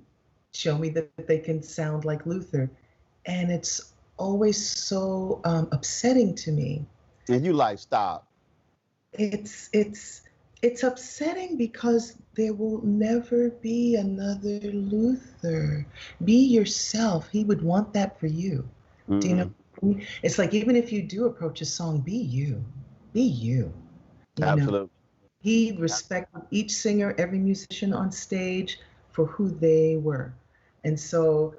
show me that they can sound like Luther. And it's always so upsetting to me. And you like, stop. It's upsetting because there will never be another Luther. Be yourself. He would want that for you. Mm-hmm. Do you know? It's like even if you do approach a song, be you. Be you. Absolutely. He respected each singer, every musician on stage for who they were. And so,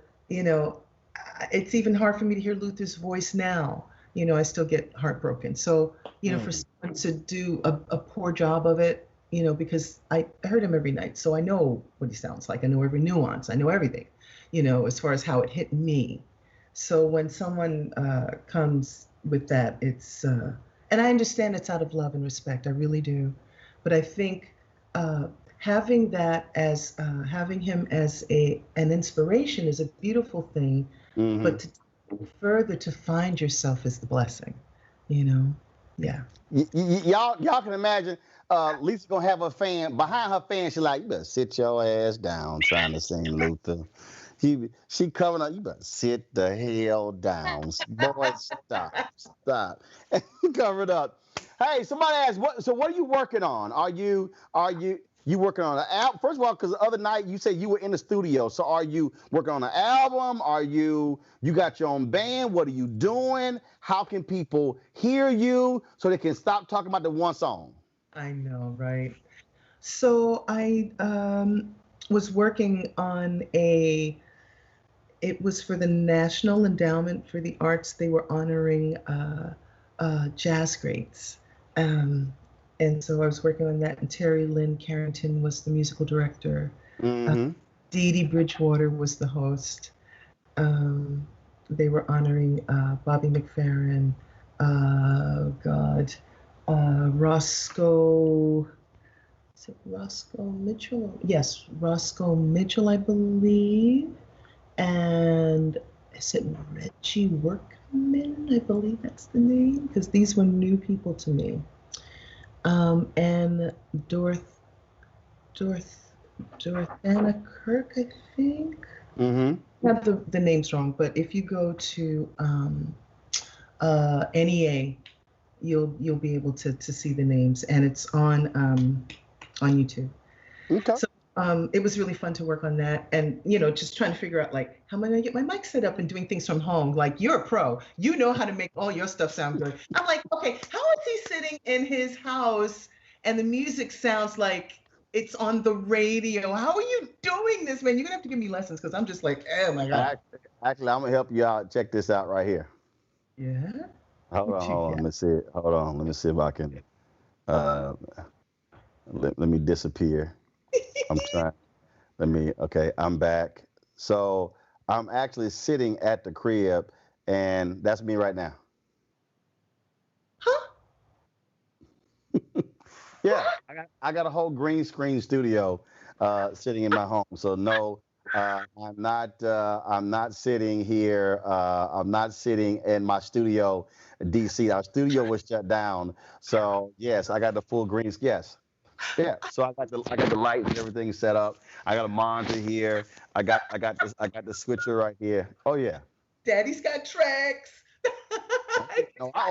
it's even hard for me to hear Luther's voice now. You know, I still get heartbroken. So, you know, for someone to do a poor job of it, you know, because I heard him every night, so I know what he sounds like. I know every nuance. I know everything, you know, as far as how it hit me. So when someone comes with that, it's, and I understand it's out of love and respect. I really do. But I think having that as, having him as an inspiration is a beautiful thing. But to further to find yourself is the blessing, you know? Yeah. Y'all can imagine Lisa gonna have her fan behind her fan. She's like, you better sit your ass down trying to sing Luther. She coming up, you better sit the hell down. Boy, stop. Cover it up. Hey, somebody asked, what are you working on? Are you working on an album? First of all, because the other night you said you were in the studio. So are you working on an album? Are you got your own band? What are you doing? How can people hear you so they can stop talking about the one song? I know, right? So I was working on it was for the National Endowment for the Arts. They were honoring jazz greats. And so I was working on that, and Terry Lynn Carrington was the musical director. Dee Dee Bridgewater was the host. They were honoring Bobby McFerrin, Roscoe, is it Roscoe Mitchell? Yes, Roscoe Mitchell, I believe. And is it Reggie Workman? I believe that's the name, because these were new people to me. And Dorothea Kirk, I think. Not the name's wrong, but if you go to NEA, you'll be able to see the names, and it's on YouTube. Okay. So it was really fun to work on that, and you know, just trying to figure out like how am I gonna get my mic set up and doing things from home. Like, you're a pro, you know how to make all your stuff sound good. I'm like, okay, how is he sitting in his house and the music sounds like it's on the radio? How are you doing this, man? You're gonna have to give me lessons, because I'm just like, oh my God. Actually, I'm gonna help you out. Check this out right here. Yeah. Hold on. Let me see it. Hold on. Let me see if I can. Let me disappear. I'm trying. Okay, I'm back. So I'm actually sitting at the crib, and that's me right now. Huh? Yeah, I got a whole green screen studio sitting in my home. So no, I'm not sitting here. I'm not sitting in my studio, DC. Our studio was shut down. So yes, I got the full green. Yes. Yeah, so I got the lights and everything set up. I got a monitor here. I got the switcher right here. Oh yeah. Daddy's got tracks. I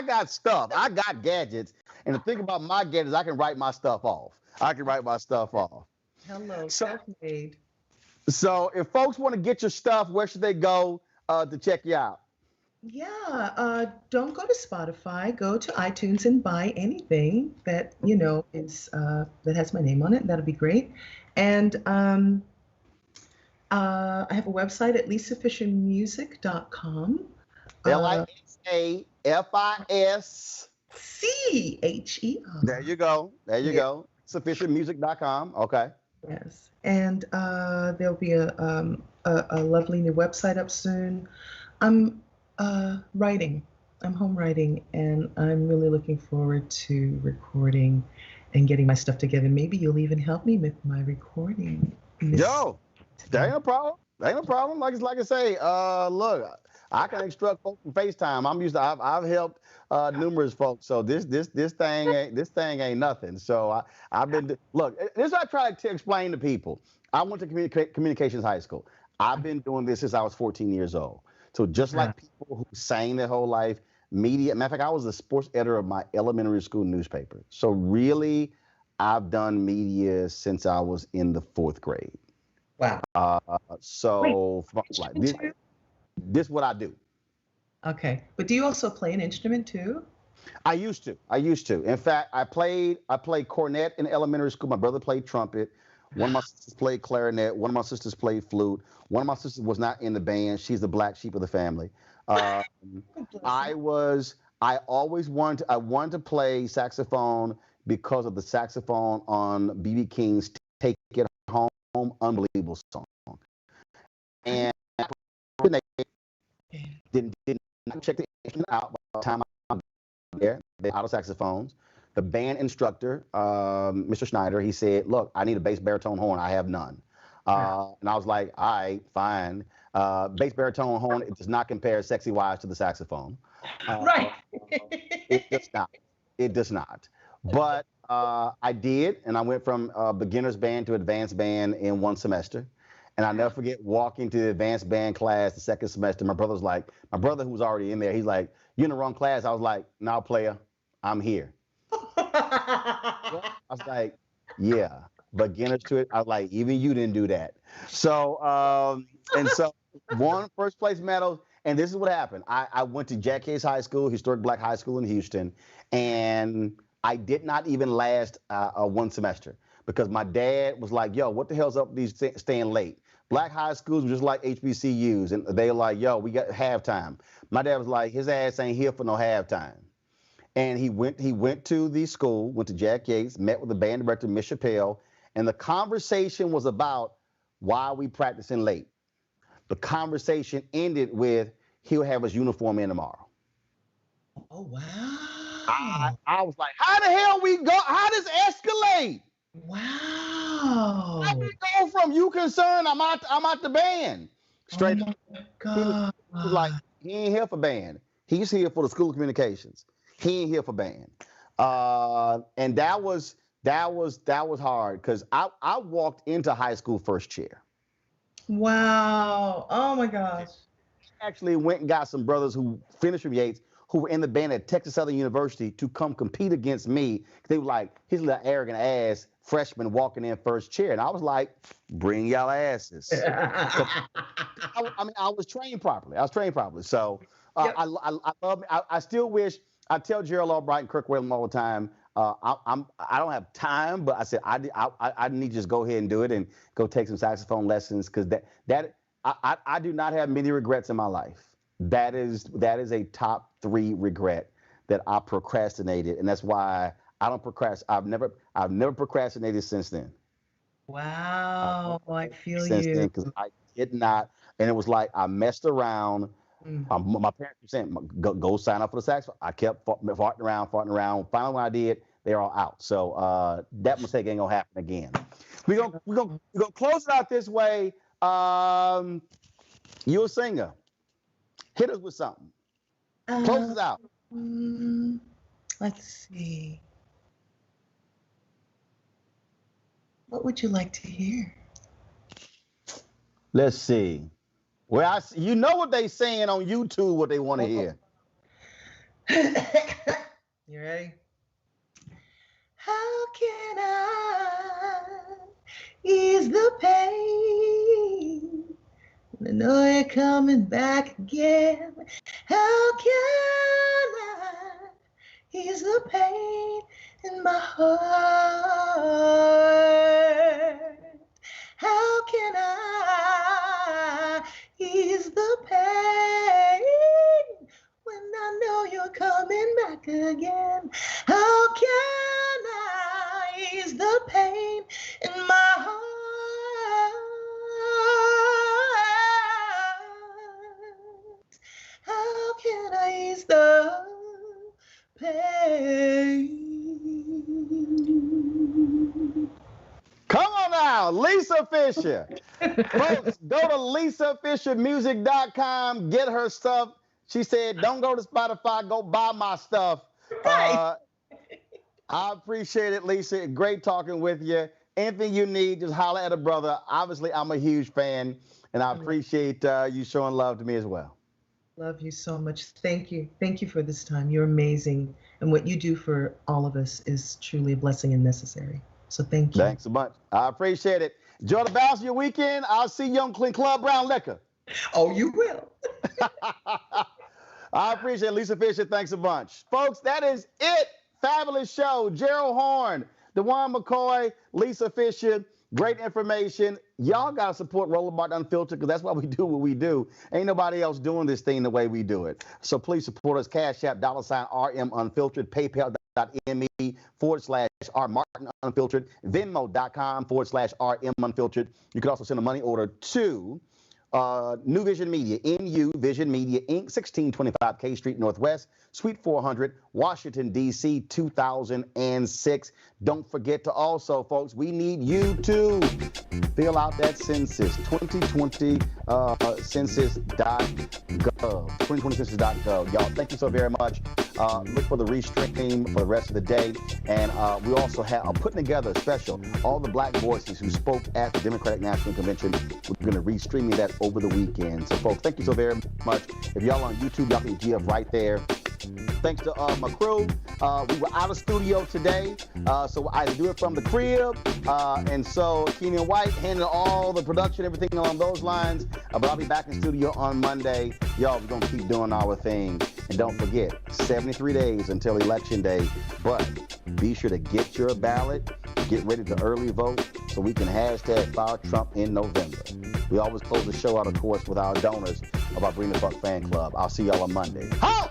got stuff. I got gadgets. And the thing about my gadgets, I can write my stuff off. Hello, self-made. So if folks want to get your stuff, where should they go to check you out? Yeah, don't go to Spotify. Go to iTunes and buy anything that you know is that has my name on it. That'll be great. And I have a website at lisafischermusic.com. LISAFISCHER. There you go. Lisafischermusic.com. Okay. Yes, and there'll be a lovely new website up soon. I'm writing. I'm home writing, and I'm really looking forward to recording and getting my stuff together. Maybe you'll even help me with my recording. Yo, that ain't no problem. Like I say, look, I can instruct folks from FaceTime. I'm used to. I've helped numerous folks. So this thing ain't nothing. So I've been look. This is what I try to explain to people. I went to communications high school. I've been doing this since I was 14 years old. So just like people who sang their whole life, media. Matter of fact, I was the sports editor of my elementary school newspaper. So really, I've done media since I was in the 4th grade. Wow. This is what I do. Okay, but do you also play an instrument too? I used to. In fact, I played cornet in elementary school. My brother played trumpet. One of my sisters played clarinet. One of my sisters played flute. One of my sisters was not in the band. She's the black sheep of the family. I always wanted to play saxophone because of the saxophone on B.B. King's "Take It Home," unbelievable song. And didn't check the instrument out by the time I'm there. They're out of saxophones. The band instructor, Mr. Schneider, he said, "Look, I need a bass baritone horn. I have none." And I was like, "All right, fine." Bass baritone horn, it does not compare sexy-wise to the saxophone. Right. It does not. It does not. But I did, and I went from beginner's band to advanced band in one semester. And I'll never forget walking to the advanced band class the second semester. My brother who was already in there, he's like, "You're in the wrong class." I was like, "No, player, I'm here." I was like, "Yeah, beginners to it." I was like, "Even you didn't do that." So, so won first place medal. And this is what happened. I went to Jack Hayes High School, historic black high school in Houston, and I did not even last one semester because my dad was like, "Yo, what the hell's up with these staying late?" Black high schools were just like HBCUs, and they were like, "Yo, we got halftime." My dad was like, "His ass ain't here for no halftime." And he went to the school, went to Jack Yates, met with the band director, Miss Chappelle, and the conversation was about why are we practicing late. The conversation ended with, "He'll have his uniform in tomorrow." Oh, wow. I was like, how the hell we go? How does escalate? Wow. How we go from "you concerned, I'm out the band"? Straight up. God. He was like, he ain't here for band. He's here for the School of Communications. He ain't here for band. And that was hard because I walked into high school first chair. Wow. Oh my gosh. Actually went and got some brothers who finished from Yates who were in the band at Texas Southern University to come compete against me. They were like, "His little arrogant ass freshman walking in first chair." And I was like, "Bring y'all asses." I was trained properly. So I love. I still wish. I tell Gerald Albright and Kirk Whalum all the time. I don't have time, but I said I need to just go ahead and do it and go take some saxophone lessons because I do not have many regrets in my life. That is a top 3 regret that I procrastinated, and that's why I don't procrastinate. I've never procrastinated since then. Wow. I feel Since you. then, because I did not, and it was like I messed around. My parents were saying, go sign up for the saxophone. I kept farting around. Finally, when I did, they're all out. So that mistake ain't gonna happen again. We're gonna close it out this way. You're a singer. Hit us with something. Close us out. Let's see. What would you like to hear? Let's see. Well, you know what they saying on YouTube, what they want to hear. You ready? How can I ease the pain when I know you're coming back again? How can I ease the pain in my heart? How can I ease the pain when I know you're coming back again? How can I ease the pain in my heart? How can I ease the pain? Come on now, Lisa Fischer. Folks, go to lisafischermusic.com, get her stuff. She said, don't go to Spotify, go buy my stuff. I appreciate it, Lisa. Great talking with you. Anything you need, just holler at a brother. Obviously, I'm a huge fan, and I appreciate you showing love to me as well. Love you so much. Thank you. Thank you for this time. You're amazing. And what you do for all of us is truly a blessing and necessary. So thank you. Thanks so much. I appreciate it. Enjoy the balance of your weekend. I'll see you on Clean Club Brown Liquor. Oh, you will. I appreciate it, Lisa Fischer. Thanks a bunch. Folks, that is it. Fabulous show. Gerald Horne, DeJuan McCoy, Lisa Fischer. Great information. Y'all got to support Roland Martin Unfiltered because that's why we do what we do. Ain't nobody else doing this thing the way we do it. So please support us. Cash App, $RM Unfiltered, PayPal.me/R Martin Unfiltered, Venmo.com/RM Unfiltered. You can also send a money order to New Vision Media, NU Vision Media, Inc., 1625 K Street Northwest, Suite 400, Washington, D.C., 2006. Don't forget to also, folks, we need you to fill out that census, 2020 census.gov, 2020 census.gov. Y'all, thank you so very much. Look for the restream for the rest of the day. And we also have putting together a special, all the black voices who spoke at the Democratic National Convention. We're going to restream that over the weekend. So, folks, thank you so very much. If y'all on YouTube, y'all can GF right there. Thanks to my crew. We were out of studio today, so I do it from the crib. And so Keenan White handled all the production, everything along those lines. But I'll be back in studio on Monday. Y'all, we're going to keep doing our thing. And don't forget, 73 days until Election Day. But be sure to get your ballot, get ready to early vote so we can hashtag Fire Trump in November. We always close the show out, of course, with our donors of our Bring the Fuck fan club. I'll see y'all on Monday. Ho!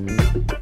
Peace.